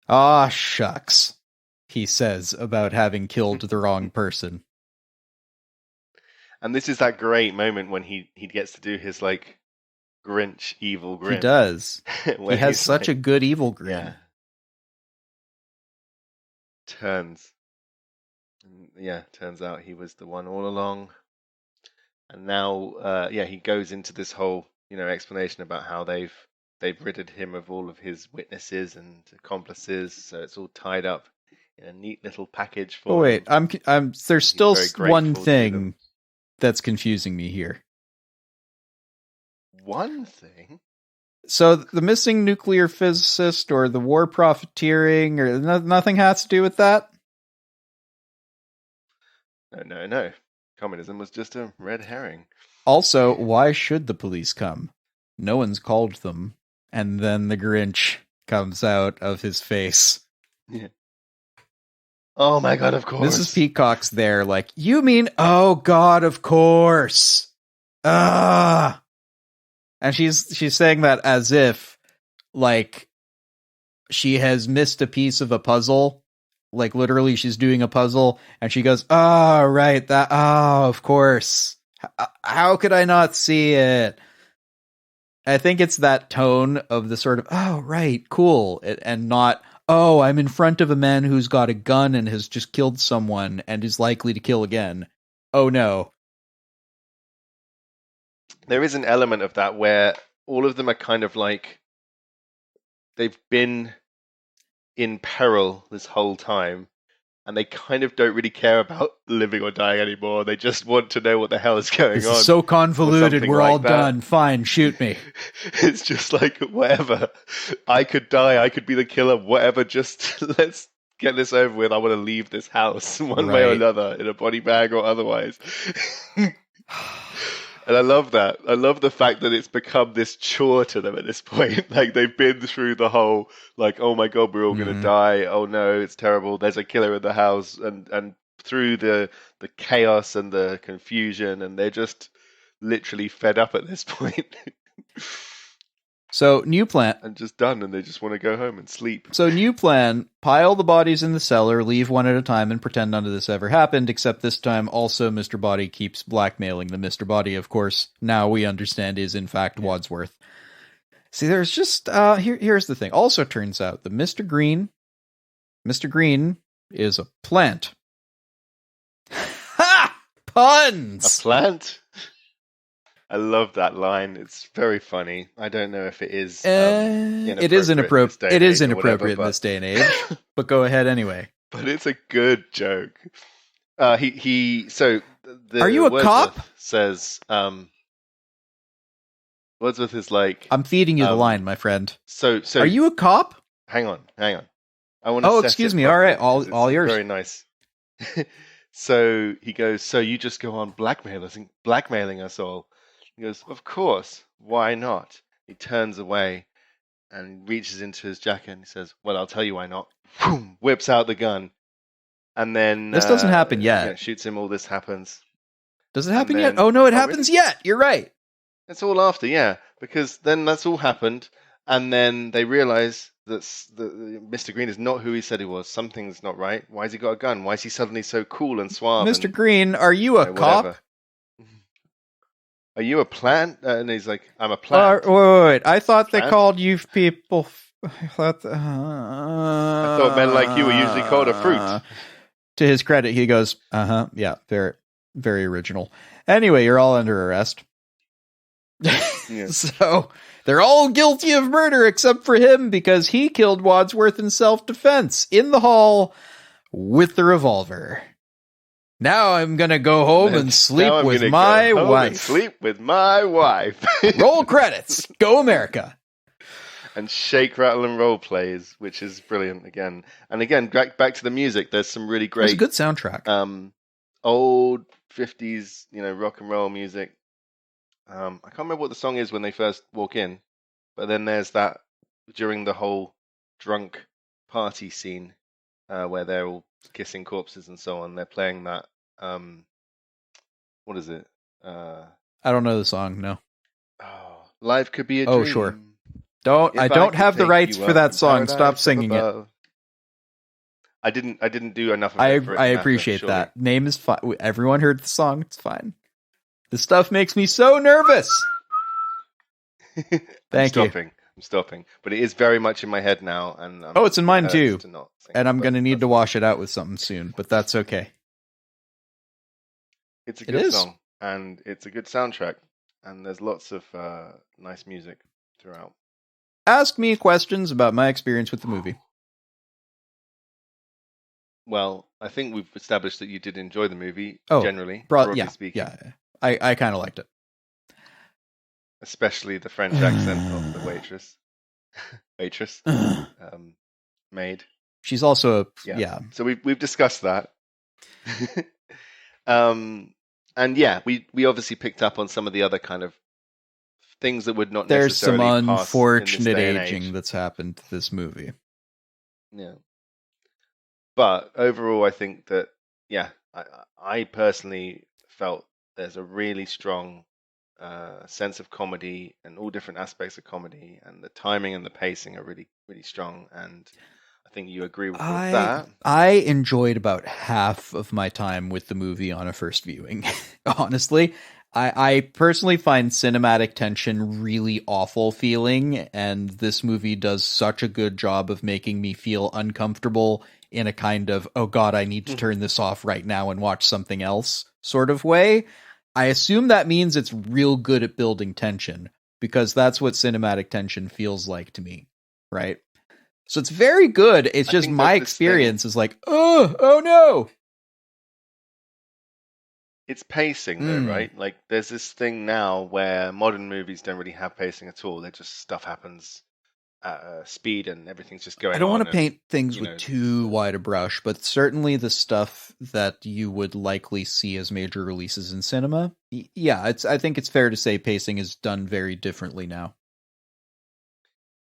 A: Ah, shucks, he says about having killed the wrong person.
B: And this is that great moment when he gets to do his, like, Grinch evil grin.
A: He does. He has such a good evil grin.
B: Yeah. Turns out he was the one all along. And now, he goes into this whole, explanation about how they've ridded him of all of his witnesses and accomplices, so it's all tied up in a neat little package for him.
A: Oh wait, I'm. There's still one thing that's confusing me here.
B: One thing?
A: So the missing nuclear physicist or the war profiteering or nothing has to do with that?
B: No. Communism was just a red herring.
A: Also, why should the police come? No one's called them. And then the Grinch comes out of his face.
B: Yeah. Oh my god, of course.
A: Mrs. Peacock's there like, you mean, oh god, of course. Ah. And she's saying that as if, like, she has missed a piece of a puzzle. Like, literally, she's doing a puzzle, and she goes, oh, right, of course. How could I not see it? I think it's that tone of the sort of, oh, right, cool, and not, oh, I'm in front of a man who's got a gun and has just killed someone and is likely to kill again. Oh, no.
B: There is an element of that where all of them are kind of like, they've been in peril this whole time, and they kind of don't really care about living or dying anymore. They just want to know what the hell is going on.
A: This is so convoluted, we're all done. Fine, shoot me.
B: It's just like, whatever. I could die, I could be the killer, whatever, just let's get this over with. I want to leave this house one way or another, in a body bag or otherwise. And I love that. I love the fact that it's become this chore to them at this point. Like, they've been through the whole, like, oh my god, we're all going to die. Oh no, it's terrible. There's a killer in the house. And through the chaos and the confusion, and they're just literally fed up at this point.
A: So, new plan.
B: And just done, and they just want to go home and sleep.
A: So, new plan, pile the bodies in the cellar, leave one at a time, and pretend none of this ever happened, except this time also Mr. Body keeps blackmailing the Mr. Body, of course, now we understand is in fact Wadsworth. See, there's just, here's the thing. Also turns out that Mr. Green is a plant. Ha! Puns!
B: A plant? I love that line. It's very funny. I don't know if it is.
A: It is inappropriate. It is inappropriate in this day and age. But go ahead anyway.
B: But it's a good joke. So
A: are you a cop?
B: Says Wordsworth is like,
A: I'm feeding you the line, my friend.
B: So
A: are you a cop?
B: Hang on. I want to.
A: Oh, excuse me. All right, all yours.
B: Very nice. So he goes. So you just go on blackmailing us all. He goes, of course, why not? He turns away and reaches into his jacket and he says, well, I'll tell you why not. Boom, whips out the gun. And then...
A: This doesn't happen yet.
B: Shoots him, all this happens.
A: Does it happen yet? Oh, no, it happens yet. You're right.
B: It's all after, yeah. Because then that's all happened. And then they realize that Mr. Green is not who he said he was. Something's not right. Why has he got a gun? Why is he suddenly so cool and suave?
A: Mr. Green, are you a cop?
B: Whatever. Are you a plant? And he's like, I'm a plant.
A: Wait. I thought they called you people...
B: I thought men like you were usually called a fruit.
A: To his credit, he goes, yeah, very, very original. Anyway, you're all under arrest. Yeah. So, they're all guilty of murder except for him because he killed Wadsworth in self-defense in the hall with the revolver. Now I'm gonna go home and sleep with my wife.
B: Sleep with my wife.
A: Roll credits. Go America.
B: And shake, rattle, and roll plays, which is brilliant again. And again, back to the music. There's some really great.
A: It's a good soundtrack.
B: Old 50s, rock and roll music. I can't remember what the song is when they first walk in, but then there's that during the whole drunk party scene where they're all kissing corpses and so on. They're playing that. What is it?
A: I don't know the song. No.
B: Oh, life could be a dream.
A: Oh, sure. I don't have the rights for that song. Stop singing it.
B: I didn't do enough of
A: it. I appreciate that. Name is fine. Everyone heard the song. It's fine. This stuff makes me so nervous. Thank you.
B: I'm stopping. But it is very much in my head now. And
A: it's in mine too. And I'm going to need to wash it out with something soon, but that's okay.
B: It's a good song, and it's a good soundtrack, and there's lots of nice music throughout.
A: Ask me questions about my experience with the movie.
B: Well, I think we've established that you did enjoy the movie, generally, broadly speaking.
A: Yeah, I kind of liked it.
B: Especially the French accent of the waitress, maid.
A: She's also
B: So we've discussed that. And we obviously picked up on some of the other kind of things that would not necessarily pass.
A: There's some unfortunate aging that's happened to this movie.
B: Yeah. But overall, I think that, I personally felt there's a really strong sense of comedy and all different aspects of comedy, and the timing and the pacing are really, really strong. And I think you agree with that.
A: I enjoyed about half of my time with the movie on a first viewing. Honestly, I personally find cinematic tension really awful feeling, and this movie does such a good job of making me feel uncomfortable in a kind of, oh god, I need to turn this off right now and watch something else sort of way. I assume that means it's real good at building tension, because that's what cinematic tension feels like to me, right? So it's very good. It's just my experience is like, oh no.
B: It's pacing though, right? Like there's this thing now where modern movies don't really have pacing at all. They're just stuff happens at speed and everything's just going on.
A: I don't want to paint things with too wide a brush, but certainly the stuff that you would likely see as major releases in cinema. Yeah, I think it's fair to say pacing is done very differently now.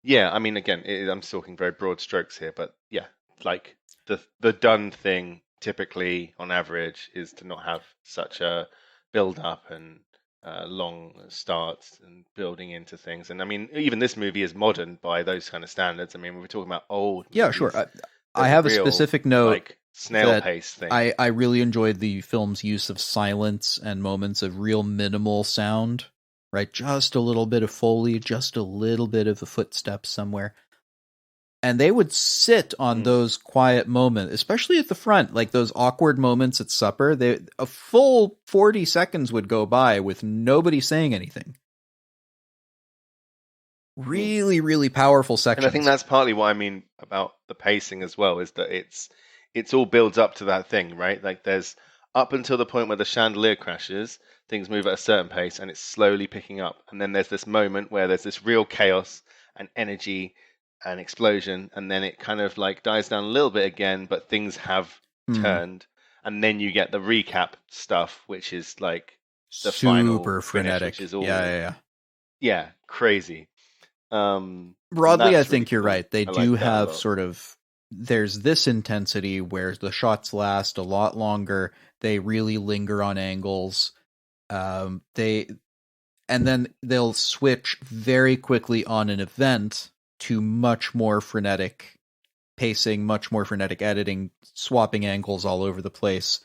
B: Yeah, I mean, again, I'm talking very broad strokes here, but yeah, like the done thing typically, on average, is to not have such a build-up and long starts and building into things. And I mean, even this movie is modern by those kind of standards. I mean, we were talking about old movies.
A: Yeah, sure. I have a specific note.
B: Like snail pace thing.
A: I really enjoyed the film's use of silence and moments of real minimal sound. Right, just a little bit of Foley, just a little bit of a footstep somewhere. And they would sit on those quiet moments, especially at the front, like those awkward moments at supper. A full 40 seconds would go by with nobody saying anything. Really, really powerful sections.
B: And I think that's partly what I mean about the pacing as well, is that it's all builds up to that thing, right? Like there's up until the point where the chandelier crashes, things move at a certain pace and it's slowly picking up. And then there's this moment where there's this real chaos and energy and explosion. And then it kind of like dies down a little bit again, but things have turned. And then you get the recap stuff, which is like the
A: super
B: frenetic. Which is all,
A: yeah,
B: crazy.
A: Broadly, I think you're right. They do have sort of, there's this intensity where the shots last a lot longer. They really linger on angles. And then they'll switch very quickly on an event to much more frenetic pacing, much more frenetic editing, swapping angles all over the place.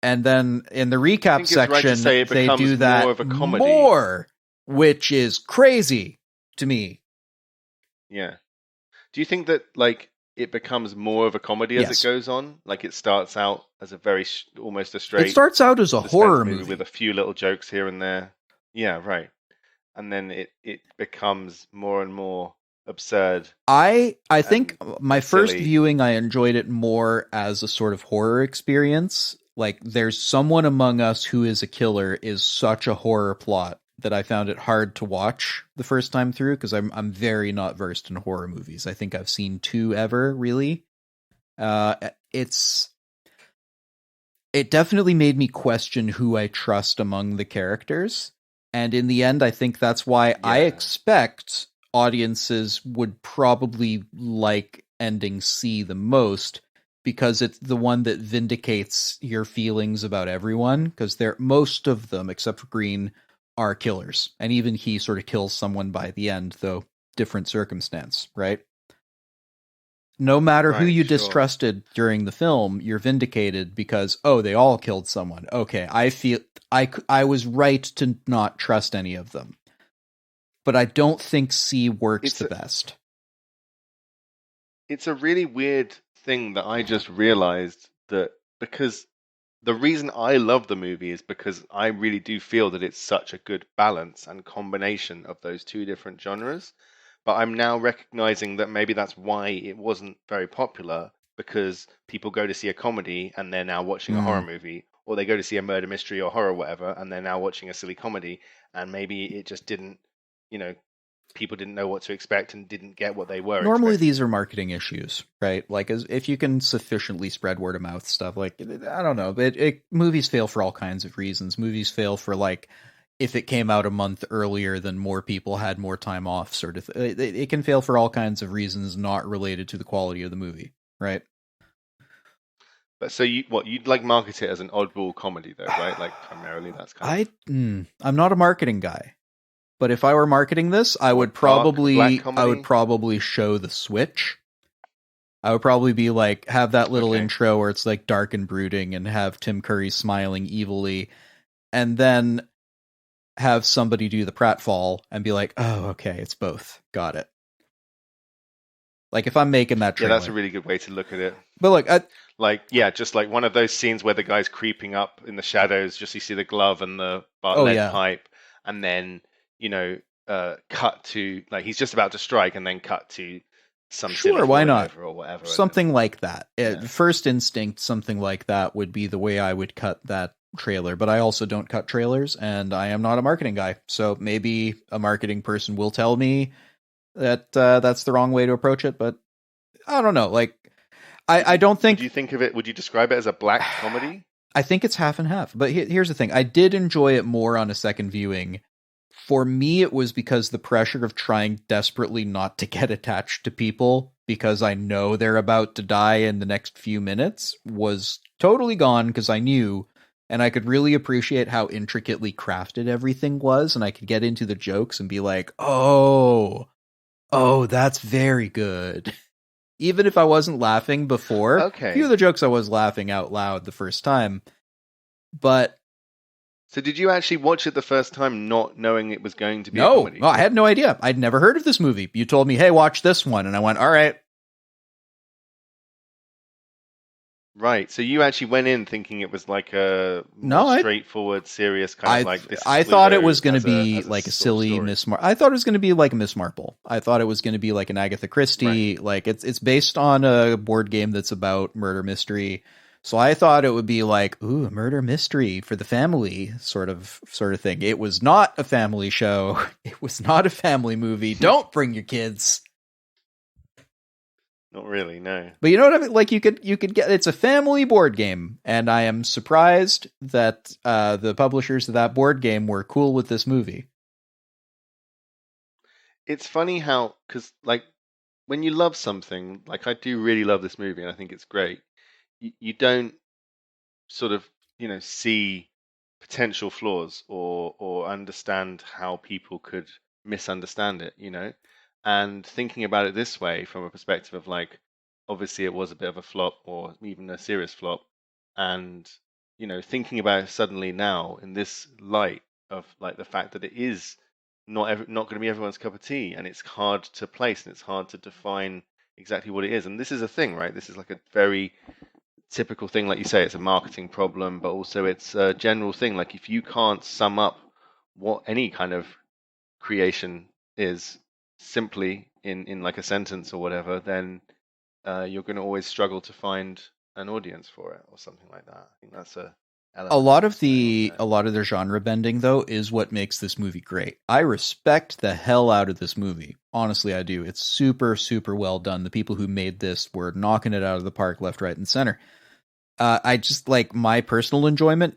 A: And then in the recap section, they do that more, which is crazy to me.
B: Yeah. Do you think that like it becomes more of a comedy as it goes on? Like it starts out as a very almost a straight.
A: It starts out as a horror movie
B: with a few little jokes here and there. Yeah, right. And then it becomes more and more absurd
A: I think my
B: and
A: first
B: silly.
A: viewing I enjoyed it more as a sort of horror experience. Like there's someone among us who is a killer is such a horror plot that I found it hard to watch the first time through because I'm very not versed in horror movies. I think I've seen two ever really. It's it definitely made me question who I trust among the characters. And in the end, I think that's why I
B: Yeah.
A: expect audiences would probably like ending C the most because it's the one that vindicates your feelings about everyone. Because they're most of them, except for Green, are killers. And even he sort of kills someone by the end, though different circumstance, right? No matter who
B: Right.
A: you
B: Sure.
A: distrusted during the film, you're vindicated because they all killed someone. Okay, I feel I was right to not trust any of them. But I don't think C works
B: It's
A: the best.
B: it's a really weird thing that I just realized that because the reason I love the movie is because I really do feel that it's such a good balance and combination of those two different genres. But I'm now recognizing that maybe that's why it wasn't very popular because people go to see a comedy and they're now watching a horror
A: Mm.
B: movie, or they go to see a murder mystery or horror, whatever, and they're now watching a silly comedy, and maybe it just didn't, you know, people didn't know what to expect and didn't get what they were
A: Normally,
B: expecting.
A: these are marketing issues, right? Like, as if you can sufficiently spread word of mouth stuff, like I don't know, but movies fail for all kinds of reasons. Movies fail for like if it came out a month earlier, then more people had more time off. Sort of, it can fail for all kinds of reasons not related to the quality of the movie, right?
B: But so you'd like market it as an oddball comedy though, right? Like primarily that's kind of
A: I'm not a marketing guy, but if I were marketing this,
B: what dark black
A: I would
B: comedy?
A: probably show the switch. I would probably be like have that little
B: Okay.
A: intro where it's like dark and brooding and have Tim Curry smiling evilly and then have somebody do the pratfall and be like, "Oh, okay, it's both. Got it." Like if I'm making that
B: Yeah, that's a
A: trailer.
B: really good way to look at it.
A: But look,
B: Like, yeah, just like one of those scenes where the guy's creeping up in the shadows, just you see the glove and the
A: oh
B: lead
A: yeah.
B: pipe, and then, you know, cut to, like, he's just about to strike, and then cut to some silly
A: Sure, why
B: falling
A: not?
B: over or whatever, and then,
A: Something like that.
B: yeah.
A: First instinct, something like that would be the way I would cut that trailer. But I also don't cut trailers, and I am not a marketing guy. So maybe a marketing person will tell me that that's the wrong way to approach it. But I don't know. Like, I don't
B: Would
A: think.
B: you think of it, would you describe it as a black comedy?
A: I think it's half and half. But here's the thing: I did enjoy it more on a second viewing. For me, it was because the pressure of trying desperately not to get attached to people because I know they're about to die in the next few minutes was totally gone because I knew and I could really appreciate how intricately crafted everything was and I could get into the jokes and be like, oh, that's very good." Even if I wasn't laughing before, a few of
B: Okay.
A: the jokes I was laughing out loud the first time, but
B: So did you actually watch it the first time not knowing it was going to be a
A: no,
B: comedy?
A: I had no idea. I'd never heard of this movie. You told me, "Hey, watch this one," and I went, "All right."
B: Right. So you actually went in thinking it was like a more
A: No,
B: straightforward, serious kind of
A: I,
B: like this is
A: I thought it
B: Cluedo
A: was going to be
B: as a
A: like a
B: sort of
A: silly
B: story.
A: Miss I thought it was going to be like a Miss Marple. I thought it was going to be like an Agatha
B: Right.
A: Christie. Like it's based on a board game that's about murder mystery. So I thought it would be like, ooh, a murder mystery for the family sort of thing. It was not a family show. It was not a family movie. Don't bring your kids.
B: Not really, no.
A: But you know what I mean? Like you could get it's a family board game, and I am surprised that the publishers of that board game were cool with this movie.
B: It's funny how, because like when you love something, like I do really love this movie and I think it's great, you don't sort of, see potential flaws or understand how people could misunderstand it, And thinking about it this way from a perspective of like, obviously it was a bit of a flop or even a serious flop, and thinking about it suddenly now in this light of like the fact that it is not going to be everyone's cup of tea, and it's hard to place and it's hard to define exactly what it is. And this is a thing, right? This is like a very typical thing, like you say, it's a marketing problem, but also it's a general thing. Like if you can't sum up what any kind of creation is simply in like a sentence or whatever, then you're going to always struggle to find an audience for it or something like that. I think that's a
A: A
B: element
A: lot
B: that's
A: of
B: going on
A: a lot of their genre bending though is what makes this movie great. I respect the hell out of this movie. Honestly, I do. It's super, super well done. The people who made this were knocking it out of the park left, right, and center. I just like my personal enjoyment.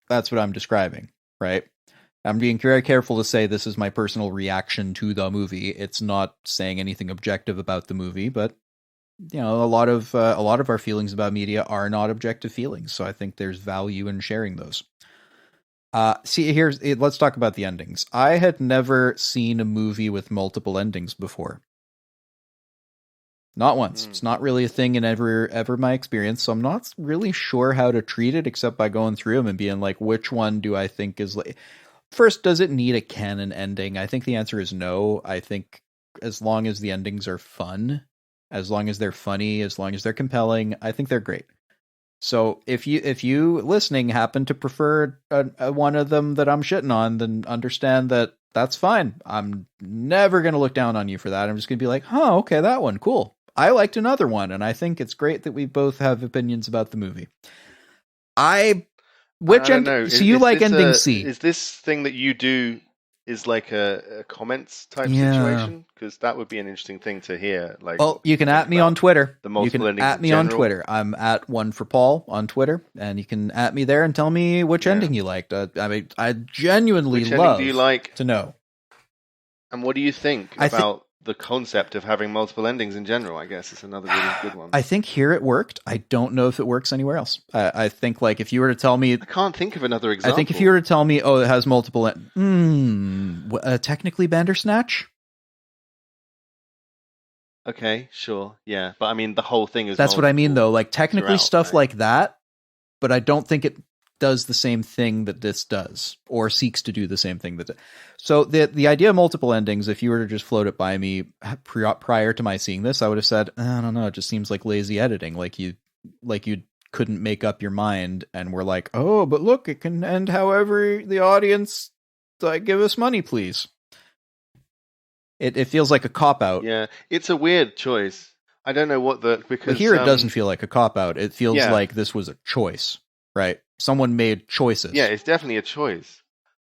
A: That's what I'm describing, right? I'm being very careful to say this is my personal reaction to the movie. It's not saying anything objective about the movie, but you know, a lot of our feelings about media are not objective feelings, so I think there's value in sharing those. Let's talk about the endings. I had never seen a movie with multiple endings before. Not once. It's not really a thing in ever my experience, so I'm not really sure how to treat it except by going through them and being like, which one do I think is like... First, does it need a canon ending? I think the answer is no. I think as long as the endings are fun, as long as they're funny, as long as they're compelling, I think they're great. So if you listening happen to prefer one of them that I'm shitting on, then understand that that's fine. I'm never going to look down on you for that. I'm just going to be like, huh, okay, that one, cool. I liked another one, and I think it's great that we both have opinions about the movie.
B: Which end? So
A: you like ending C?
B: Is this thing that you do is like a comments type situation? Because that would be an interesting thing to hear. Like,
A: well, you can at me on Twitter.
B: You
A: can at me on Twitter. I'm at One for Paul on Twitter, and you can at me there and tell me which ending you liked. I mean, I genuinely love
B: do you like
A: to know.
B: And what do you think about the concept of having multiple endings in general? I guess it's another really good one.
A: I think here it worked. I don't know if it works anywhere else. I think like if you were to tell me... I
B: can't think of another example.
A: I think if you were to tell me, oh, it has multiple... technically Bandersnatch?
B: Okay, sure. Yeah. But I mean, the whole thing is...
A: That's what I mean, though. Like, technically stuff like that, but I don't think it does the same thing that this does, or seeks to do the same thing that... So the idea of multiple endings, if you were to just float it by me prior to my seeing this, I would have said, I don't know, it just seems like lazy editing. Like you couldn't make up your mind and we're like, oh, but look, it can end however the audience give us money, please. It feels like a cop-out.
B: Yeah, it's a weird choice. I don't know what because...
A: But here it doesn't feel like a cop-out. It feels like this was a choice, right? Someone made choices.
B: Yeah, it's definitely a choice.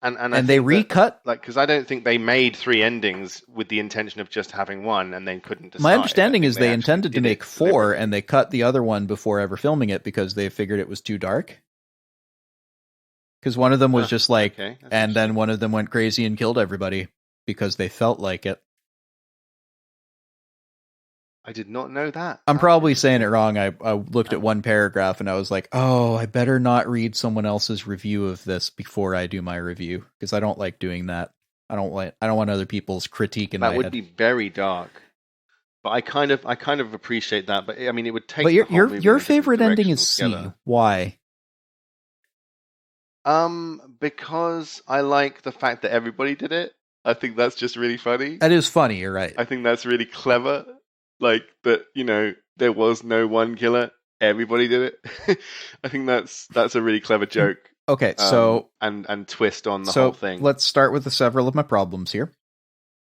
A: And they recut...
B: because I don't think they made 3 endings with the intention of just having one and then couldn't decide.
A: My understanding is they intended to make 4 and they cut the other one before ever filming it because they figured it was too dark. Because one of them was just like... Okay, and then one of them went crazy and killed everybody because they felt like it.
B: I did not know that.
A: I'm probably saying it wrong. I looked at one paragraph and I was like, oh, I better not read someone else's review of this before I do my review because I don't like doing that. I don't want other people's critique in my head.
B: That would be very dark. But I kind of appreciate that. But I mean, it would take.
A: But your favorite ending is C. Why?
B: Because I like the fact that everybody did it. I think that's just really funny.
A: That is funny. You're right.
B: I think that's really clever. Like that, there was no one killer. Everybody did it. I think that's a really clever joke.
A: Okay, so
B: and twist on the whole thing.
A: Let's start with several of my problems here.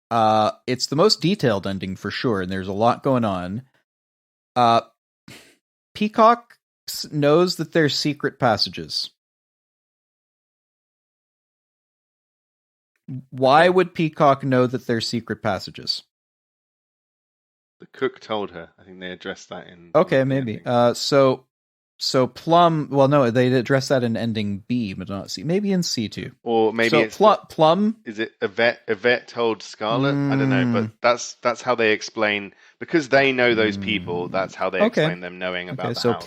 A: It's the most detailed ending for sure, and there's a lot going on. Peacock knows that there's secret passages. Why would Peacock know that there's secret passages?
B: The cook told her. I think they addressed that in...
A: Okay, maybe. So Plum... Well, no, they addressed that in ending B, but not C. Maybe in C too.
B: Or maybe it's...
A: Plum...
B: Is it Yvette told Scarlet? I don't know, but that's how they explain... Because they know those people, that's how they explain them knowing about the house.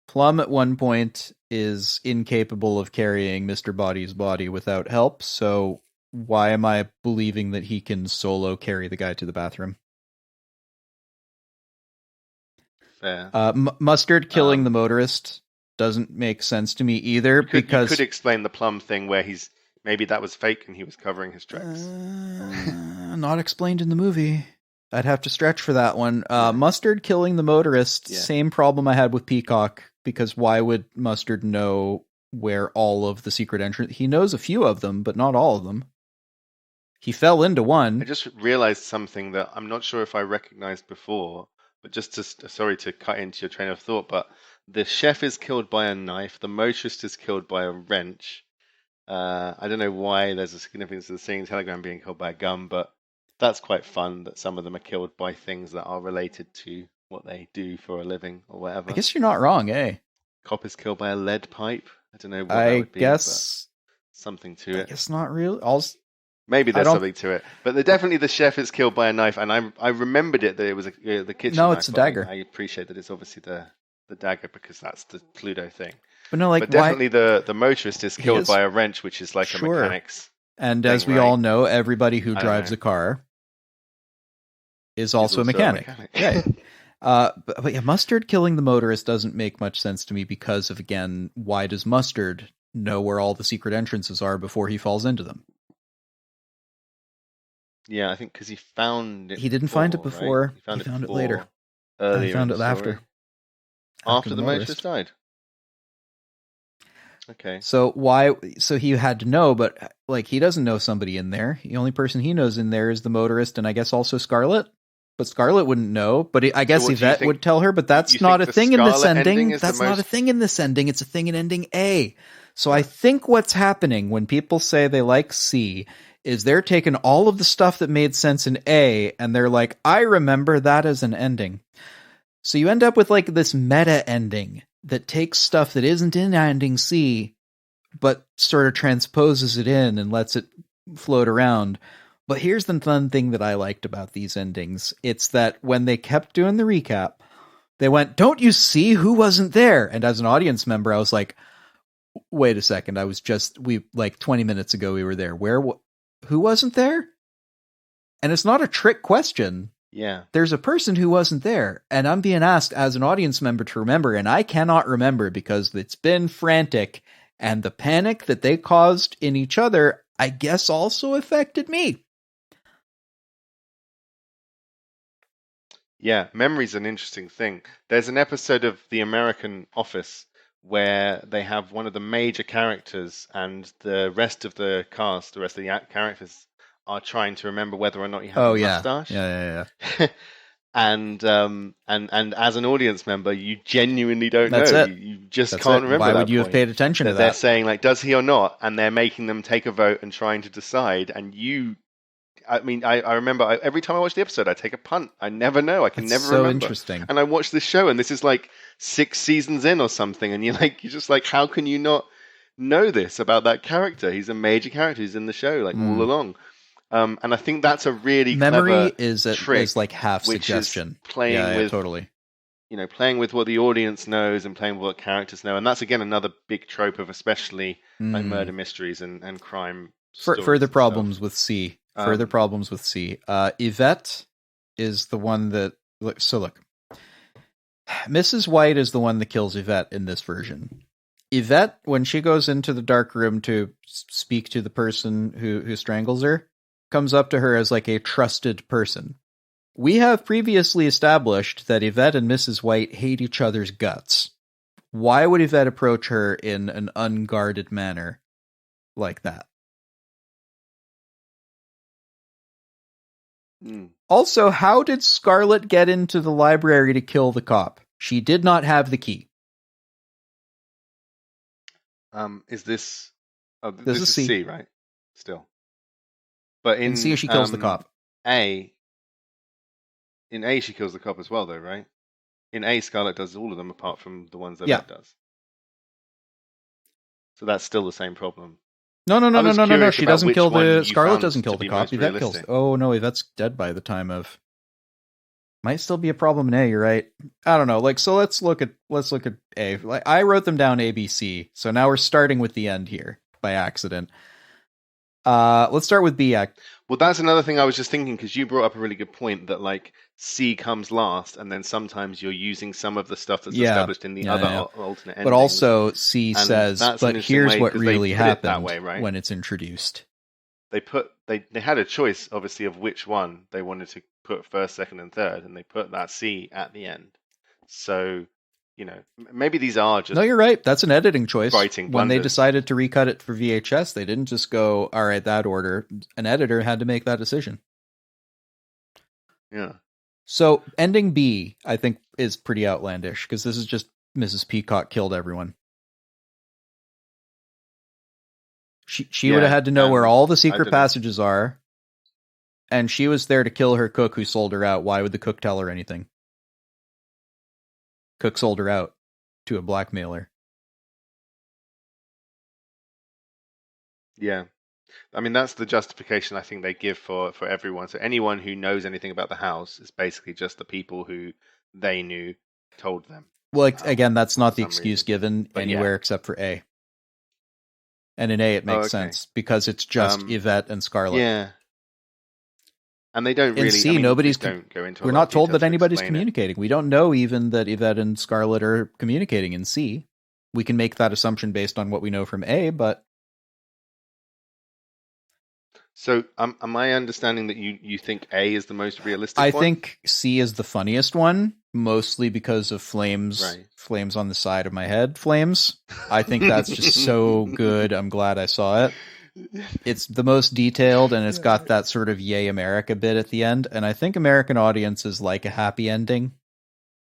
A: Plum at one point is incapable of carrying Mr. Body's body without help, so why am I believing that he can solo carry the guy to the bathroom?
B: Fair.
A: Mustard killing the motorist doesn't make sense to me either. Because
B: you could explain the Plum thing where maybe that was fake and he was covering his tracks.
A: Not explained in the movie. I'd have to stretch for that one. Mustard killing the motorist, same problem I had with Peacock, because why would Mustard know where all of the secret entrance? He knows a few of them, but not all of them. He fell into
B: I
A: one.
B: just realized something that I'm not sure if I recognized before, but just to, sorry to cut into your train of thought, but the chef is killed by a knife, the motorist is killed by a wrench. I don't know why there's a significance to the singing telegram being killed by a gun, but that's quite fun that some of them are killed by things that are related to what they do for a living or whatever.
A: I guess you're not wrong, eh?
B: Cop is killed by a lead pipe. I don't know what that
A: I
B: would be,
A: guess.
B: but something to
A: I
B: it.
A: guess not really.
B: Maybe
A: I
B: there's
A: don't-
B: something to it, but definitely the chef is killed by a knife, and I remembered it that it was the kitchen
A: No,
B: knife.
A: it's a
B: but
A: dagger.
B: I appreciate that it's obviously the dagger because that's the Cluedo thing.
A: But no, like
B: But definitely the motorist is killed
A: is-
B: by a wrench, which is like
A: Sure.
B: a mechanic's.
A: And
B: thing,
A: as we
B: right?
A: all know, everybody who
B: I don't
A: drives
B: know.
A: a car is also a mechanic. Right. But yeah, Mustard killing the motorist doesn't make much sense to me because of, again, why does Mustard know where all the secret entrances are before he falls into them?
B: Yeah, I think because he found it.
A: He didn't find it before.
B: Right? He found
A: He found it
B: before,
A: later.
B: Earlier
A: He found
B: in
A: it
B: the
A: after.
B: story. After the motorist died. Okay.
A: So why? So he had to know, but like he doesn't know somebody in there. The only person he knows in there is the motorist, and I guess also Scarlet. But Scarlet wouldn't know. But I guess
B: what do you
A: Yvette
B: think-
A: would tell her. But that's
B: you
A: not a
B: think the
A: thing in this
B: Scarlet ending
A: ending.
B: is the
A: That's not a
B: most-
A: thing in this ending. It's a thing in ending A. So I think what's happening when people say they like C is they're taking all of the stuff that made sense in A and they're like, I remember that as an ending. So you end up with like this meta ending that takes stuff that isn't in ending C, but sort of transposes it in and lets it float around. But here's the fun thing that I liked about these endings. It's that when they kept doing the recap, they went, don't you see who wasn't there? And as an audience member, I was like, wait a second. I was like 20 minutes ago, we were there. Who wasn't there? And it's not a trick question.
B: Yeah.
A: There's a person who wasn't there, and I'm being asked as an audience member to remember, and I cannot remember because it's been frantic, and the panic that they caused in each other, I guess, also affected me.
B: Yeah, memory's an interesting thing. There's an episode of The American Office where they have one of the major characters and the rest of the cast, the rest of the characters, are trying to remember whether or not he has a mustache.
A: Yeah.
B: And as an audience member, you genuinely don't
A: That's
B: know.
A: it.
B: You just
A: That's
B: can't
A: it.
B: remember.
A: Why
B: that
A: would you have
B: point.
A: paid attention to
B: They're
A: that?
B: saying like, does he or not? And they're making them take a vote and trying to decide. And I mean, I remember every time I watch the episode, I take a punt. I never know. I can
A: That's
B: never
A: so
B: remember.
A: interesting.
B: And I watch this show, and this is like 6 seasons in or something, and you're just like, how can you not know this about that character? He's a major character. He's in the show like all along. And I think that's a really
A: Memory
B: clever
A: is like half
B: which is
A: suggestion.
B: playing with
A: totally.
B: Playing with what the audience knows and playing with what characters know. And that's again another big trope of especially like murder mysteries and crime.
A: Further problems with C. Further problems with C. Yvette is the one that... So look. Mrs. White is the one that kills Yvette in this version. Yvette, when she goes into the dark room to speak to the person who strangles her, comes up to her as like a trusted person. We have previously established that Yvette and Mrs. White hate each other's guts. Why would Yvette approach her in an unguarded manner like that? Also, how did Scarlet get into the library to kill the cop? She did not have the key.
B: Is this? Oh,
A: This is C,
B: right? Still, but in
A: C, she kills the cop.
B: In A, she kills the cop as well, though, right? In A, Scarlet does all of them apart from the ones that Yvette does. So that's still the same problem.
A: No. She doesn't kill the... Scarlet
B: found
A: doesn't kill
B: to
A: the
B: be
A: cop.
B: most
A: Yvette kills...
B: realistic.
A: Oh, no, Yvette's dead by the time of... Might still be a problem in A, you're right. I don't know. Like, so let's look at A. Like, I wrote them down A, B, C. So now we're starting with the end here by accident. Let's start with B.
B: Well, that's another thing I was just thinking, because you brought up a really good point that like C comes last, and then sometimes you're using some of the stuff that's established in the other alternate endings.
A: But also C
B: And
A: says,
B: that's an
A: but
B: interesting
A: here's
B: way,
A: what
B: 'cause they
A: really
B: put it
A: happened
B: that way, right?
A: when it's introduced.
B: They had a choice, obviously, of which one they wanted to put first, second, and third, and they put that C at the end. So, maybe these are just
A: No, you're right. That's an editing choice.
B: writing
A: When they
B: blunders.
A: decided to recut it for VHS, they didn't just go, all right, that order. An editor had to make that decision.
B: Yeah.
A: So ending B, I think, is pretty outlandish because this is just Mrs. Peacock killed everyone. She would have had to know where all the secret passages are, and she was there to kill her cook who sold her out. Why would the cook tell her anything? Cook sold her out to a blackmailer.
B: Yeah. I mean, that's the justification I think they give for everyone. So anyone who knows anything about the house is basically just the people who they knew told them.
A: Well, again, that's not the excuse
B: reason.
A: given
B: But
A: anywhere except for A. And in A, it makes sense because it's just Yvette and Scarlett.
B: Yeah. And they don't
A: in
B: really.
A: C,
B: I mean,
A: nobody's.
B: don't go into.
A: We're not told that anybody's communicating. We don't know even that Yvette and Scarlett are communicating in C. We can make that assumption based on what we know from A, but.
B: So, am I understanding that you think A is the most realistic one?
A: I think C is the funniest one, mostly because of flames.
B: Right.
A: Flames on the side of my head. Flames. I think that's just so good. I'm glad I saw it. It's the most detailed, and it's got that sort of Yay America bit at the end, and I think American audiences like a happy ending.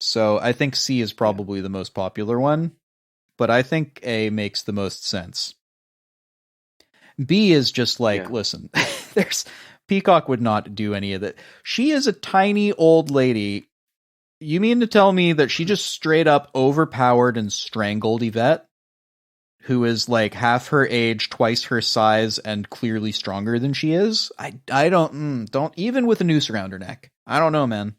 A: So I think C is probably the most popular one, but I think A makes the most sense. B is just like, listen, there's Peacock would not do any of that. She is a tiny old lady. You mean to tell me that she just straight up overpowered and strangled Yvette, who is like half her age, twice her size, and clearly stronger than she is? I don't even with a noose around her neck. I don't know, man.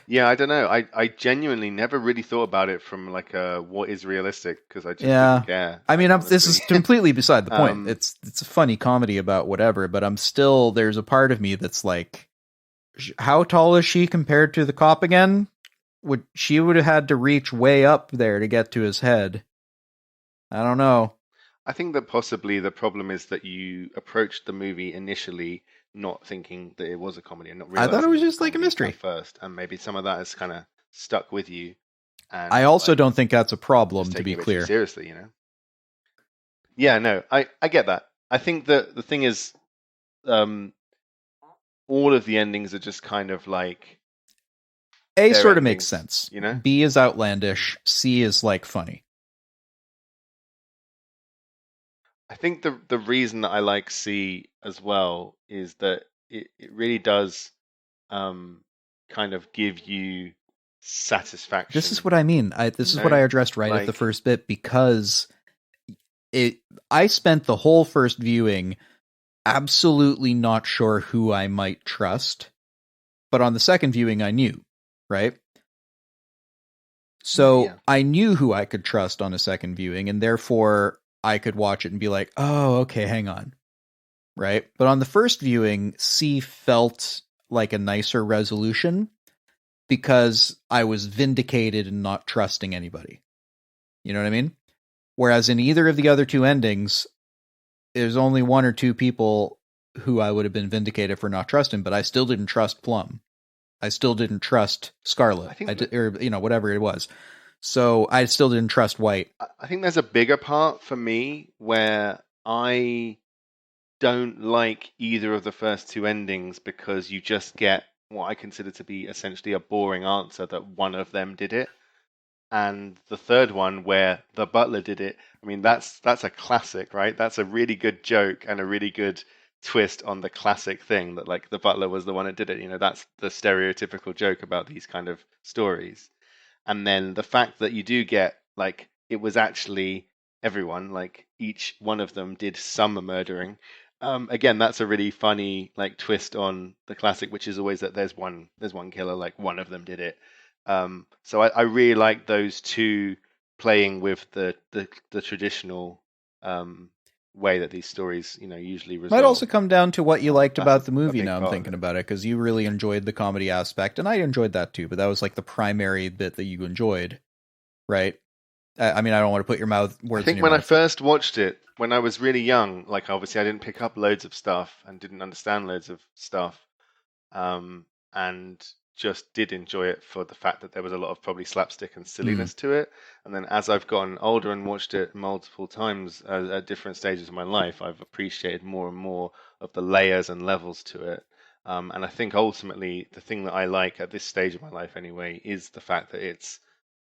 B: Yeah, I don't know. I genuinely never really thought about it from like what is realistic, because I just didn't care.
A: I mean, this is completely beside the point. It's a funny comedy about whatever, but there's a part of me that's like, how tall is she compared to the cop again? She would have had to reach way up there to get to his head. I don't know.
B: I think that possibly the problem is that you approached the movie initially not thinking that it was a comedy and not realizing
A: I thought it was just like a mystery
B: at first, and maybe some of that has kind of stuck with you. And
A: I also don't think that's a problem, to be clear.
B: Seriously, Yeah, no, I get that. I think that the thing is, all of the endings are just kind of like
A: A sort of makes sense. B is outlandish. C is like funny.
B: I think the reason that I like C as well is that it really does kind of give you satisfaction.
A: This is what I mean. This is what I addressed right at the first bit, because I spent the whole first viewing absolutely not sure who I might trust, but on the second viewing I knew, right? So I knew who I could trust on a second viewing, and therefore I could watch it and be like, oh, okay, hang on. Right? But on the first viewing, C felt like a nicer resolution because I was vindicated in not trusting anybody. You know what I mean? Whereas in either of the other two endings, there's only one or two people who I would have been vindicated for not trusting, but I still didn't trust Plum. I still didn't trust Scarlett, or whatever it was. So I still didn't trust White.
B: I think there's a bigger part for me where I don't like either of the first two endings because you just get what I consider to be essentially a boring answer that one of them did it. And the third one where the butler did it, I mean, that's a classic, right? That's a really good joke and a really good twist on the classic thing that like the butler was the one that did it. That's the stereotypical joke about these kind of stories. And then the fact that you do get like it was actually everyone, like each one of them did some murdering. Again, that's a really funny like twist on the classic, which is always that there's one killer, like one of them did it. So I really like those two playing with the traditional way that these stories, usually resolve.
A: Might also come down to what you liked about the movie. Now I'm thinking about it, because you really enjoyed the comedy aspect, and I enjoyed that too. But that was like the primary bit that you enjoyed, right? I mean, I don't want to put your words in your mouth.
B: I think when I first watched it, when I was really young, like obviously I didn't pick up loads of stuff and didn't understand loads of stuff, and just did enjoy it for the fact that there was a lot of probably slapstick and silliness to it. And then as I've gotten older and watched it multiple times at different stages of my life, I've appreciated more and more of the layers and levels to it. And I think ultimately the thing that I like at this stage of my life anyway is the fact that it's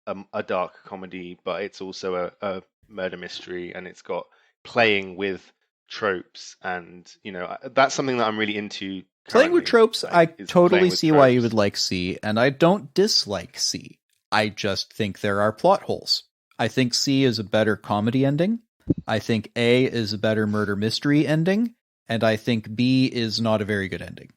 B: a dark comedy, but it's also a murder mystery, and it's got playing with tropes, and that's something that I'm really into.
A: Playing with tropes, I totally see why you would like C, and I don't dislike C. I just think there are plot holes. I think C is a better comedy ending. I think A is a better murder mystery ending, and I think B is not a very good ending.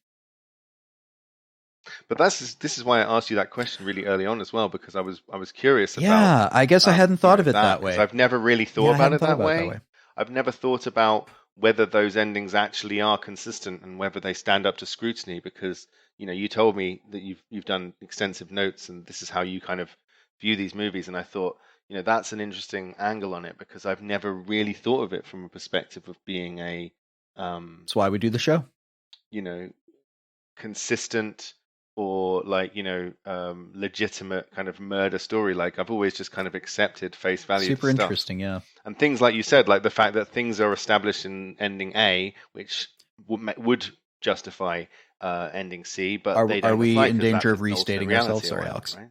B: But this is why I asked you that question really early on as well, because I was curious about.
A: Yeah, I guess I hadn't thought of it that way.
B: I've never really thought about it that way. I've never thought about whether those endings actually are consistent and whether they stand up to scrutiny, because you told me that you've done extensive notes and this is how you kind of view these movies, and I thought that's an interesting angle on it, because I've never really thought of it from a perspective of being a
A: that's why we do the show.
B: Consistent or legitimate kind of murder story. Like I've always just kind of accepted face value.
A: Super interesting, yeah.
B: And things like you said, like the fact that things are established in ending A, which would justify ending C, but they don't.
A: Are we in danger of restating ourselves? Sorry, Alex. Right?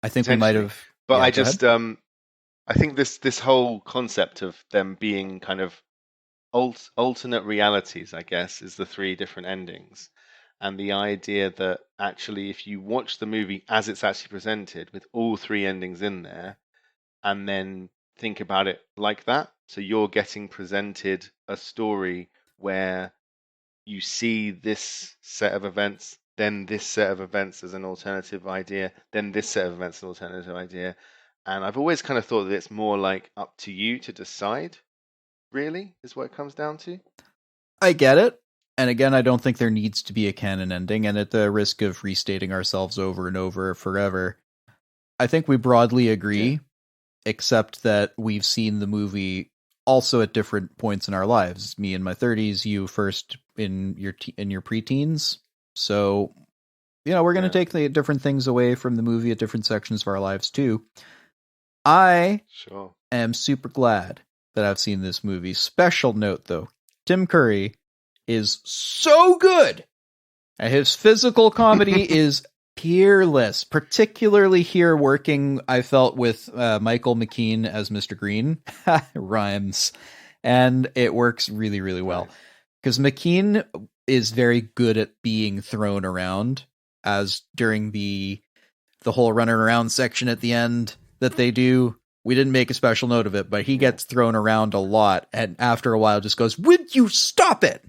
A: I think we might have.
B: But I just, I think this whole concept of them being kind of alternate realities, I guess, is the three different endings. And the idea that actually, if you watch the movie as it's actually presented with all three endings in there, and then think about it like that, so you're getting presented a story where you see this set of events, then this set of events as an alternative idea, then this set of events as an alternative idea. And I've always kind of thought that it's more like up to you to decide, really, is what it comes down to.
A: I get it. And again, I don't think there needs to be a canon ending, and at the risk of restating ourselves over and over forever, I think we broadly agree, except that we've seen the movie also at different points in our lives. Me in my 30s, you first in your preteens. So, we're going to take the different things away from the movie at different sections of our lives too. I am super glad that I've seen this movie. Special note though, Tim Curry is so good. And his physical comedy is peerless, particularly here working, I felt, with Michael McKean as Mr. Green. Rhymes. And it works really, really well. Because McKean is very good at being thrown around, as during the whole running around section at the end that they do. We didn't make a special note of it, but he gets thrown around a lot. And after a while just goes, "Would you stop it?"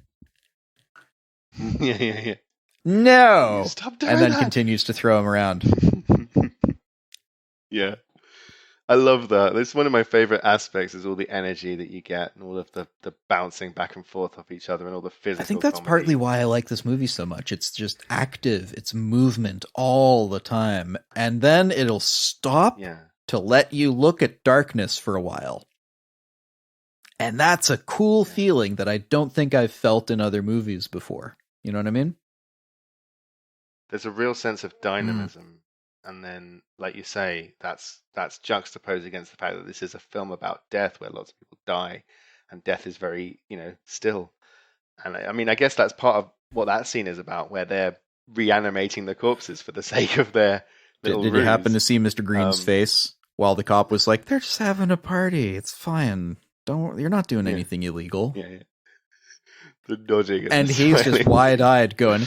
B: Yeah.
A: No.
B: Stop doing
A: and then
B: that.
A: Continues to throw him around.
B: Yeah. I love that. That's one of my favorite aspects, is all the energy that you get and all of the bouncing back and forth off each other and all the physical
A: I think that's
B: comedy.
A: partly why I like this movie so much. It's just active. It's movement all the time. And then it'll stop to let you look at darkness for a while. And that's a cool feeling that I don't think I've felt in other movies before. You know what I mean?
B: There's a real sense of dynamism. And then, like you say, that's juxtaposed against the fact that this is a film about death, where lots of people die, and death is very, still. And I mean, I guess that's part of what that scene is about, where they're reanimating the corpses for the sake of their little
A: Did you happen to see Mr. Green's face while the cop was like, "They're just having a party. It's fine. You're not doing anything illegal."
B: Yeah. The dodging
A: and he's just wide-eyed going,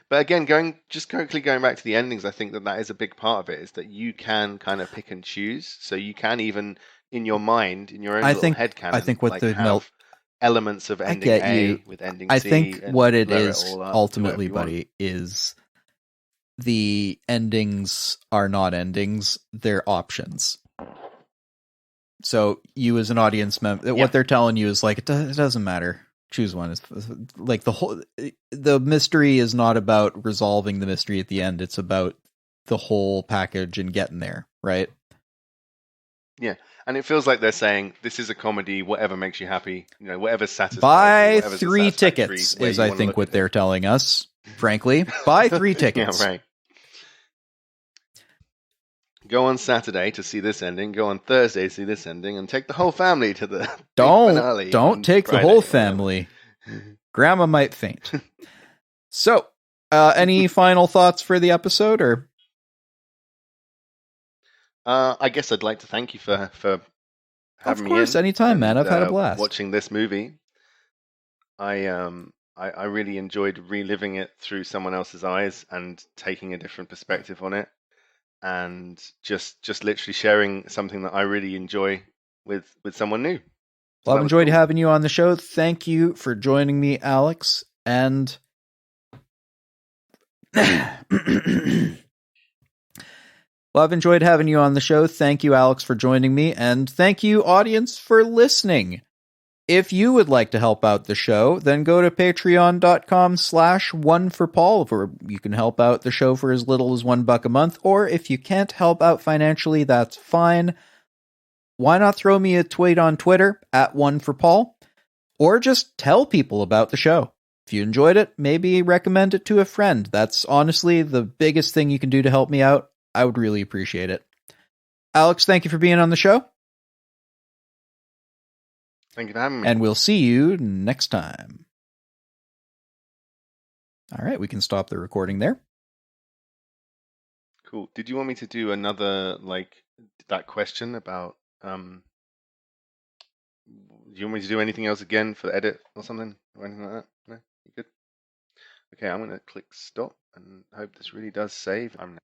B: But again, going back to the endings, I think that is a big part of it, is that you can kind of pick and choose. So you can even, in your mind, in your own little headcanon,
A: I think what have
B: elements of ending A with ending C.
A: I think what it is ultimately, buddy, is the endings are not endings; they're options. So you, as an audience member, what they're telling you is like, it doesn't matter. Choose one. It's like the mystery is not about resolving the mystery at the end. It's about the whole package and getting there, right?
B: Yeah, and it feels like they're saying this is a comedy. Whatever makes you happy, whatever satisfies you,
A: Buy
B: whatever's a
A: 3
B: satisfactory
A: tickets
B: way
A: is,
B: you
A: I
B: want to
A: think,
B: look
A: what
B: at
A: they're telling us. Frankly, buy 3
B: it.
A: tickets.
B: Yeah, right. Go on Saturday to see this ending. Go on Thursday to see this ending, and take the whole family to the big finale.
A: Don't take
B: Friday,
A: the whole family. Grandma might faint. So, any final thoughts for the episode, or?
B: I guess I'd like to thank you for having me in.
A: Of course, anytime, man. I've had a blast
B: watching this movie. I really enjoyed reliving it through someone else's eyes and taking a different perspective on it, and just literally sharing something that I really enjoy with someone new.
A: Well, I've enjoyed having you on the show. Thank you for joining me, Alex. And well, I've enjoyed having you on the show. Thank you, Alex, for joining me. And thank you, audience, for listening. If you would like to help out the show, then go to patreon.com/oneforpaul, where you can help out the show for as little as $1 a month. Or if you can't help out financially, that's fine. Why not throw me a tweet on Twitter @oneforpaul? Or just tell people about the show. If you enjoyed it, maybe recommend it to a friend. That's honestly the biggest thing you can do to help me out. I would really appreciate it. Alex, thank you for being on the show.
B: Thank you for having me.
A: And we'll see you next time. All right, we can stop the recording there.
B: Cool. Did you want me to do another, that question about, do you want me to do anything else again for the edit or something? Or anything like that? No? You good? Okay, I'm going to click stop and hope this really does save. I'm